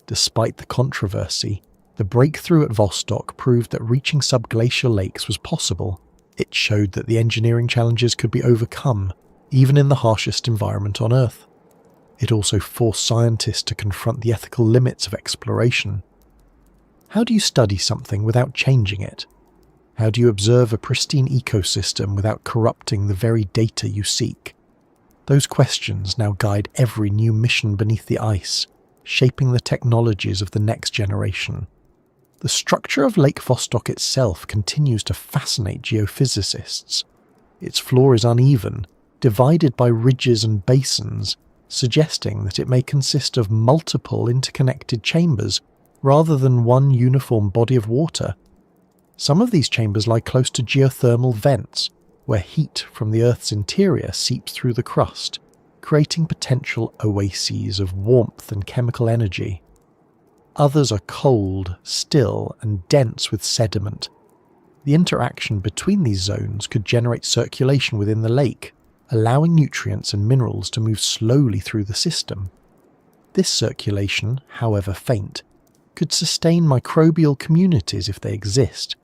Despite the controversy, the breakthrough at Vostok proved that reaching subglacial lakes was possible. It showed that the engineering challenges could be overcome, even in the harshest environment on Earth. It also forced scientists to confront the ethical limits of exploration. How do you study something without changing it? How do you observe a pristine ecosystem without corrupting the very data you seek? Those questions now guide every new mission beneath the ice, shaping the technologies of the next generation. The structure of Lake Vostok itself continues to fascinate geophysicists. Its floor is uneven, divided by ridges and basins, suggesting that it may consist of multiple interconnected chambers rather than one uniform body of water. Some of these chambers lie close to geothermal vents, where heat from the Earth's interior seeps through the crust, creating potential oases of warmth and chemical energy. Others are cold, still, and dense with sediment. The interaction between these zones could generate circulation within the lake, allowing nutrients and minerals to move slowly through the system. This circulation, however faint, could sustain microbial communities if they exist,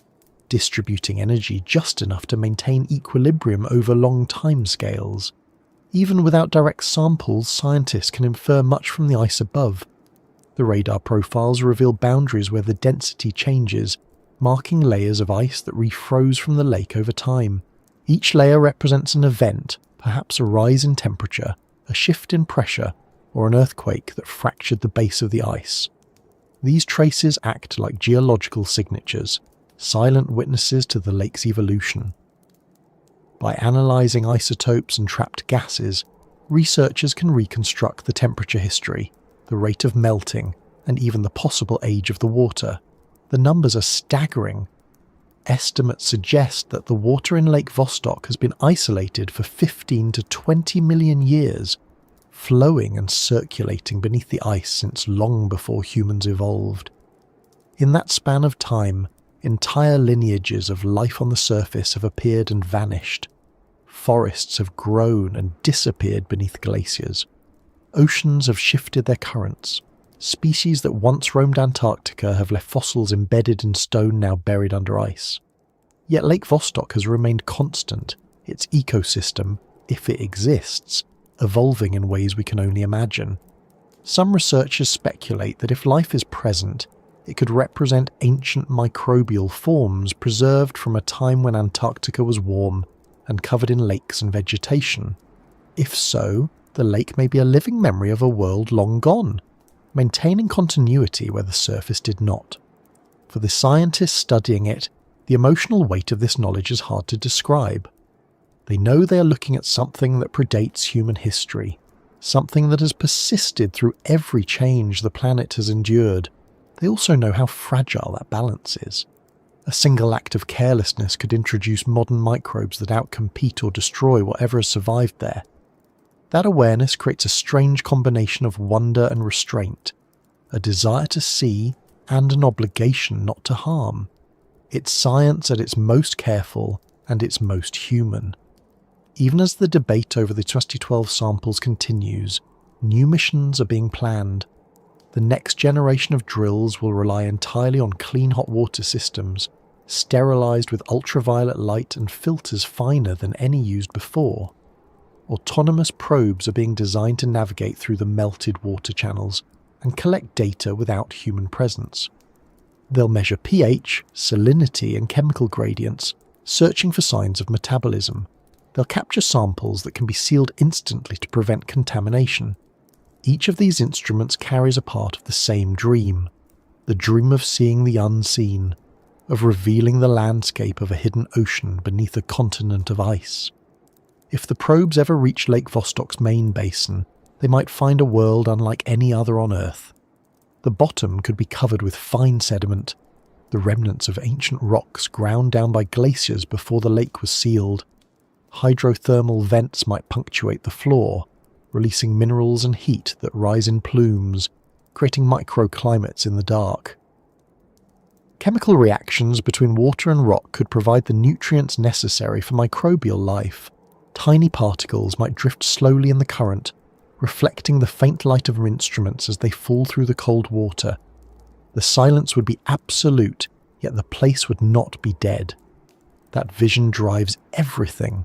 distributing energy just enough to maintain equilibrium over long timescales. Even without direct samples, scientists can infer much from the ice above. The radar profiles reveal boundaries where the density changes, marking layers of ice that refroze from the lake over time. Each layer represents an event, perhaps a rise in temperature, a shift in pressure, or an earthquake that fractured the base of the ice. These traces act like geological signatures, silent witnesses to the lake's evolution. By analysing isotopes and trapped gases, researchers can reconstruct the temperature history, the rate of melting, and even the possible age of the water. The numbers are staggering. Estimates suggest that the water in Lake Vostok has been isolated for 15 to 20 million years, flowing and circulating beneath the ice since long before humans evolved. In that span of time, entire lineages of life on the surface have appeared and vanished. Forests have grown and disappeared beneath glaciers. Oceans have shifted their currents. Species that once roamed Antarctica have left fossils embedded in stone now buried under ice. Yet Lake Vostok has remained constant, its ecosystem, if it exists, evolving in ways we can only imagine. Some researchers speculate that if life is present, it could represent ancient microbial forms preserved from a time when Antarctica was warm and covered in lakes and vegetation. If so, the lake may be a living memory of a world long gone, maintaining continuity where the surface did not. For the scientists studying it, the emotional weight of this knowledge is hard to describe. They know they are looking at something that predates human history, something that has persisted through every change the planet has endured. They also know how fragile that balance is. A single act of carelessness could introduce modern microbes that outcompete or destroy whatever has survived there. That awareness creates a strange combination of wonder and restraint, a desire to see and an obligation not to harm. It's science at its most careful and its most human. Even as the debate over the 2012 samples continues, new missions are being planned. The next generation of drills will rely entirely on clean hot water systems, sterilised with ultraviolet light and filters finer than any used before. Autonomous probes are being designed to navigate through the melted water channels and collect data without human presence. They'll measure pH, salinity and chemical gradients, searching for signs of metabolism. They'll capture samples that can be sealed instantly to prevent contamination. Each of these instruments carries a part of the same dream, the dream of seeing the unseen, of revealing the landscape of a hidden ocean beneath a continent of ice. If the probes ever reach Lake Vostok's main basin, they might find a world unlike any other on Earth. The bottom could be covered with fine sediment, the remnants of ancient rocks ground down by glaciers before the lake was sealed. Hydrothermal vents might punctuate the floor, releasing minerals and heat that rise in plumes, creating microclimates in the dark. Chemical reactions between water and rock could provide the nutrients necessary for microbial life. Tiny particles might drift slowly in the current, reflecting the faint light of instruments as they fall through the cold water. The silence would be absolute, yet the place would not be dead. That vision drives everything.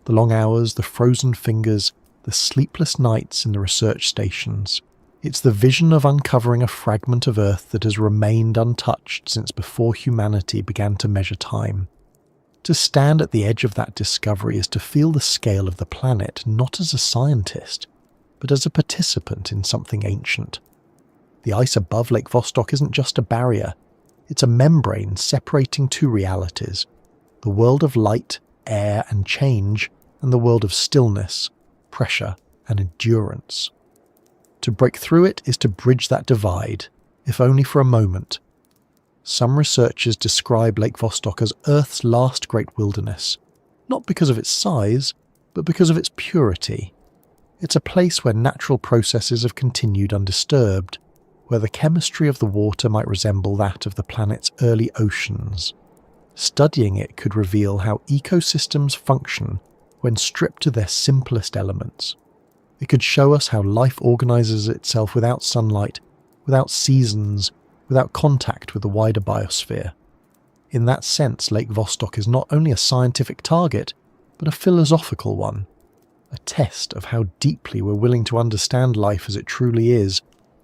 The long hours, the frozen fingers, the sleepless nights in the research stations. It's the vision of uncovering a fragment of Earth that has remained untouched since before humanity began to measure time. To stand at the edge of that discovery is to feel the scale of the planet not as a scientist, but as a participant in something ancient. The ice above Lake Vostok isn't just a barrier, it's a membrane separating two realities, the world of light, air and change, and the world of stillness, pressure and endurance. To break through it is to bridge that divide, if only for a moment. Some researchers describe Lake Vostok as Earth's last great wilderness, not because of its size, but because of its purity. It's a place where natural processes have continued undisturbed, where the chemistry of the water might resemble that of the planet's early oceans. Studying it could reveal how ecosystems function when stripped to their simplest elements. It could show us how life organises itself without sunlight, without seasons, without contact with the wider biosphere. In that sense, Lake Vostok is not only a scientific target, but a philosophical one, a test of how deeply we're willing to understand life as it truly is,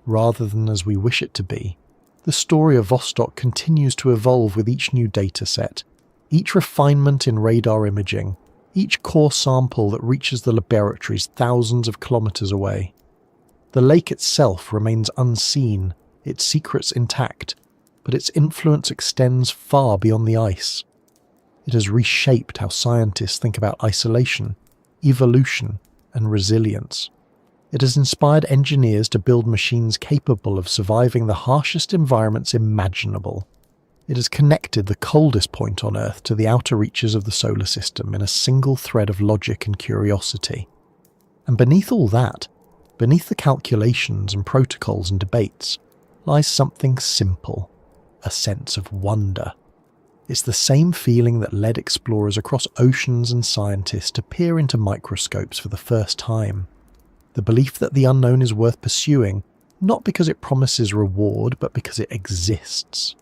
rather than as we wish it to be, the story of Vostok continues to evolve with each new data set, each refinement in radar imaging, each core sample that reaches the laboratories thousands of kilometers away. The lake itself remains unseen, its secrets intact, but its influence extends far beyond the ice. It has reshaped how scientists think about isolation, evolution, and resilience. It has inspired engineers to build machines capable of surviving the harshest environments imaginable. It has connected the coldest point on Earth to the outer reaches of the solar system in a single thread of logic and curiosity. And beneath all that, beneath the calculations and protocols and debates, lies something simple, a sense of wonder. It's the same feeling that led explorers across oceans and scientists to peer into microscopes for the first time. The belief that the unknown is worth pursuing, not because it promises reward, but because it exists.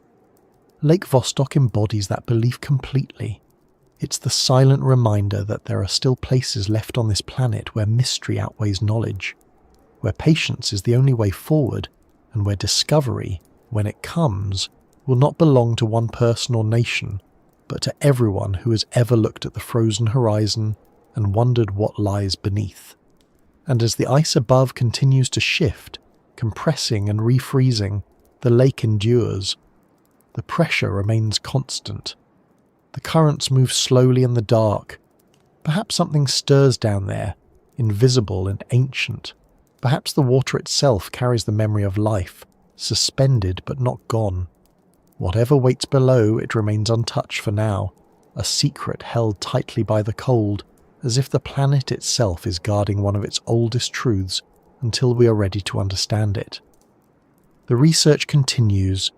Lake Vostok embodies that belief completely. It's the silent reminder that there are still places left on this planet where mystery outweighs knowledge, where patience is the only way forward, and where discovery, when it comes, will not belong to one person or nation, but to everyone who has ever looked at the frozen horizon and wondered what lies beneath. And as the ice above continues to shift, compressing and refreezing, the lake endures. The pressure remains constant. The currents move slowly in the dark. Perhaps something stirs down there, invisible and ancient. Perhaps the water itself carries the memory of life, suspended but not gone. Whatever waits below, it remains untouched for now, a secret held tightly by the cold, as if the planet itself is guarding one of its oldest truths until we are ready to understand it. The research continues,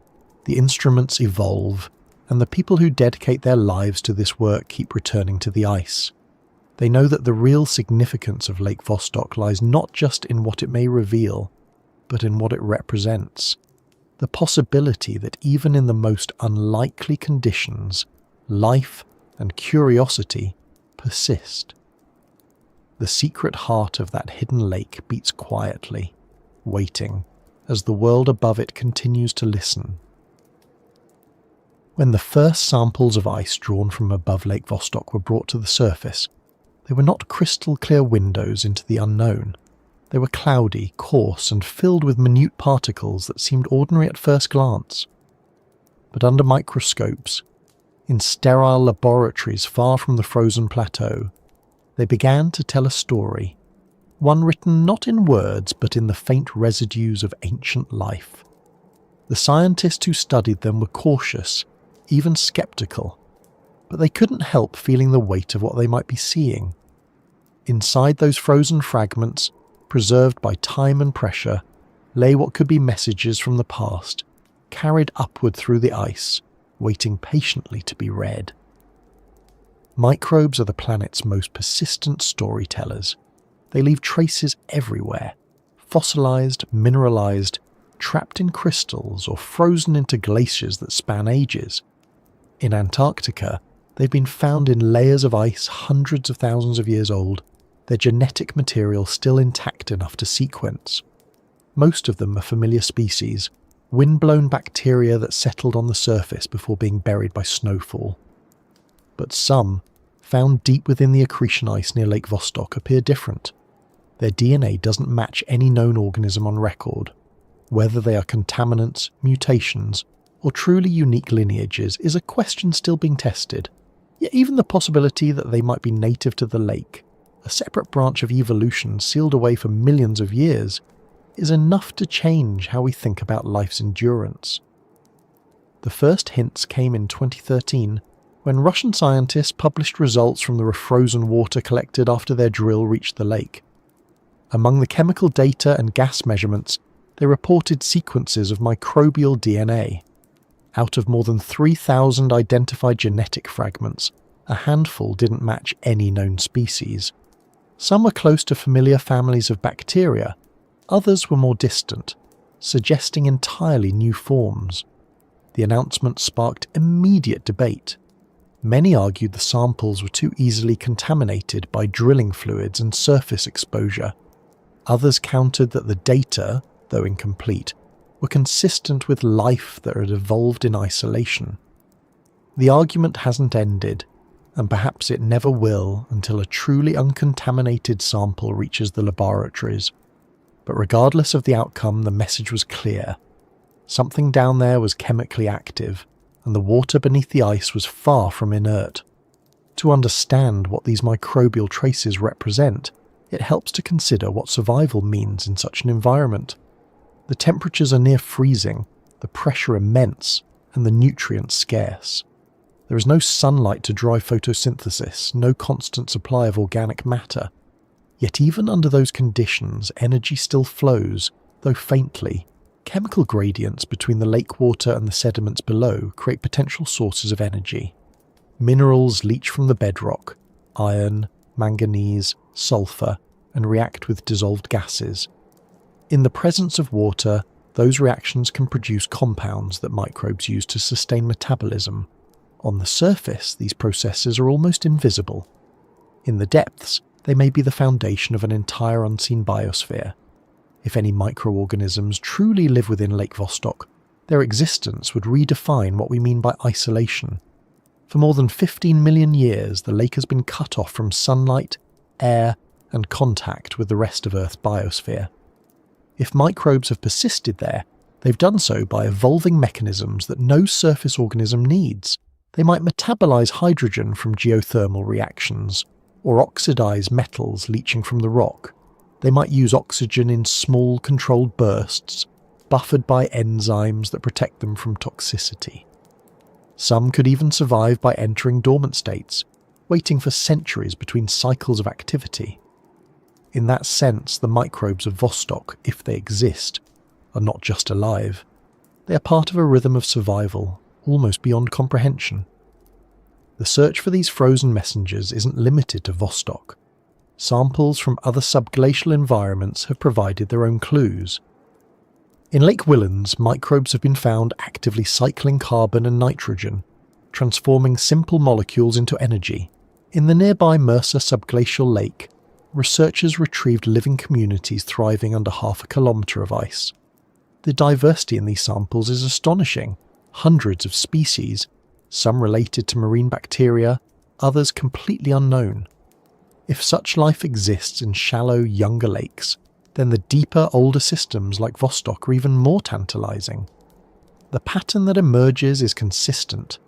the instruments evolve, and the people who dedicate their lives to this work keep returning to the ice. They know that the real significance of Lake Vostok lies not just in what it may reveal, but in what it represents. The possibility that even in the most unlikely conditions, life and curiosity persist. The secret heart of that hidden lake beats quietly, waiting, as the world above it continues to listen. When the first samples of ice drawn from above Lake Vostok were brought to the surface, they were not crystal clear windows into the unknown. They were cloudy, coarse, and filled with minute particles that seemed ordinary at first glance. But under microscopes, in sterile laboratories far from the frozen plateau, they began to tell a story, one written not in words but in the faint residues of ancient life. The scientists who studied them were cautious, even skeptical, but they couldn't help feeling the weight of what they might be seeing. Inside those frozen fragments, preserved by time and pressure, lay what could be messages from the past, carried upward through the ice, waiting patiently to be read. Microbes are the planet's most persistent storytellers. They leave traces everywhere, fossilized, mineralized, trapped in crystals or frozen into glaciers that span ages. In Antarctica, they've been found in layers of ice hundreds of thousands of years old, their genetic material still intact enough to sequence. Most of them are familiar species, wind-blown bacteria that settled on the surface before being buried by snowfall. But some, found deep within the accretion ice near Lake Vostok, appear different. Their DNA doesn't match any known organism on record. Whether they are contaminants, mutations, or truly unique lineages is a question still being tested. Yet even the possibility that they might be native to the lake, a separate branch of evolution sealed away for millions of years, is enough to change how we think about life's endurance. The first hints came in 2013, when Russian scientists published results from the refrozen water collected after their drill reached the lake. Among the chemical data and gas measurements, they reported sequences of microbial DNA. Out of more than 3,000 identified genetic fragments, a handful didn't match any known species. Some were close to familiar families of bacteria, others were more distant, suggesting entirely new forms. The announcement sparked immediate debate. Many argued the samples were too easily contaminated by drilling fluids and surface exposure. Others countered that the data, though incomplete, were consistent with life that had evolved in isolation. The argument hasn't ended, and perhaps it never will until a truly uncontaminated sample reaches the laboratories. But regardless of the outcome, the message was clear. Something down there was chemically active, and the water beneath the ice was far from inert. To understand what these microbial traces represent, it helps to consider what survival means in such an environment. The temperatures are near freezing, the pressure immense, and the nutrients scarce. There is no sunlight to drive photosynthesis, no constant supply of organic matter. Yet even under those conditions, energy still flows, though faintly. Chemical gradients between the lake water and the sediments below create potential sources of energy. Minerals leach from the bedrock, iron, manganese, sulfur, and react with dissolved gases. In the presence of water, those reactions can produce compounds that microbes use to sustain metabolism. On the surface, these processes are almost invisible. In the depths, they may be the foundation of an entire unseen biosphere. If any microorganisms truly live within Lake Vostok, their existence would redefine what we mean by isolation. For more than 15 million years, the lake has been cut off from sunlight, air, and contact with the rest of Earth's biosphere. If microbes have persisted there, they've done so by evolving mechanisms that no surface organism needs. They might metabolize hydrogen from geothermal reactions, or oxidize metals leaching from the rock. They might use oxygen in small, controlled bursts, buffered by enzymes that protect them from toxicity. Some could even survive by entering dormant states, waiting for centuries between cycles of activity. In that sense, the microbes of Vostok, if they exist, are not just alive. They are part of a rhythm of survival, almost beyond comprehension. The search for these frozen messengers isn't limited to Vostok. Samples from other subglacial environments have provided their own clues. In Lake Whillans, microbes have been found actively cycling carbon and nitrogen, transforming simple molecules into energy. In the nearby Mercer subglacial lake, researchers retrieved living communities thriving under 1/2 kilometre of ice. The diversity in these samples is astonishing. Hundreds of species, some related to marine bacteria, others completely unknown. If such life exists in shallow, younger lakes, then the deeper, older systems like Vostok are even more tantalizing. The pattern that emerges is consistent.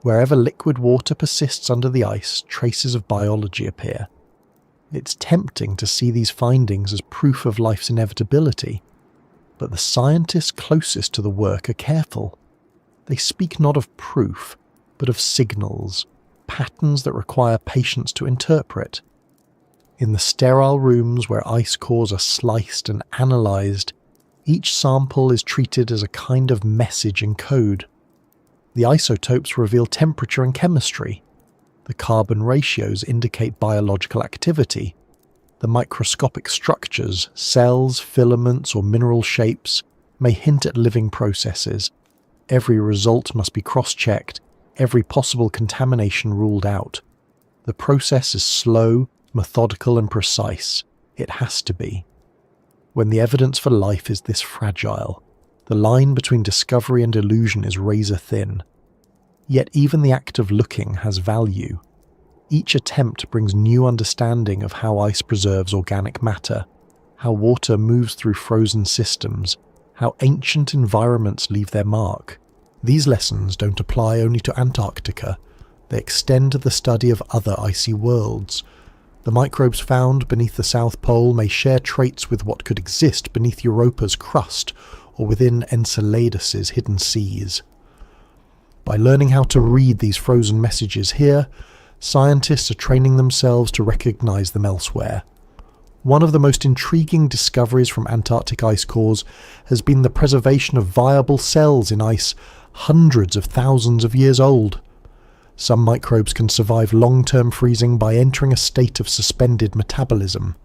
Wherever liquid water persists under the ice, traces of biology appear. It's tempting to see these findings as proof of life's inevitability, but the scientists closest to the work are careful. They speak not of proof, but of signals, patterns that require patience to interpret. In the sterile rooms where ice cores are sliced and analysed, each sample is treated as a kind of message in code. The isotopes reveal temperature and chemistry. The carbon ratios indicate biological activity. The microscopic structures, cells, filaments, or mineral shapes, may hint at living processes. Every result must be cross-checked, every possible contamination ruled out. The process is slow, methodical, and precise. It has to be. When the evidence for life is this fragile, the line between discovery and illusion is razor thin. Yet even the act of looking has value. Each attempt brings new understanding of how ice preserves organic matter, how water moves through frozen systems, how ancient environments leave their mark. These lessons don't apply only to Antarctica. They extend to the study of other icy worlds. The microbes found beneath the South Pole may share traits with what could exist beneath Europa's crust or within Enceladus's hidden seas. By learning how to read these frozen messages here, scientists are training themselves to recognize them elsewhere. One of the most intriguing discoveries from Antarctic ice cores has been the preservation of viable cells in ice hundreds of thousands of years old. Some microbes can survive long-term freezing by entering a state of suspended metabolism.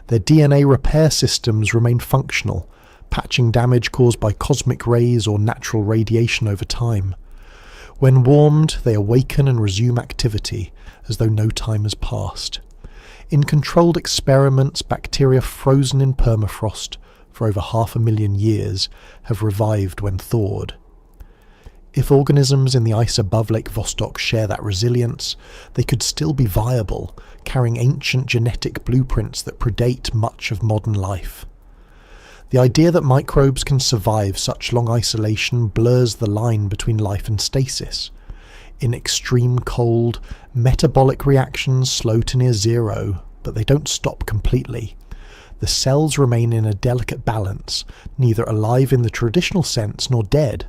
Their DNA repair systems remain functional, patching damage caused by cosmic rays or natural radiation over time. When warmed, they awaken and resume activity, as though no time has passed. In controlled experiments, bacteria frozen in permafrost for over 500,000 years, have revived when thawed. If organisms in the ice above Lake Vostok share that resilience, they could still be viable, carrying ancient genetic blueprints that predate much of modern life. The idea that microbes can survive such long isolation blurs the line between life and stasis. In extreme cold, metabolic reactions slow to near zero, but they don't stop completely. The cells remain in a delicate balance, neither alive in the traditional sense nor dead.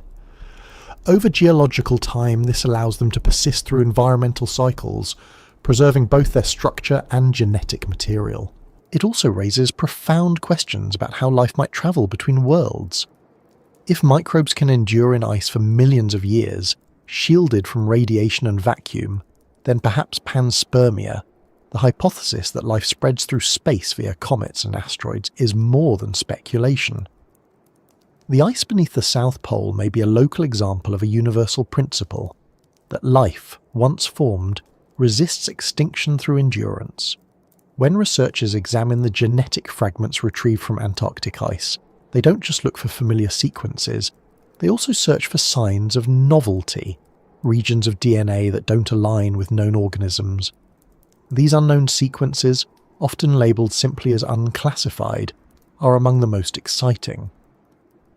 Over geological time, this allows them to persist through environmental cycles, preserving both their structure and genetic material. It also raises profound questions about how life might travel between worlds. If microbes can endure in ice for millions of years, shielded from radiation and vacuum, then perhaps panspermia, the hypothesis that life spreads through space via comets and asteroids, is more than speculation. The ice beneath the South Pole may be a local example of a universal principle, that life, once formed, resists extinction through endurance. When researchers examine the genetic fragments retrieved from Antarctic ice, they don't just look for familiar sequences, they also search for signs of novelty, regions of DNA that don't align with known organisms. These unknown sequences, often labelled simply as unclassified, are among the most exciting.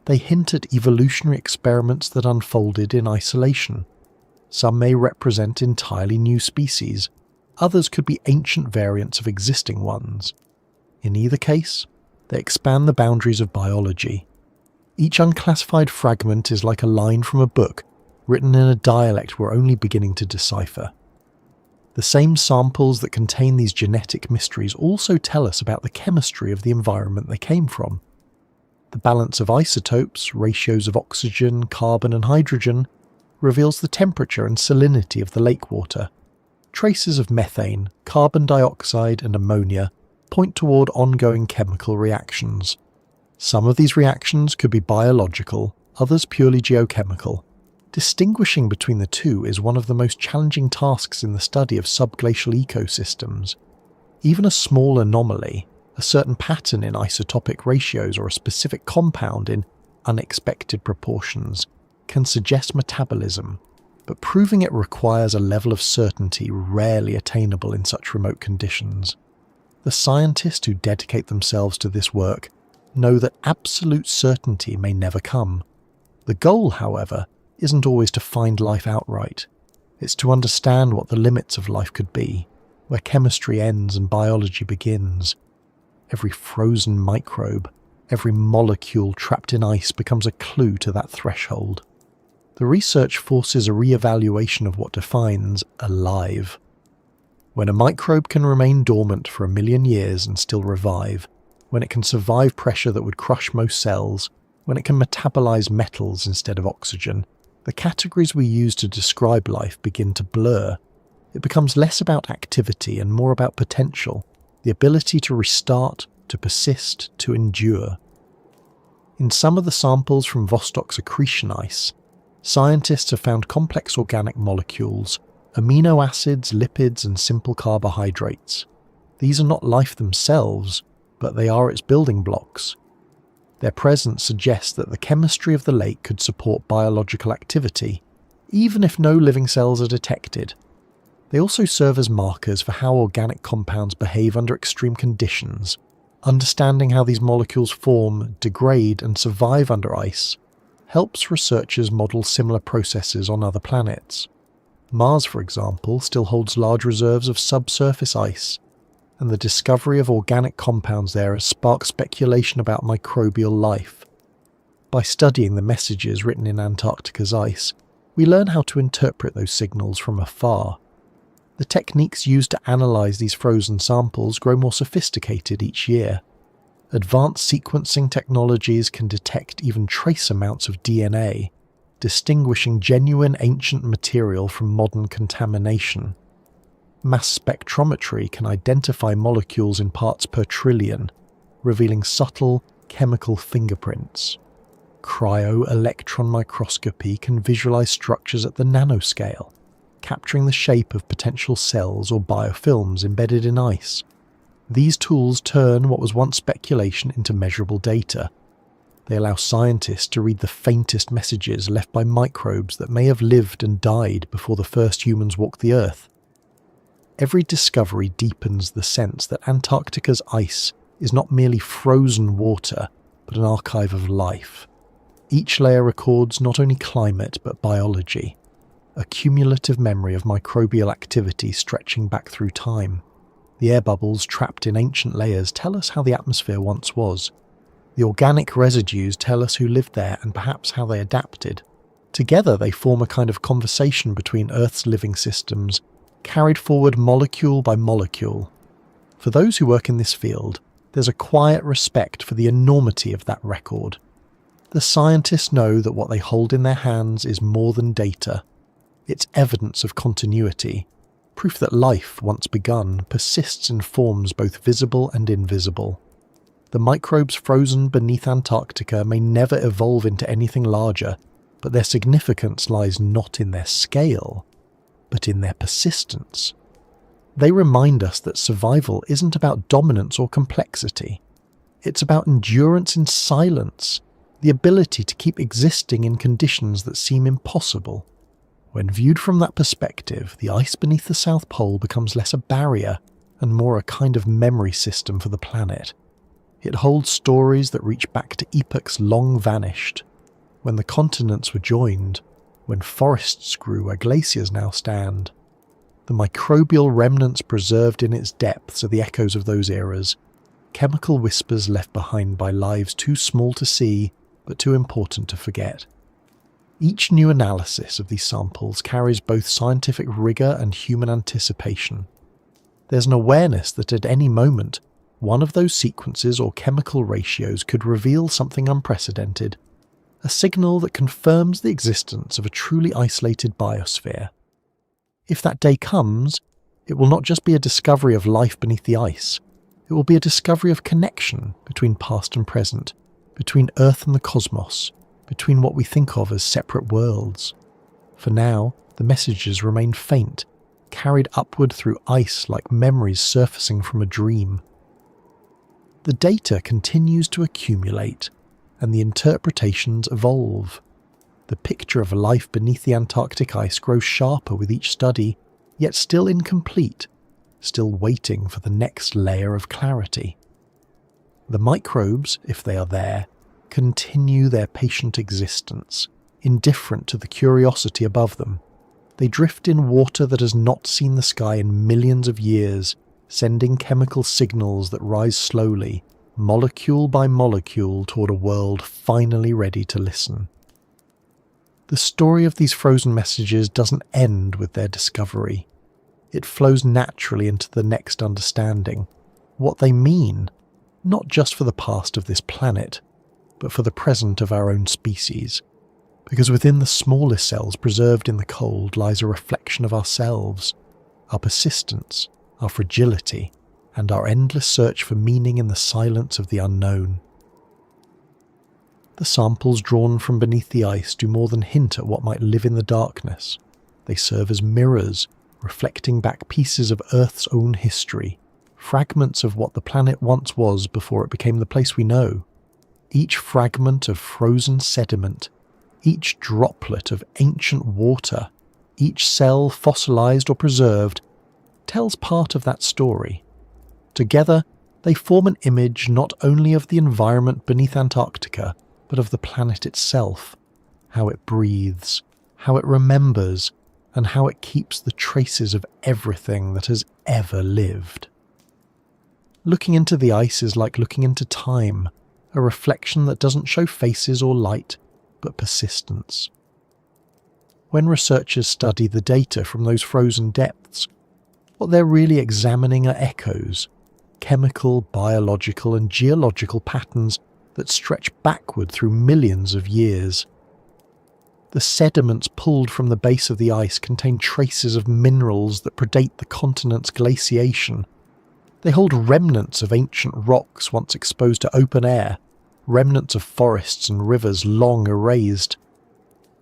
They hint at evolutionary experiments that unfolded in isolation. Some may represent entirely new species, others could be ancient variants of existing ones. In either case, they expand the boundaries of biology. Each unclassified fragment is like a line from a book, written in a dialect we're only beginning to decipher. The same samples that contain these genetic mysteries also tell us about the chemistry of the environment they came from. The balance of isotopes, ratios of oxygen, carbon and hydrogen, reveals the temperature and salinity of the lake water. Traces of methane, carbon dioxide and ammonia point toward ongoing chemical reactions. Some of these reactions could be biological, others purely geochemical. Distinguishing between the two is one of the most challenging tasks in the study of subglacial ecosystems. Even a small anomaly, a certain pattern in isotopic ratios or a specific compound in unexpected proportions, can suggest metabolism, but proving it requires a level of certainty rarely attainable in such remote conditions. The scientists who dedicate themselves to this work know that absolute certainty may never come. The goal, however, isn't always to find life outright. It's to understand what the limits of life could be, where chemistry ends and biology begins. Every frozen microbe, every molecule trapped in ice becomes a clue to that threshold. The research forces a re-evaluation of what defines alive. When a microbe can remain dormant for 1 million years and still revive, when it can survive pressure that would crush most cells, when it can metabolize metals instead of oxygen, the categories we use to describe life begin to blur. It becomes less about activity and more about potential, the ability to restart, to persist, to endure. In some of the samples from Vostok's accretion ice, scientists have found complex organic molecules, amino acids, lipids and simple carbohydrates. These are not life themselves, but they are its building blocks. Their presence suggests that the chemistry of the lake could support biological activity, even if no living cells are detected. They also serve as markers for how organic compounds behave under extreme conditions. Understanding how these molecules form, degrade and survive under ice helps researchers model similar processes on other planets. Mars, for example, still holds large reserves of subsurface ice, and the discovery of organic compounds there has sparked speculation about microbial life. By studying the messages written in Antarctica's ice, we learn how to interpret those signals from afar. The techniques used to analyse these frozen samples grow more sophisticated each year. Advanced sequencing technologies can detect even trace amounts of DNA, distinguishing genuine ancient material from modern contamination. Mass spectrometry can identify molecules in parts per trillion, revealing subtle chemical fingerprints. Cryo-electron microscopy can visualize structures at the nanoscale, capturing the shape of potential cells or biofilms embedded in ice. These tools turn what was once speculation into measurable data. They allow scientists to read the faintest messages left by microbes that may have lived and died before the first humans walked the Earth. Every discovery deepens the sense that Antarctica's ice is not merely frozen water, but an archive of life. Each layer records not only climate but biology, a cumulative memory of microbial activity stretching back through time. The air bubbles trapped in ancient layers tell us how the atmosphere once was. The organic residues tell us who lived there and perhaps how they adapted. Together they form a kind of conversation between Earth's living systems, carried forward molecule by molecule. For those who work in this field, there's a quiet respect for the enormity of that record. The scientists know that what they hold in their hands is more than data. It's evidence of continuity, proof that life, once begun, persists in forms both visible and invisible. The microbes frozen beneath Antarctica may never evolve into anything larger, but their significance lies not in their scale, but in their persistence. They remind us that survival isn't about dominance or complexity. It's about endurance in silence, the ability to keep existing in conditions that seem impossible. When viewed from that perspective, the ice beneath the South Pole becomes less a barrier and more a kind of memory system for the planet. It holds stories that reach back to epochs long vanished, when the continents were joined, when forests grew where glaciers now stand. The microbial remnants preserved in its depths are the echoes of those eras, chemical whispers left behind by lives too small to see but too important to forget. Each new analysis of these samples carries both scientific rigour and human anticipation. There's an awareness that at any moment, one of those sequences or chemical ratios could reveal something unprecedented, a signal that confirms the existence of a truly isolated biosphere. If that day comes, it will not just be a discovery of life beneath the ice, it will be a discovery of connection between past and present, between Earth and the cosmos, between what we think of as separate worlds. For now, the messages remain faint, carried upward through ice like memories surfacing from a dream. The data continues to accumulate, and the interpretations evolve. The picture of life beneath the Antarctic ice grows sharper with each study, yet still incomplete, still waiting for the next layer of clarity. The microbes, if they are there, continue their patient existence, indifferent to the curiosity above them. They drift in water that has not seen the sky in millions of years, sending chemical signals that rise slowly, molecule by molecule, toward a world finally ready to listen. The story of these frozen messages doesn't end with their discovery. It flows naturally into the next understanding, what they mean, not just for the past of this planet, but for the present of our own species. Because within the smallest cells preserved in the cold lies a reflection of ourselves, our persistence, our fragility, and our endless search for meaning in the silence of the unknown. The samples drawn from beneath the ice do more than hint at what might live in the darkness. They serve as mirrors, reflecting back pieces of Earth's own history, fragments of what the planet once was before it became the place we know. Each fragment of frozen sediment, each droplet of ancient water, each cell fossilized or preserved, tells part of that story. Together, they form an image not only of the environment beneath Antarctica, but of the planet itself, how it breathes, how it remembers, and how it keeps the traces of everything that has ever lived. Looking into the ice is like looking into time, a reflection that doesn't show faces or light, but persistence. When researchers study the data from those frozen depths, what they're really examining are echoes, chemical, biological, and geological patterns that stretch backward through millions of years. The sediments pulled from the base of the ice contain traces of minerals that predate the continent's glaciation. They hold remnants of ancient rocks once exposed to open air, remnants of forests and rivers long erased.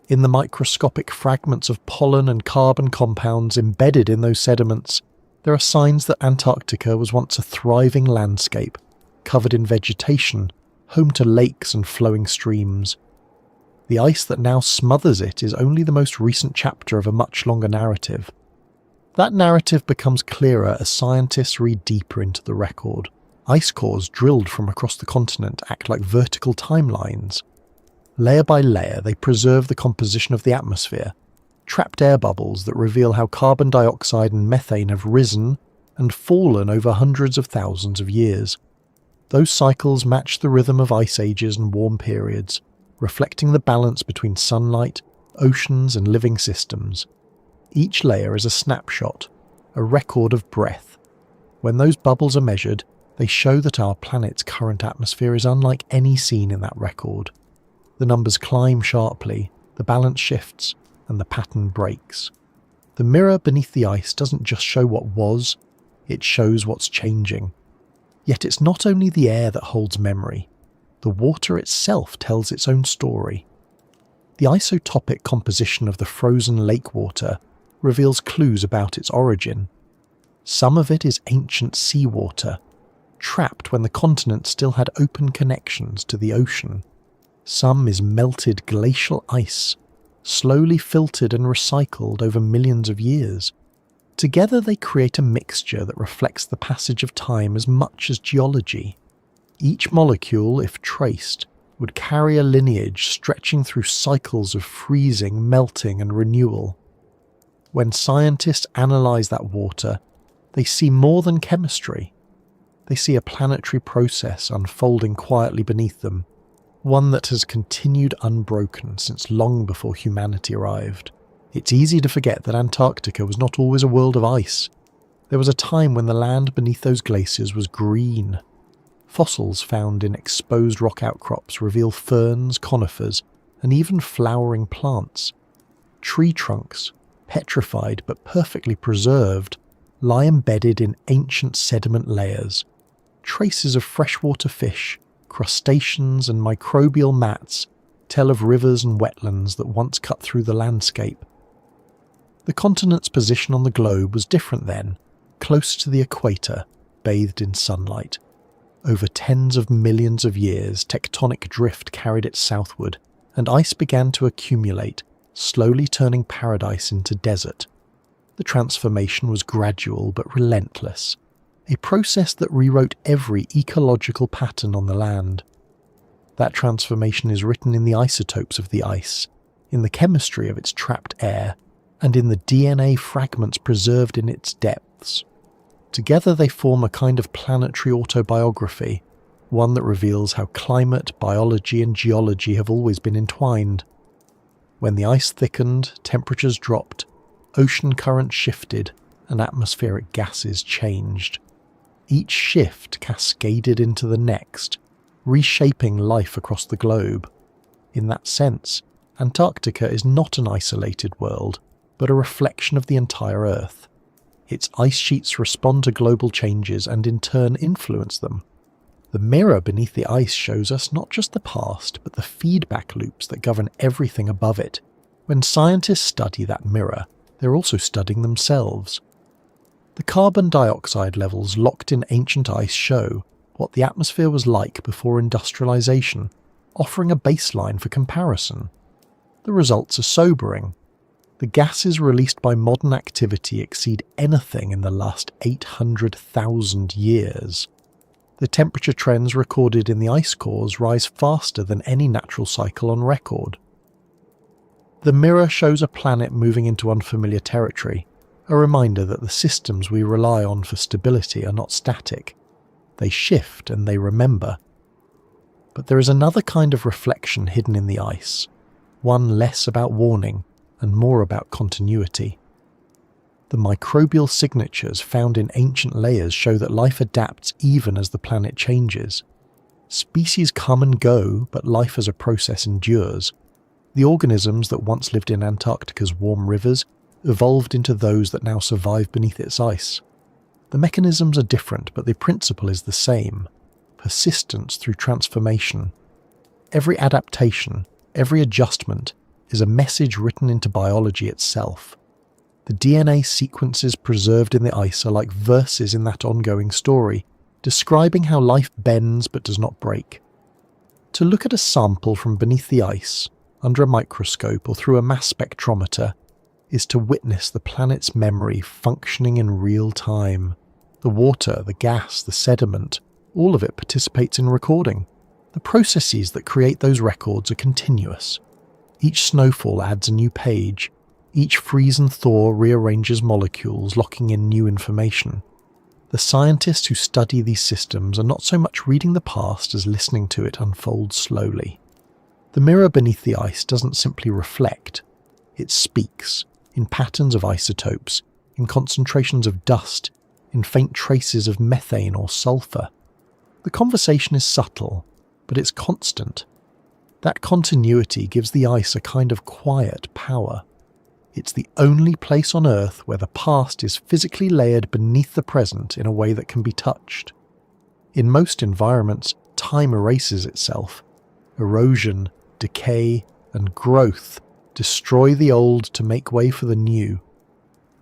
In the microscopic fragments of pollen and carbon compounds embedded in those sediments, There are signs that Antarctica was once a thriving landscape, covered in vegetation, home to lakes and flowing streams. The ice that now smothers it is only the most recent chapter of a much longer narrative. That narrative becomes clearer as scientists read deeper into the record. Ice cores drilled from across the continent act like vertical timelines. Layer by layer, they preserve the composition of the atmosphere, trapped air bubbles that reveal how carbon dioxide and methane have risen and fallen over hundreds of thousands of years. Those cycles match the rhythm of ice ages and warm periods, reflecting the balance between sunlight, oceans, and living systems. Each layer is a snapshot, a record of breath. When those bubbles are measured, they show that our planet's current atmosphere is unlike any seen in that record. The numbers climb sharply, the balance shifts, and the pattern breaks. The mirror beneath the ice doesn't just show what was, it shows what's changing. Yet it's not only the air that holds memory. The water itself tells its own story. The isotopic composition of the frozen lake water reveals clues about its origin. Some of it is ancient seawater, trapped when the continent still had open connections to the ocean. Some is melted glacial ice, slowly filtered and recycled over millions of years. Together they create a mixture that reflects the passage of time as much as geology. Each molecule, if traced, would carry a lineage stretching through cycles of freezing, melting, and renewal. When scientists analyze that water, they see more than chemistry. They see a planetary process unfolding quietly beneath them, one that has continued unbroken since long before humanity arrived. It's easy to forget that Antarctica was not always a world of ice. There was a time when the land beneath those glaciers was green. Fossils found in exposed rock outcrops reveal ferns, conifers, and even flowering plants. Tree trunks, petrified but perfectly preserved, lie embedded in ancient sediment layers. Traces of freshwater fish, crustaceans, and microbial mats tell of rivers and wetlands that once cut through the landscape. The continent's position on the globe was different then, close to the equator, bathed in sunlight. Over tens of millions of years, tectonic drift carried it southward, and ice began to accumulate, slowly turning paradise into desert. The transformation was gradual but relentless, a process that rewrote every ecological pattern on the land. That transformation is written in the isotopes of the ice, in the chemistry of its trapped air, and in the DNA fragments preserved in its depths. Together they form a kind of planetary autobiography, one that reveals how climate, biology, and geology have always been entwined. When the ice thickened, temperatures dropped, ocean currents shifted, and atmospheric gases changed. Each shift cascaded into the next, reshaping life across the globe. In that sense, Antarctica is not an isolated world, but a reflection of the entire Earth. Its ice sheets respond to global changes and in turn influence them. The mirror beneath the ice shows us not just the past, but the feedback loops that govern everything above it. When scientists study that mirror, they're also studying themselves. The carbon dioxide levels locked in ancient ice show what the atmosphere was like before industrialization, offering a baseline for comparison. The results are sobering. The gases released by modern activity exceed anything in the last 800,000 years. The temperature trends recorded in the ice cores rise faster than any natural cycle on record. The mirror shows a planet moving into unfamiliar territory, a reminder that the systems we rely on for stability are not static. They shift and they remember. But there is another kind of reflection hidden in the ice, one less about warning and more about continuity. The microbial signatures found in ancient layers show that life adapts even as the planet changes. Species come and go, but life as a process endures. The organisms that once lived in Antarctica's warm rivers evolved into those that now survive beneath its ice. The mechanisms are different, but the principle is the same: persistence through transformation. Every adaptation, every adjustment, is a message written into biology itself. The DNA sequences preserved in the ice are like verses in that ongoing story, describing how life bends but does not break. To look at a sample from beneath the ice, under a microscope or through a mass spectrometer, is to witness the planet's memory functioning in real time. The water, the gas, the sediment, all of it participates in recording. The processes that create those records are continuous. Each snowfall adds a new page. Each freeze and thaw rearranges molecules, locking in new information. The scientists who study these systems are not so much reading the past as listening to it unfold slowly. The mirror beneath the ice doesn't simply reflect. It speaks, in patterns of isotopes, in concentrations of dust, in faint traces of methane or sulfur. The conversation is subtle, but it's constant. That continuity gives the ice a kind of quiet power. It's the only place on Earth where the past is physically layered beneath the present in a way that can be touched. In most environments, time erases itself. Erosion, decay, and growth destroy the old to make way for the new.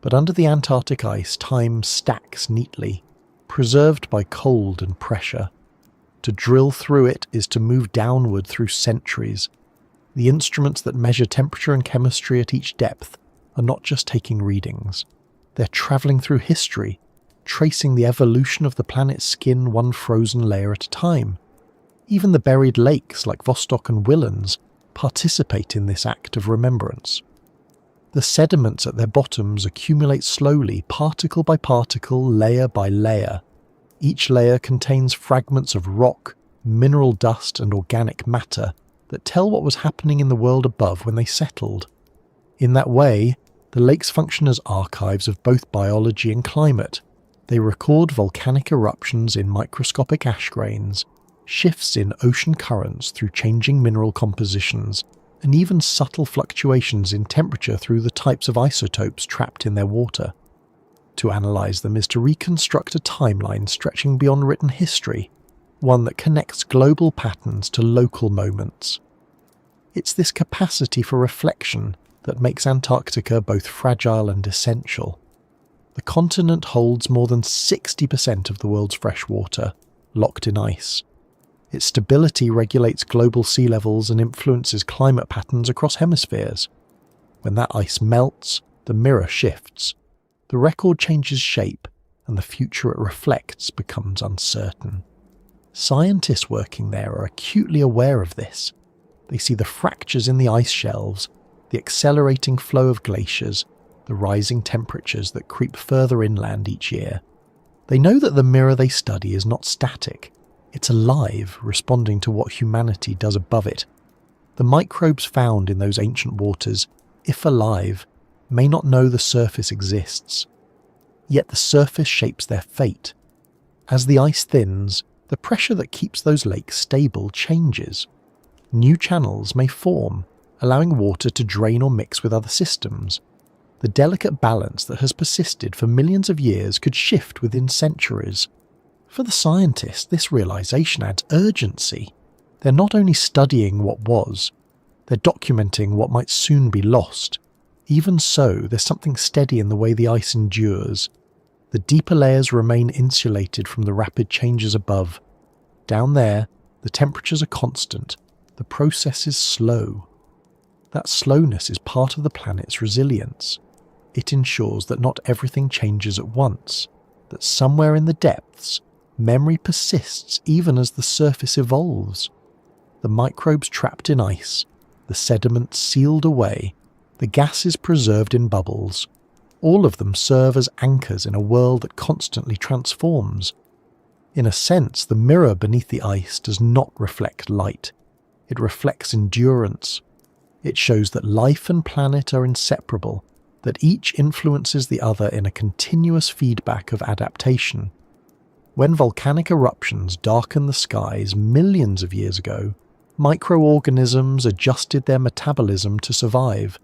But under the Antarctic ice, time stacks neatly, preserved by cold and pressure. To drill through it is to move downward through centuries. The instruments that measure temperature and chemistry at each depth are not just taking readings. They're travelling through history, tracing the evolution of the planet's skin one frozen layer at a time. Even the buried lakes like Vostok and Whillans participate in this act of remembrance. The sediments at their bottoms accumulate slowly, particle by particle, layer by layer. Each layer contains fragments of rock, mineral dust and organic matter that tell what was happening in the world above when they settled. In that way, the lakes function as archives of both biology and climate. They record volcanic eruptions in microscopic ash grains, shifts in ocean currents through changing mineral compositions, and even subtle fluctuations in temperature through the types of isotopes trapped in their water. To analyse them is to reconstruct a timeline stretching beyond written history, one that connects global patterns to local moments. It's this capacity for reflection that makes Antarctica both fragile and essential. The continent holds more than 60% of the world's fresh water, locked in ice. Its stability regulates global sea levels and influences climate patterns across hemispheres. When that ice melts, the mirror shifts. The record changes shape, and the future it reflects becomes uncertain. Scientists working there are acutely aware of this. They see the fractures in the ice shelves, the accelerating flow of glaciers, the rising temperatures that creep further inland each year. They know that the mirror they study is not static. It's alive, responding to what humanity does above it. The microbes found in those ancient waters, if alive, may not know the surface exists. Yet the surface shapes their fate. As the ice thins, the pressure that keeps those lakes stable changes. New channels may form, allowing water to drain or mix with other systems. The delicate balance that has persisted for millions of years could shift within centuries. For the scientists, this realization adds urgency. They're not only studying what was, they're documenting what might soon be lost. Even so, there's something steady in the way the ice endures. The deeper layers remain insulated from the rapid changes above. Down there, the temperatures are constant. The process is slow. That slowness is part of the planet's resilience. It ensures that not everything changes at once, that somewhere in the depths, memory persists even as the surface evolves. The microbes trapped in ice, the sediment sealed away, the gases preserved in bubbles, all of them serve as anchors in a world that constantly transforms. In a sense, the mirror beneath the ice does not reflect light. It reflects endurance. It shows that life and planet are inseparable, that each influences the other in a continuous feedback of adaptation. When volcanic eruptions darkened the skies millions of years ago, microorganisms adjusted their metabolism to survive.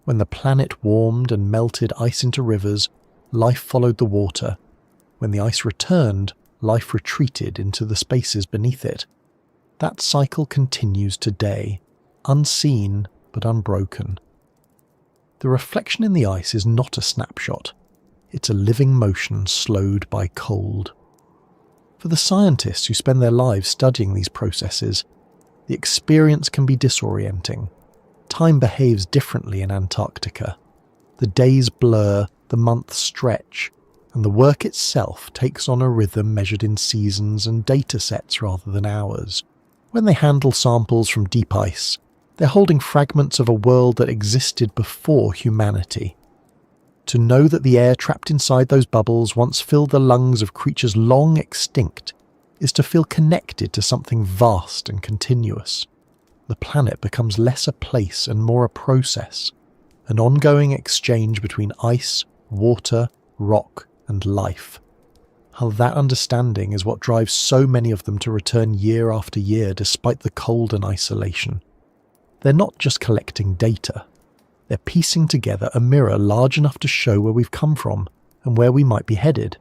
When the planet warmed and melted ice into rivers, life followed the water. When the ice returned, life retreated into the spaces beneath it. That cycle continues today, unseen but unbroken. The reflection in the ice is not a snapshot. It's a living motion slowed by cold. For the scientists who spend their lives studying these processes, the experience can be disorienting. Time behaves differently in Antarctica. The days blur, the months stretch, and the work itself takes on a rhythm measured in seasons and data sets rather than hours. When they handle samples from deep ice, they're holding fragments of a world that existed before humanity. To know that the air trapped inside those bubbles once filled the lungs of creatures long extinct is to feel connected to something vast and continuous. The planet becomes less a place and more a process, an ongoing exchange between ice, water, rock, and life. How that understanding is what drives so many of them to return year after year despite the cold and isolation. They're not just collecting data. They're piecing together a mirror large enough to show where we've come from and where we might be headed.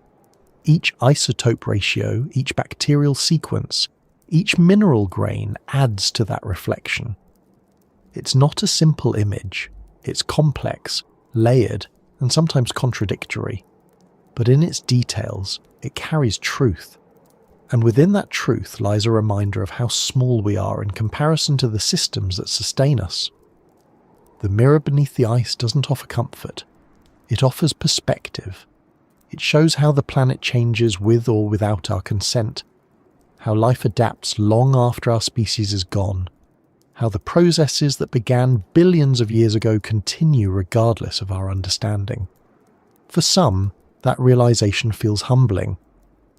Each isotope ratio, each bacterial sequence, each mineral grain adds to that reflection. It's not a simple image. It's complex, layered, and sometimes contradictory. But in its details, it carries truth. And within that truth lies a reminder of how small we are in comparison to the systems that sustain us. The mirror beneath the ice doesn't offer comfort. It offers perspective. It shows how the planet changes with or without our consent, how life adapts long after our species is gone, how the processes that began billions of years ago continue regardless of our understanding. For some, that realization feels humbling.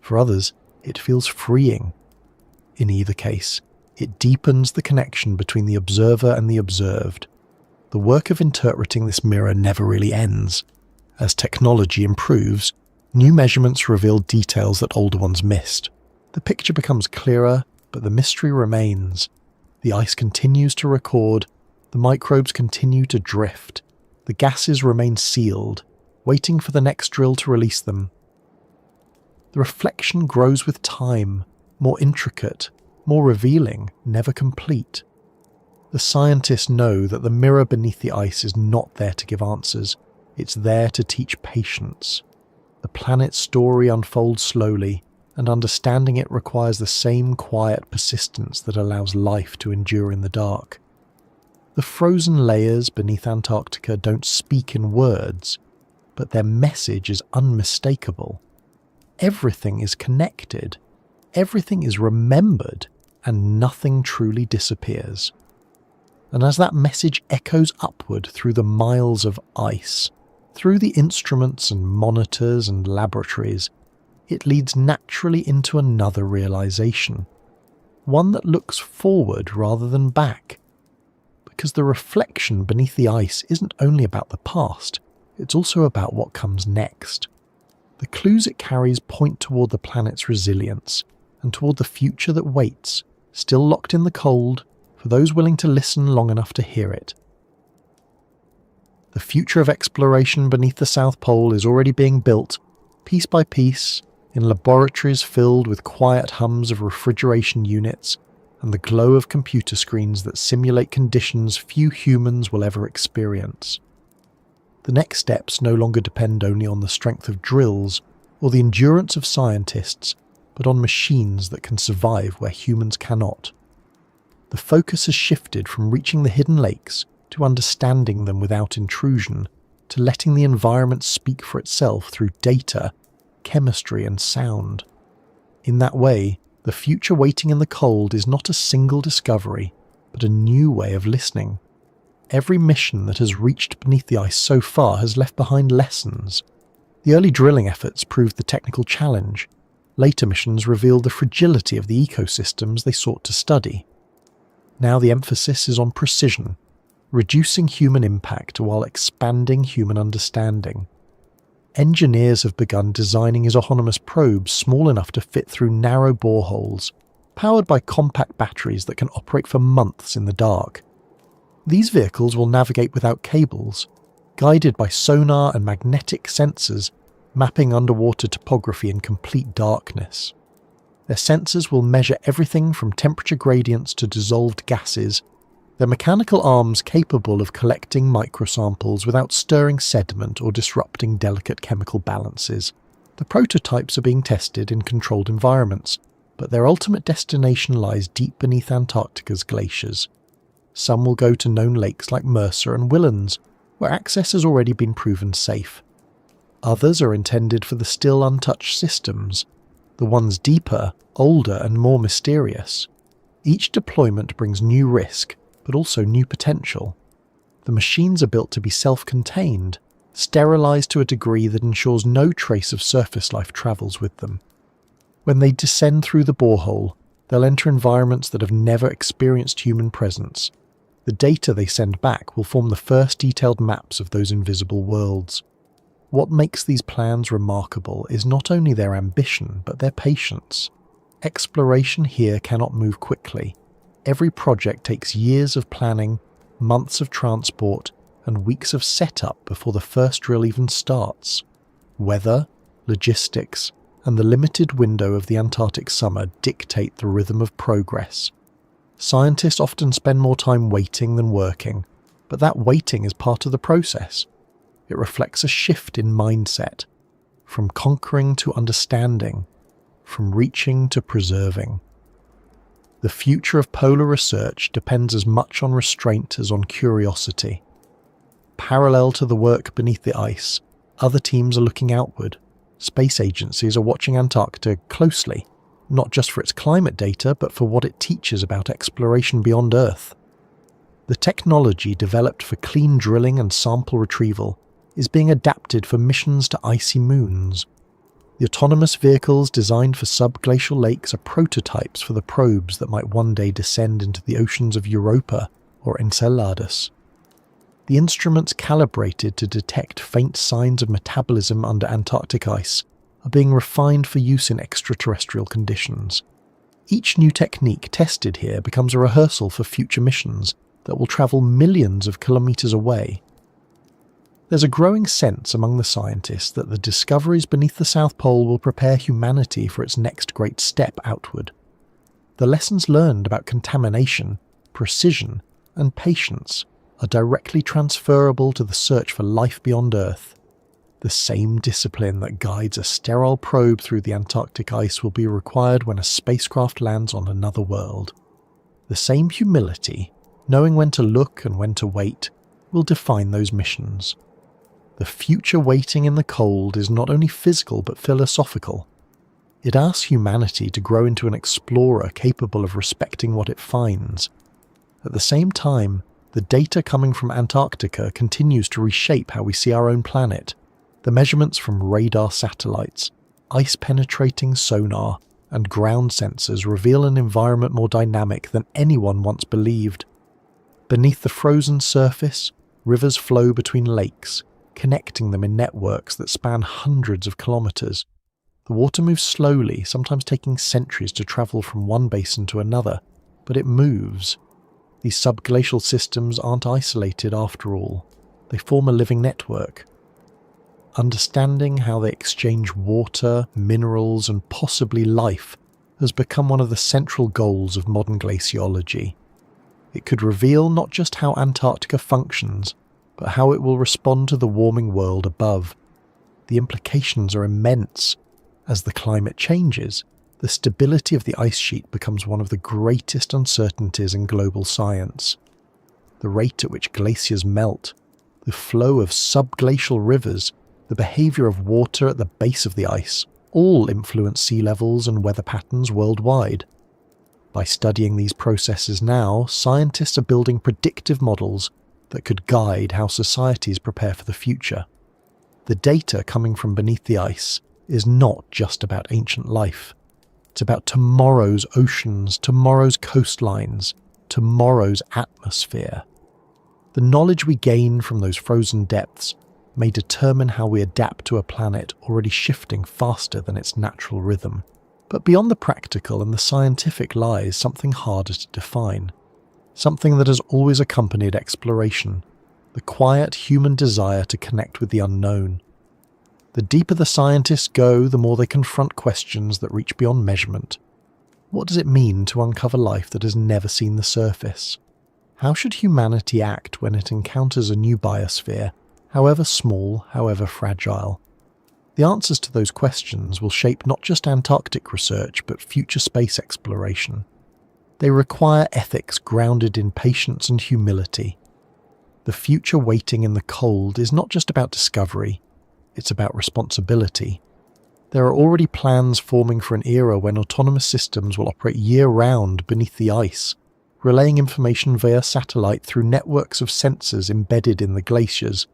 For others, it feels freeing. In either case, it deepens the connection between the observer and the observed. The work of interpreting this mirror never really ends. As technology improves, new measurements reveal details that older ones missed. The picture becomes clearer, but the mystery remains. The ice continues to record, the microbes continue to drift, the gases remain sealed, waiting for the next drill to release them. The reflection grows with time, more intricate, more revealing, never complete. The scientists know that the mirror beneath the ice is not there to give answers, it's there to teach patience. The planet's story unfolds slowly, and understanding it requires the same quiet persistence that allows life to endure in the dark. The frozen layers beneath Antarctica don't speak in words, but their message is unmistakable. Everything is connected, everything is remembered, and nothing truly disappears. And as that message echoes upward through the miles of ice, through the instruments and monitors and laboratories, it leads naturally into another realization, one that looks forward rather than back. Because the reflection beneath the ice isn't only about the past, it's also about what comes next. The clues it carries point toward the planet's resilience and toward the future that waits, still locked in the cold, for those willing to listen long enough to hear it. The future of exploration beneath the South Pole is already being built, piece by piece, in laboratories filled with quiet hums of refrigeration units and the glow of computer screens that simulate conditions few humans will ever experience. The next steps no longer depend only on the strength of drills or the endurance of scientists, but on machines that can survive where humans cannot. The focus has shifted from reaching the hidden lakes to understanding them without intrusion, to letting the environment speak for itself through data, chemistry and sound. In that way, the future waiting in the cold is not a single discovery, but a new way of listening. Every mission that has reached beneath the ice so far has left behind lessons. The early drilling efforts proved the technical challenge. Later missions revealed the fragility of the ecosystems they sought to study. Now the emphasis is on precision, reducing human impact while expanding human understanding. Engineers have begun designing isochronous probes small enough to fit through narrow boreholes, powered by compact batteries that can operate for months in the dark. These vehicles will navigate without cables, guided by sonar and magnetic sensors, mapping underwater topography in complete darkness. Their sensors will measure everything from temperature gradients to dissolved gases, They're mechanical arms capable of collecting microsamples without stirring sediment or disrupting delicate chemical balances. The prototypes are being tested in controlled environments, but their ultimate destination lies deep beneath Antarctica's glaciers. Some will go to known lakes like Mercer and Whillans, where access has already been proven safe. Others are intended for the still untouched systems, the ones deeper, older and more mysterious. Each deployment brings new risk, but also new potential. The machines are built to be self-contained, sterilized to a degree that ensures no trace of surface life travels with them. When they descend through the borehole, they'll enter environments that have never experienced human presence. The data they send back will form the first detailed maps of those invisible worlds. What makes these plans remarkable is not only their ambition, but their patience. Exploration here cannot move quickly. Every project takes years of planning, months of transport, and weeks of setup before the first drill even starts. Weather, logistics, and the limited window of the Antarctic summer dictate the rhythm of progress. Scientists often spend more time waiting than working, but that waiting is part of the process. It reflects a shift in mindset, from conquering to understanding, from reaching to preserving. The future of polar research depends as much on restraint as on curiosity. Parallel to the work beneath the ice, other teams are looking outward. Space agencies are watching Antarctica closely, not just for its climate data, but for what it teaches about exploration beyond Earth. The technology developed for clean drilling and sample retrieval is being adapted for missions to icy moons. The autonomous vehicles designed for subglacial lakes are prototypes for the probes that might one day descend into the oceans of Europa or Enceladus. The instruments calibrated to detect faint signs of metabolism under Antarctic ice are being refined for use in extraterrestrial conditions. Each new technique tested here becomes a rehearsal for future missions that will travel millions of kilometers away. There's a growing sense among the scientists that the discoveries beneath the South Pole will prepare humanity for its next great step outward. The lessons learned about contamination, precision, and patience are directly transferable to the search for life beyond Earth. The same discipline that guides a sterile probe through the Antarctic ice will be required when a spacecraft lands on another world. The same humility, knowing when to look and when to wait, will define those missions. The future waiting in the cold is not only physical but philosophical. It asks humanity to grow into an explorer capable of respecting what it finds. At the same time, the data coming from Antarctica continues to reshape how we see our own planet. The measurements from radar satellites, ice-penetrating sonar, and ground sensors reveal an environment more dynamic than anyone once believed. Beneath the frozen surface, rivers flow between lakes, connecting them in networks that span hundreds of kilometers. The water moves slowly, sometimes taking centuries to travel from one basin to another, but it moves. These subglacial systems aren't isolated after all. They form a living network. Understanding how they exchange water, minerals, and possibly life has become one of the central goals of modern glaciology. It could reveal not just how Antarctica functions, but how it will respond to the warming world above. The implications are immense. As the climate changes, the stability of the ice sheet becomes one of the greatest uncertainties in global science. The rate at which glaciers melt, the flow of subglacial rivers, the behavior of water at the base of the ice, all influence sea levels and weather patterns worldwide. By studying these processes now, scientists are building predictive models that could guide how societies prepare for the future. The data coming from beneath the ice is not just about ancient life. It's about tomorrow's oceans, tomorrow's coastlines, tomorrow's atmosphere. The knowledge we gain from those frozen depths may determine how we adapt to a planet already shifting faster than its natural rhythm. But beyond the practical and the scientific lies something harder to define. Something that has always accompanied exploration, the quiet human desire to connect with the unknown. The deeper the scientists go, the more they confront questions that reach beyond measurement. What does it mean to uncover life that has never seen the surface? How should humanity act when it encounters a new biosphere, however small, however fragile? The answers to those questions will shape not just Antarctic research, but future space exploration. They require ethics grounded in patience and humility. The future waiting in the cold is not just about discovery, it's about responsibility. There are already plans forming for an era when autonomous systems will operate year-round beneath the ice, relaying information via satellite through networks of sensors embedded in the glaciers.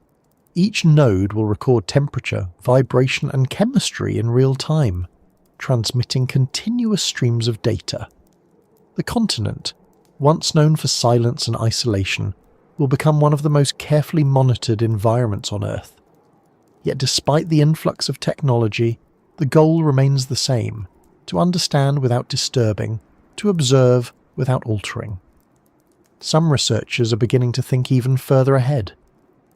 Each node will record temperature, vibration, and chemistry in real time, transmitting continuous streams of data. The continent, once known for silence and isolation, will become one of the most carefully monitored environments on Earth. Yet despite the influx of technology, the goal remains the same: to understand without disturbing, to observe without altering. Some researchers are beginning to think even further ahead.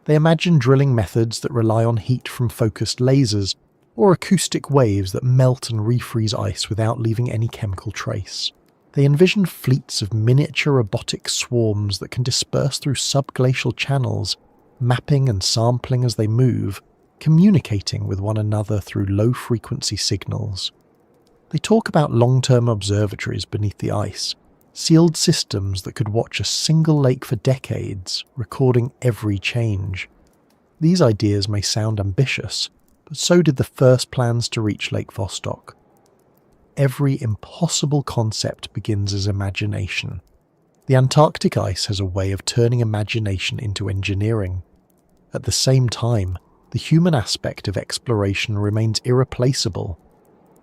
They imagine drilling methods that rely on heat from focused lasers, or acoustic waves that melt and refreeze ice without leaving any chemical trace. They envision fleets of miniature robotic swarms that can disperse through subglacial channels, mapping and sampling as they move, communicating with one another through low-frequency signals. They talk about long-term observatories beneath the ice, sealed systems that could watch a single lake for decades, recording every change. These ideas may sound ambitious, but so did the first plans to reach Lake Vostok. Every impossible concept begins as imagination. The Antarctic ice has a way of turning imagination into engineering. At the same time, the human aspect of exploration remains irreplaceable.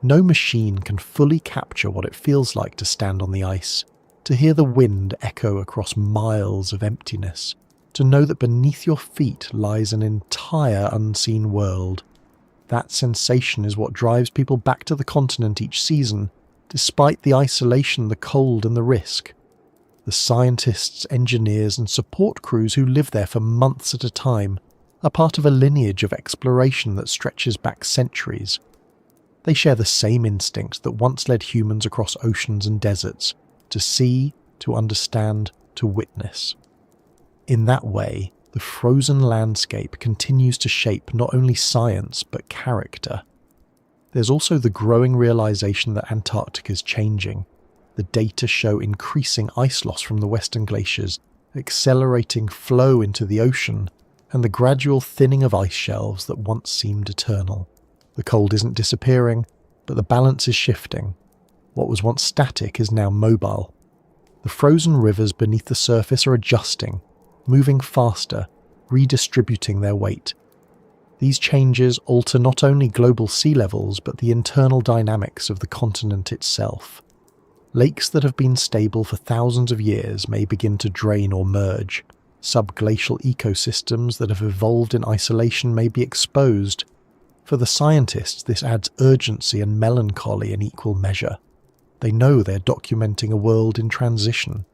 No machine can fully capture what it feels like to stand on the ice, to hear the wind echo across miles of emptiness, to know that beneath your feet lies an entire unseen world. That sensation is what drives people back to the continent each season, despite the isolation, the cold, and the risk. The scientists, engineers, and support crews who live there for months at a time are part of a lineage of exploration that stretches back centuries. They share the same instinct that once led humans across oceans and deserts: to see, to understand, to witness. In that way, the frozen landscape continues to shape not only science but character. There's also the growing realization that Antarctica is changing. The data show increasing ice loss from the western glaciers, accelerating flow into the ocean, and the gradual thinning of ice shelves that once seemed eternal. The cold isn't disappearing, but the balance is shifting. What was once static is now mobile. The frozen rivers beneath the surface are adjusting, moving faster, redistributing their weight. These changes alter not only global sea levels but the internal dynamics of the continent itself. Lakes that have been stable for thousands of years may begin to drain or merge. Subglacial ecosystems that have evolved in isolation may be exposed. For the scientists, this adds urgency and melancholy in equal measure. They know they're documenting a world in transition.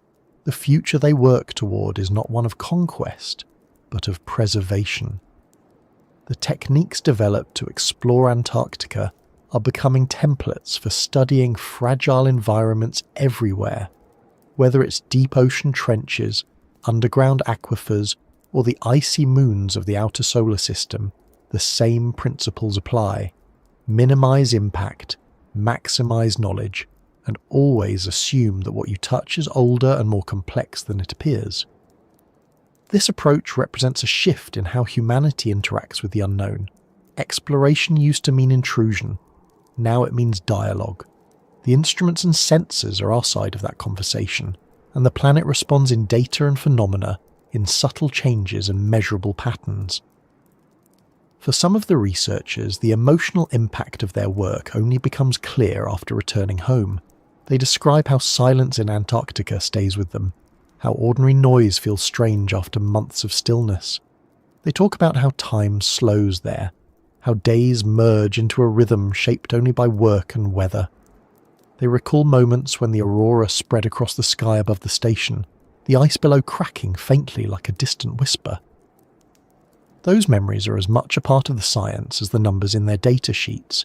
The future they work toward is not one of conquest, but of preservation. The techniques developed to explore Antarctica are becoming templates for studying fragile environments everywhere. Whether it's deep ocean trenches, underground aquifers, or the icy moons of the outer solar system, the same principles apply. Minimize impact, maximize knowledge, and always assume that what you touch is older and more complex than it appears. This approach represents a shift in how humanity interacts with the unknown. Exploration used to mean intrusion. Now it means dialogue. The instruments and sensors are our side of that conversation, and the planet responds in data and phenomena, in subtle changes and measurable patterns. For some of the researchers, the emotional impact of their work only becomes clear after returning home. They describe how silence in Antarctica stays with them, how ordinary noise feels strange after months of stillness. They talk about how time slows there, how days merge into a rhythm shaped only by work and weather. They recall moments when the aurora spread across the sky above the station, the ice below cracking faintly like a distant whisper. Those memories are as much a part of the science as the numbers in their data sheets.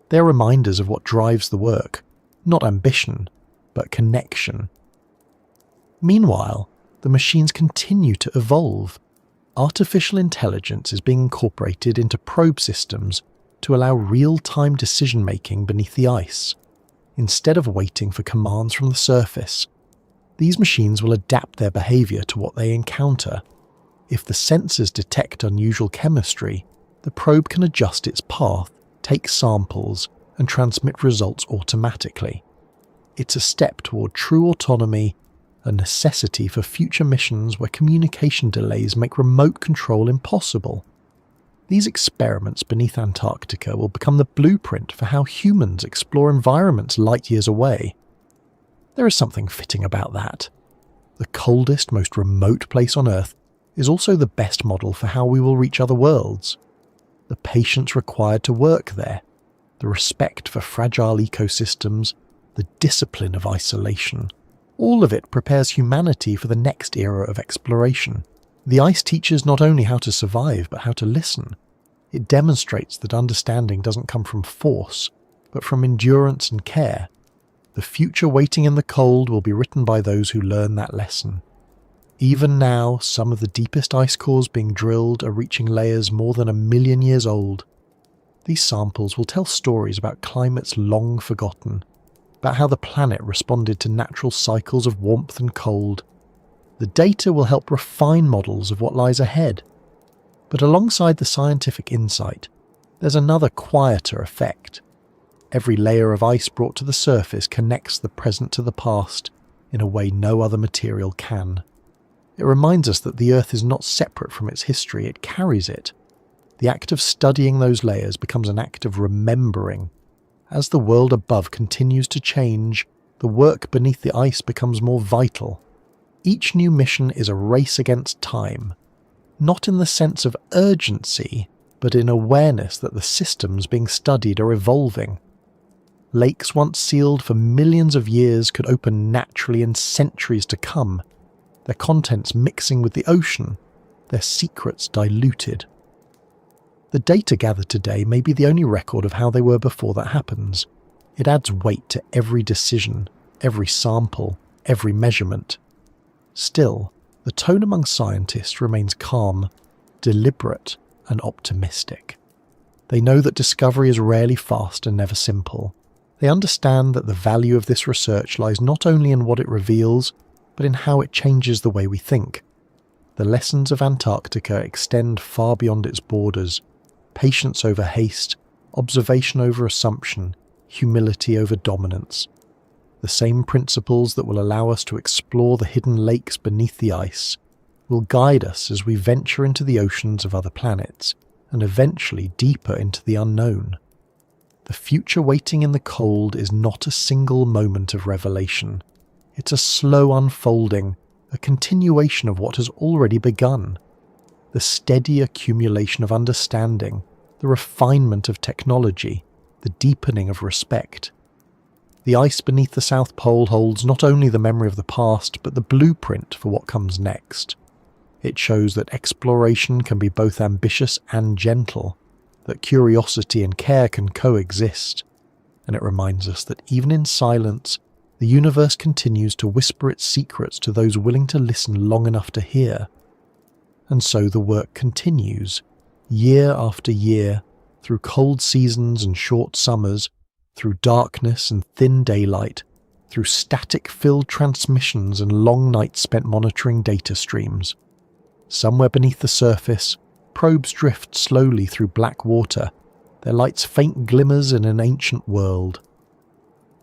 They're reminders of what drives the work, not ambition, but connection. Meanwhile, the machines continue to evolve. Artificial intelligence is being incorporated into probe systems to allow real-time decision-making beneath the ice. Instead of waiting for commands from the surface, these machines will adapt their behavior to what they encounter. If the sensors detect unusual chemistry, the probe can adjust its path, take samples, and transmit results automatically. It's a step toward true autonomy, a necessity for future missions where communication delays make remote control impossible. These experiments beneath Antarctica will become the blueprint for how humans explore environments light years away. There is something fitting about that. The coldest, most remote place on Earth is also the best model for how we will reach other worlds. The patience required to work there, the respect for fragile ecosystems, the discipline of isolation, all of it prepares humanity for the next era of exploration. The ice teaches not only how to survive, but how to listen. It demonstrates that understanding doesn't come from force, but from endurance and care. The future waiting in the cold will be written by those who learn that lesson. Even now, some of the deepest ice cores being drilled are reaching layers more than 1 million years old. These samples will tell stories about climates long forgotten, about how the planet responded to natural cycles of warmth and cold. The data will help refine models of what lies ahead. But alongside the scientific insight, there's another quieter effect. Every layer of ice brought to the surface connects the present to the past in a way no other material can. It reminds us that the Earth is not separate from its history, it carries it. The act of studying those layers becomes an act of remembering. As the world above continues to change, the work beneath the ice becomes more vital. Each new mission is a race against time, not in the sense of urgency, but in awareness that the systems being studied are evolving. Lakes once sealed for millions of years could open naturally in centuries to come, their contents mixing with the ocean, their secrets diluted. The data gathered today may be the only record of how they were before that happens. It adds weight to every decision, every sample, every measurement. Still, the tone among scientists remains calm, deliberate, and optimistic. They know that discovery is rarely fast and never simple. They understand that the value of this research lies not only in what it reveals, but in how it changes the way we think. The lessons of Antarctica extend far beyond its borders. Patience over haste, observation over assumption, humility over dominance. The same principles that will allow us to explore the hidden lakes beneath the ice will guide us as we venture into the oceans of other planets, and eventually deeper into the unknown. The future waiting in the cold is not a single moment of revelation. It's a slow unfolding, a continuation of what has already begun. The steady accumulation of understanding, the refinement of technology, the deepening of respect. The ice beneath the South Pole holds not only the memory of the past, but the blueprint for what comes next. It shows that exploration can be both ambitious and gentle, that curiosity and care can coexist, and it reminds us that even in silence, the universe continues to whisper its secrets to those willing to listen long enough to hear. And so the work continues, year after year, through cold seasons and short summers, through darkness and thin daylight, through static-filled transmissions and long nights spent monitoring data streams. Somewhere beneath the surface, probes drift slowly through black water, their lights faint glimmers in an ancient world.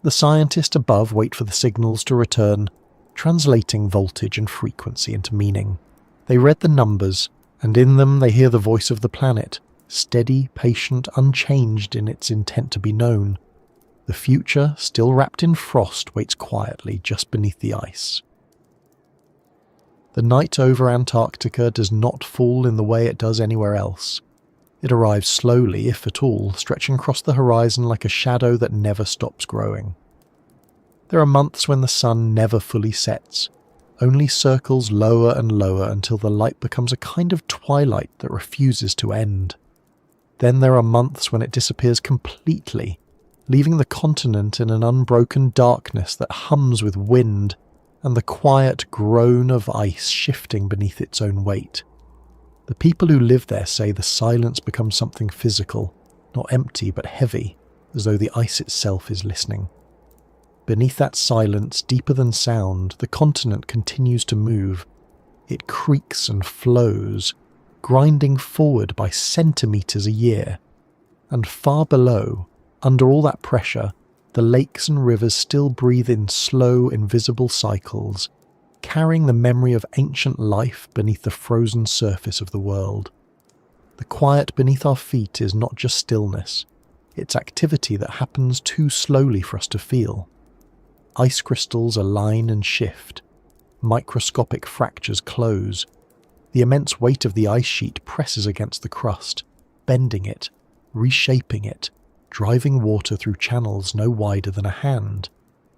The scientists above wait for the signals to return, translating voltage and frequency into meaning. They read the numbers, and in them they hear the voice of the planet, steady, patient, unchanged in its intent to be known. The future, still wrapped in frost, waits quietly just beneath the ice. The night over Antarctica does not fall in the way it does anywhere else. It arrives slowly, if at all, stretching across the horizon like a shadow that never stops growing. There are months when the sun never fully sets, only circles lower and lower until the light becomes a kind of twilight that refuses to end. Then there are months when it disappears completely, leaving the continent in an unbroken darkness that hums with wind, and the quiet groan of ice shifting beneath its own weight. The people who live there say the silence becomes something physical, not empty but heavy, as though the ice itself is listening. Beneath that silence, deeper than sound, the continent continues to move. It creaks and flows, grinding forward by centimetres a year. And far below, under all that pressure, the lakes and rivers still breathe in slow, invisible cycles, carrying the memory of ancient life beneath the frozen surface of the world. The quiet beneath our feet is not just stillness, it's activity that happens too slowly for us to feel. Ice crystals align and shift. Microscopic fractures close. The immense weight of the ice sheet presses against the crust, bending it, reshaping it, driving water through channels no wider than a hand.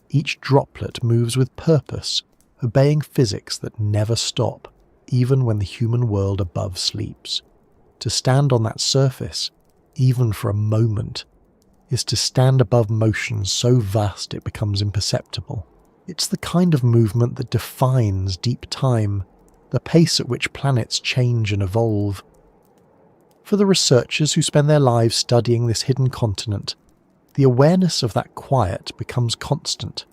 Each droplet moves with purpose, obeying physics that never stop, even when the human world above sleeps. To stand on that surface, even for a moment, is to stand above motion so vast it becomes imperceptible. It's the kind of movement that defines deep time, the pace at which planets change and evolve. For the researchers who spend their lives studying this hidden continent, the awareness of that quiet becomes constant.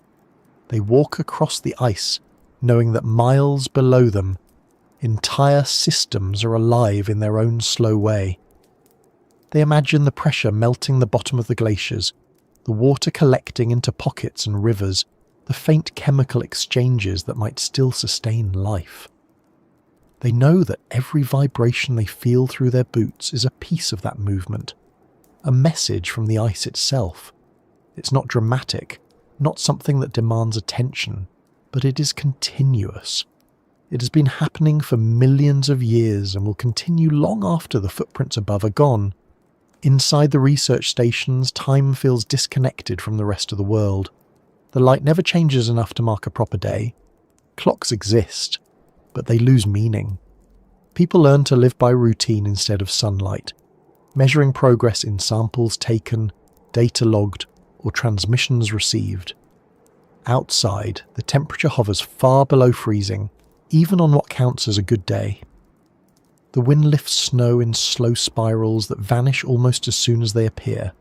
They walk across the ice, knowing that miles below them, entire systems are alive in their own slow way. They imagine the pressure melting the bottom of the glaciers, the water collecting into pockets and rivers, the faint chemical exchanges that might still sustain life. They know that every vibration they feel through their boots is a piece of that movement, a message from the ice itself. It's not dramatic, not something that demands attention, but it is continuous. It has been happening for millions of years and will continue long after the footprints above are gone. Inside the research stations, time feels disconnected from the rest of the world. The light never changes enough to mark a proper day. Clocks exist, but they lose meaning. People learn to live by routine instead of sunlight, measuring progress in samples taken, data logged, or transmissions received. Outside, the temperature hovers far below freezing, even on what counts as a good day. The wind lifts snow in slow spirals that vanish almost as soon as they appear.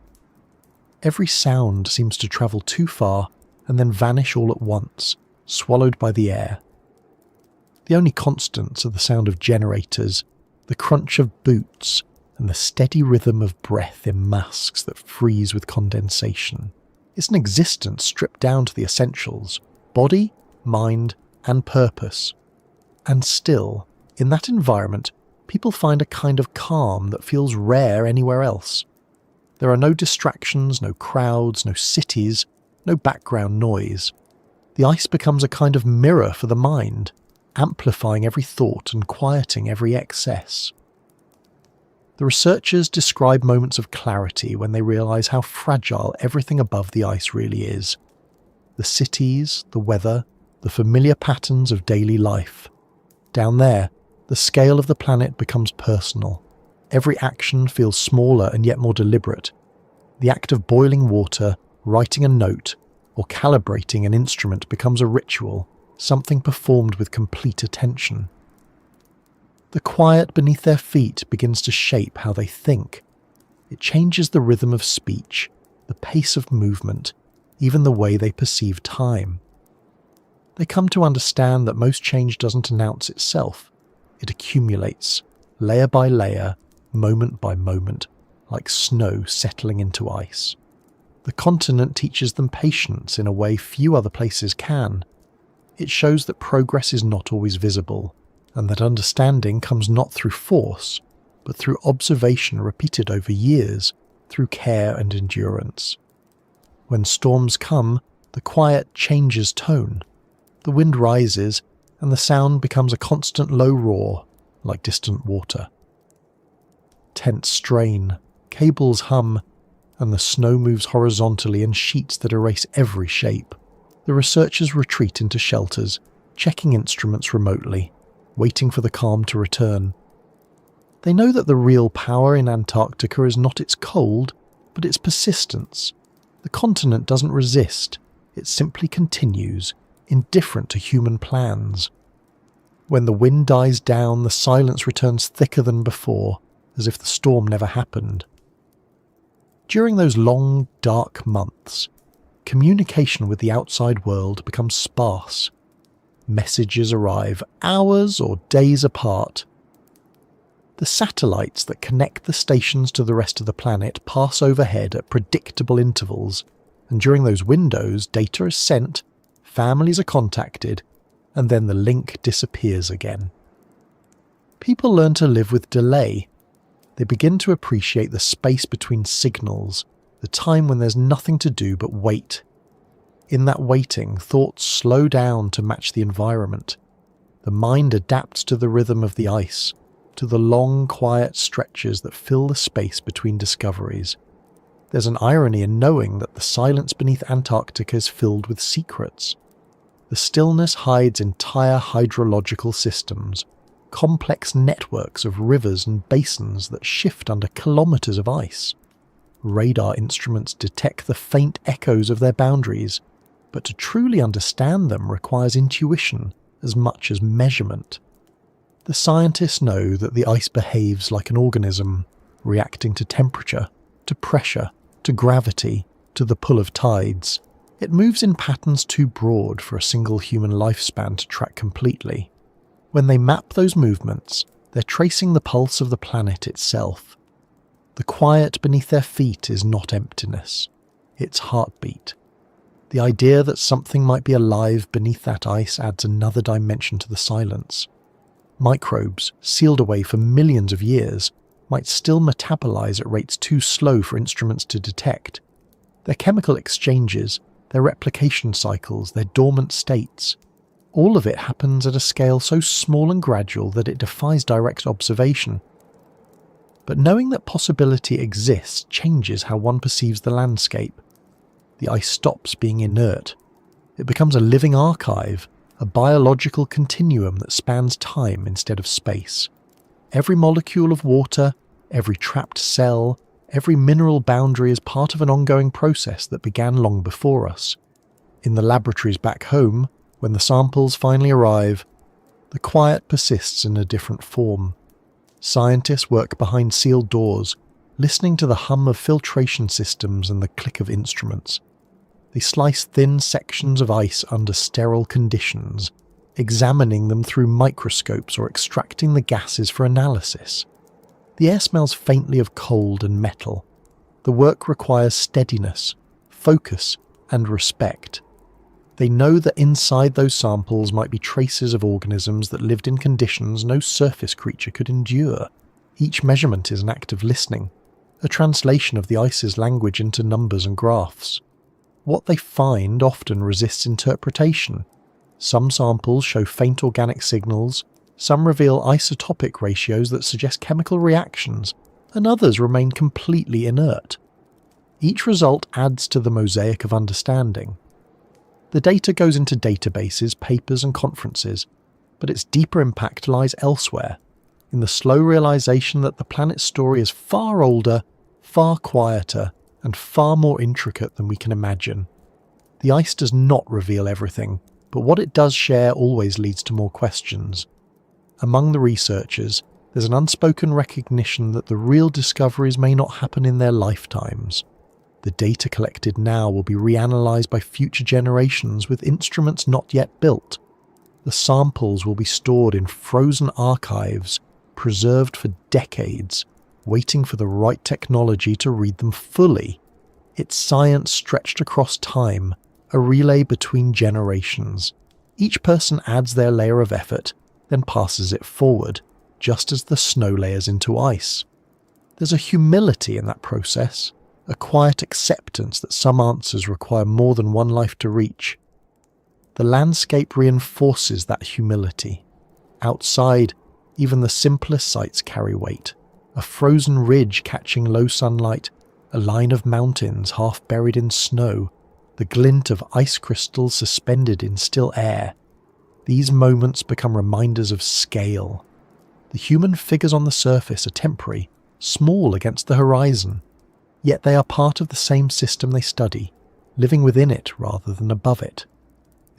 Every sound seems to travel too far and then vanish all at once, swallowed by the air. The only constants are the sound of generators, the crunch of boots, and the steady rhythm of breath in masks that freeze with condensation. It's an existence stripped down to the essentials: body, mind, and purpose. And still, in that environment, people find a kind of calm that feels rare anywhere else. There are no distractions, no crowds, no cities, no background noise. The ice becomes a kind of mirror for the mind, amplifying every thought and quieting every excess. The researchers describe moments of clarity when they realise how fragile everything above the ice really is. The cities, the weather, the familiar patterns of daily life. Down there, the scale of the planet becomes personal. Every action feels smaller and yet more deliberate. The act of boiling water, writing a note, or calibrating an instrument becomes a ritual, something performed with complete attention. The quiet beneath their feet begins to shape how they think. It changes the rhythm of speech, the pace of movement, even the way they perceive time. They come to understand that most change doesn't announce itself. It accumulates, layer by layer, moment by moment, like snow settling into ice. The continent teaches them patience in a way few other places can. It shows that progress is not always visible, and that understanding comes not through force, but through observation repeated over years, through care and endurance. When storms come, the quiet changes tone. The wind rises, and the sound becomes a constant low roar, like distant water. Tents strain, cables hum, and the snow moves horizontally in sheets that erase every shape. The researchers retreat into shelters, checking instruments remotely, waiting for the calm to return. They know that the real power in Antarctica is not its cold, but its persistence. The continent doesn't resist, it simply continues, indifferent to human plans. When the wind dies down, the silence returns thicker than before, as if the storm never happened. During those long, dark months, communication with the outside world becomes sparse. Messages arrive hours or days apart. The satellites that connect the stations to the rest of the planet pass overhead at predictable intervals, and during those windows, data is sent, families are contacted, and then the link disappears again. People learn to live with delay. They begin to appreciate the space between signals, the time when there's nothing to do but wait. In that waiting, thoughts slow down to match the environment. The mind adapts to the rhythm of the ice, to the long, quiet stretches that fill the space between discoveries. There's an irony in knowing that the silence beneath Antarctica is filled with secrets. The stillness hides entire hydrological systems, complex networks of rivers and basins that shift under kilometers of ice. Radar instruments detect the faint echoes of their boundaries, but to truly understand them requires intuition as much as measurement. The scientists know that the ice behaves like an organism, reacting to temperature, to pressure, to gravity, to the pull of tides. It moves in patterns too broad for a single human lifespan to track completely. When they map those movements, they're tracing the pulse of the planet itself. The quiet beneath their feet is not emptiness, it's heartbeat. The idea that something might be alive beneath that ice adds another dimension to the silence. Microbes, sealed away for millions of years, might still metabolize at rates too slow for instruments to detect. Their chemical exchanges, their replication cycles, their dormant states, all of it happens at a scale so small and gradual that it defies direct observation. But knowing that possibility exists changes how one perceives the landscape. The ice stops being inert. It becomes a living archive, a biological continuum that spans time instead of space. Every molecule of water, every trapped cell, every mineral boundary is part of an ongoing process that began long before us. In the laboratories back home, when the samples finally arrive, the quiet persists in a different form. Scientists work behind sealed doors, listening to the hum of filtration systems and the click of instruments. They slice thin sections of ice under sterile conditions, examining them through microscopes or extracting the gases for analysis. The air smells faintly of cold and metal. The work requires steadiness, focus, and respect. They know that inside those samples might be traces of organisms that lived in conditions no surface creature could endure. Each measurement is an act of listening, a translation of the ice's language into numbers and graphs. What they find often resists interpretation. Some samples show faint organic signals, some reveal isotopic ratios that suggest chemical reactions, and others remain completely inert. Each result adds to the mosaic of understanding. The data goes into databases, papers, and conferences, but its deeper impact lies elsewhere, in the slow realization that the planet's story is far older, far quieter, and far more intricate than we can imagine. The ice does not reveal everything, but what it does share always leads to more questions. Among the researchers, there's an unspoken recognition that the real discoveries may not happen in their lifetimes. The data collected now will be reanalyzed by future generations with instruments not yet built. The samples will be stored in frozen archives, preserved for decades, waiting for the right technology to read them fully. It's science stretched across time, a relay between generations. Each person adds their layer of effort, then passes it forward, just as the snow layers into ice. There's a humility in that process, a quiet acceptance that some answers require more than one life to reach. The landscape reinforces that humility. Outside, even the simplest sights carry weight. A frozen ridge catching low sunlight, a line of mountains half buried in snow, the glint of ice crystals suspended in still air. These moments become reminders of scale. The human figures on the surface are temporary, small against the horizon, yet they are part of the same system they study, living within it rather than above it.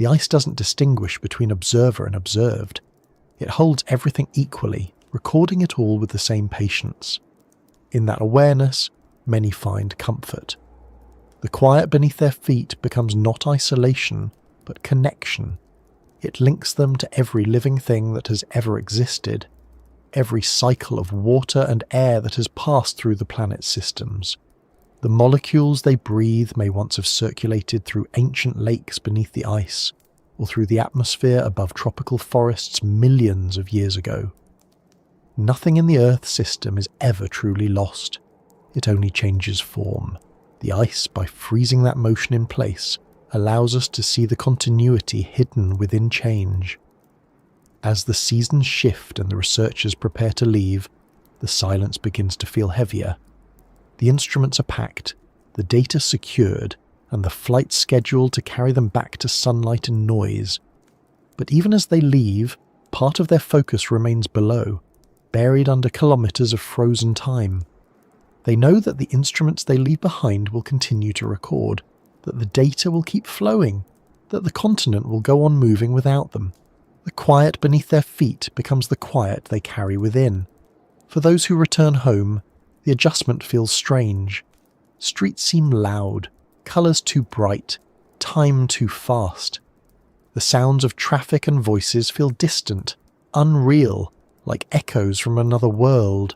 The ice doesn't distinguish between observer and observed. It holds everything equally, recording it all with the same patience. In that awareness, many find comfort. The quiet beneath their feet becomes not isolation, but connection. It links them to every living thing that has ever existed, every cycle of water and air that has passed through the planet's systems. The molecules they breathe may once have circulated through ancient lakes beneath the ice, or through the atmosphere above tropical forests millions of years ago. Nothing in the Earth system is ever truly lost. It only changes form. The ice, by freezing that motion in place, allows us to see the continuity hidden within change. As the seasons shift and the researchers prepare to leave, the silence begins to feel heavier. The instruments are packed, the data secured, and the flight scheduled to carry them back to sunlight and noise. But even as they leave, part of their focus remains below, buried under kilometers of frozen time. They know that the instruments they leave behind will continue to record, that the data will keep flowing, that the continent will go on moving without them. The quiet beneath their feet becomes the quiet they carry within. For those who return home, the adjustment feels strange. Streets seem loud, colours too bright, time too fast. The sounds of traffic and voices feel distant, unreal, like echoes from another world.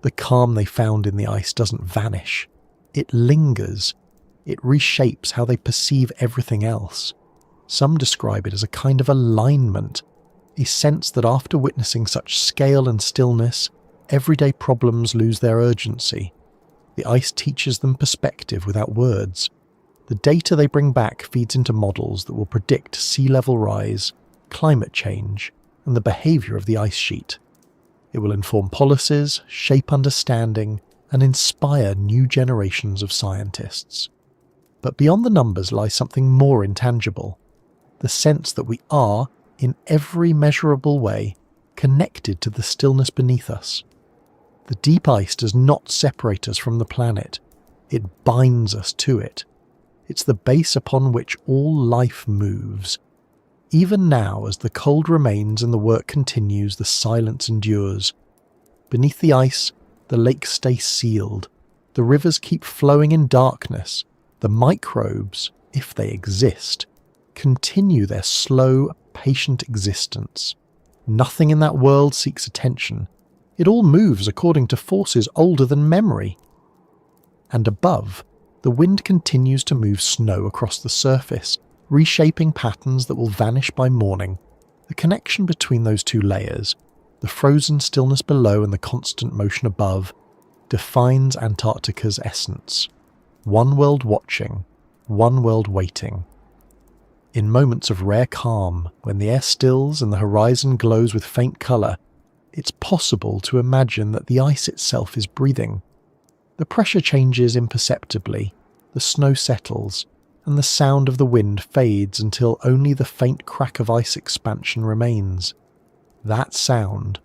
The calm they found in the ice doesn't vanish. It lingers. It reshapes how they perceive everything else. Some describe it as a kind of alignment, a sense that after witnessing such scale and stillness, everyday problems lose their urgency. The ice teaches them perspective without words. The data they bring back feeds into models that will predict sea level rise, climate change, and the behaviour of the ice sheet. It will inform policies, shape understanding, and inspire new generations of scientists. But beyond the numbers lies something more intangible, the sense that we are, in every measurable way, connected to the stillness beneath us. The deep ice does not separate us from the planet. It binds us to it. It's the base upon which all life moves. Even now, as the cold remains and the work continues, the silence endures. Beneath the ice, the lakes stay sealed. The rivers keep flowing in darkness. The microbes, if they exist, continue their slow, patient existence. Nothing in that world seeks attention. It all moves according to forces older than memory. And above, the wind continues to move snow across the surface, reshaping patterns that will vanish by morning. The connection between those two layers, the frozen stillness below and the constant motion above, defines Antarctica's essence. One world watching, one world waiting. In moments of rare calm, when the air stills and the horizon glows with faint colour, it's possible to imagine that the ice itself is breathing. The pressure changes imperceptibly, the snow settles, and the sound of the wind fades until only the faint crack of ice expansion remains. That sound,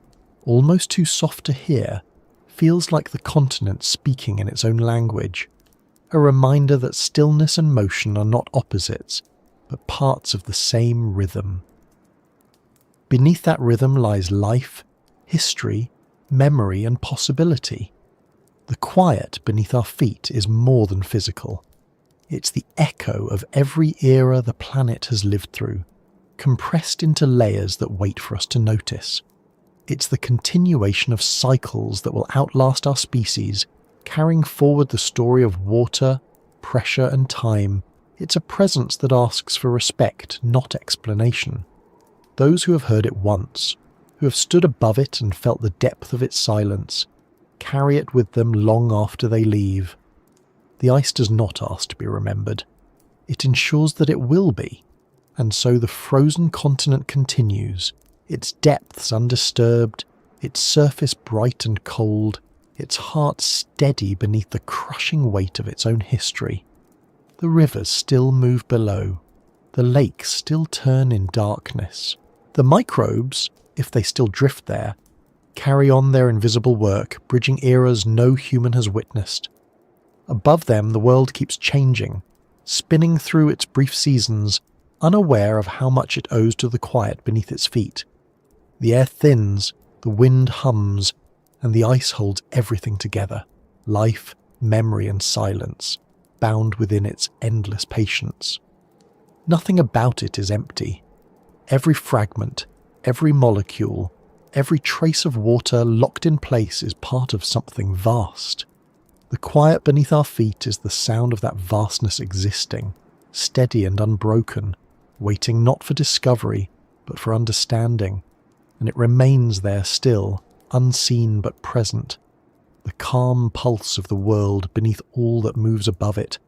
almost too soft to hear, feels like the continent speaking in its own language, a reminder that stillness and motion are not opposites, but parts of the same rhythm. Beneath that rhythm lies life, history, memory, and possibility. The quiet beneath our feet is more than physical. It's the echo of every era the planet has lived through, compressed into layers that wait for us to notice. It's the continuation of cycles that will outlast our species, carrying forward the story of water, pressure, and time. It's a presence that asks for respect, not explanation. Those who have heard it once, who have stood above it and felt the depth of its silence, carry it with them long after they leave. The ice does not ask to be remembered. It ensures that it will be, and so the frozen continent continues, its depths undisturbed, its surface bright and cold, its heart steady beneath the crushing weight of its own history. The rivers still move below. The lakes still turn in darkness. The microbes, if they still drift there, carry on their invisible work, bridging eras no human has witnessed. Above them, the world keeps changing, spinning through its brief seasons, unaware of how much it owes to the quiet beneath its feet. The air thins, the wind hums, and the ice holds everything together: life, memory, and silence, bound within its endless patience. Nothing about it is empty. Every fragment, every molecule, every trace of water locked in place is part of something vast. The quiet beneath our feet is the sound of that vastness existing, steady and unbroken, waiting not for discovery, but for understanding, and it remains there still, unseen but present, the calm pulse of the world beneath all that moves above it,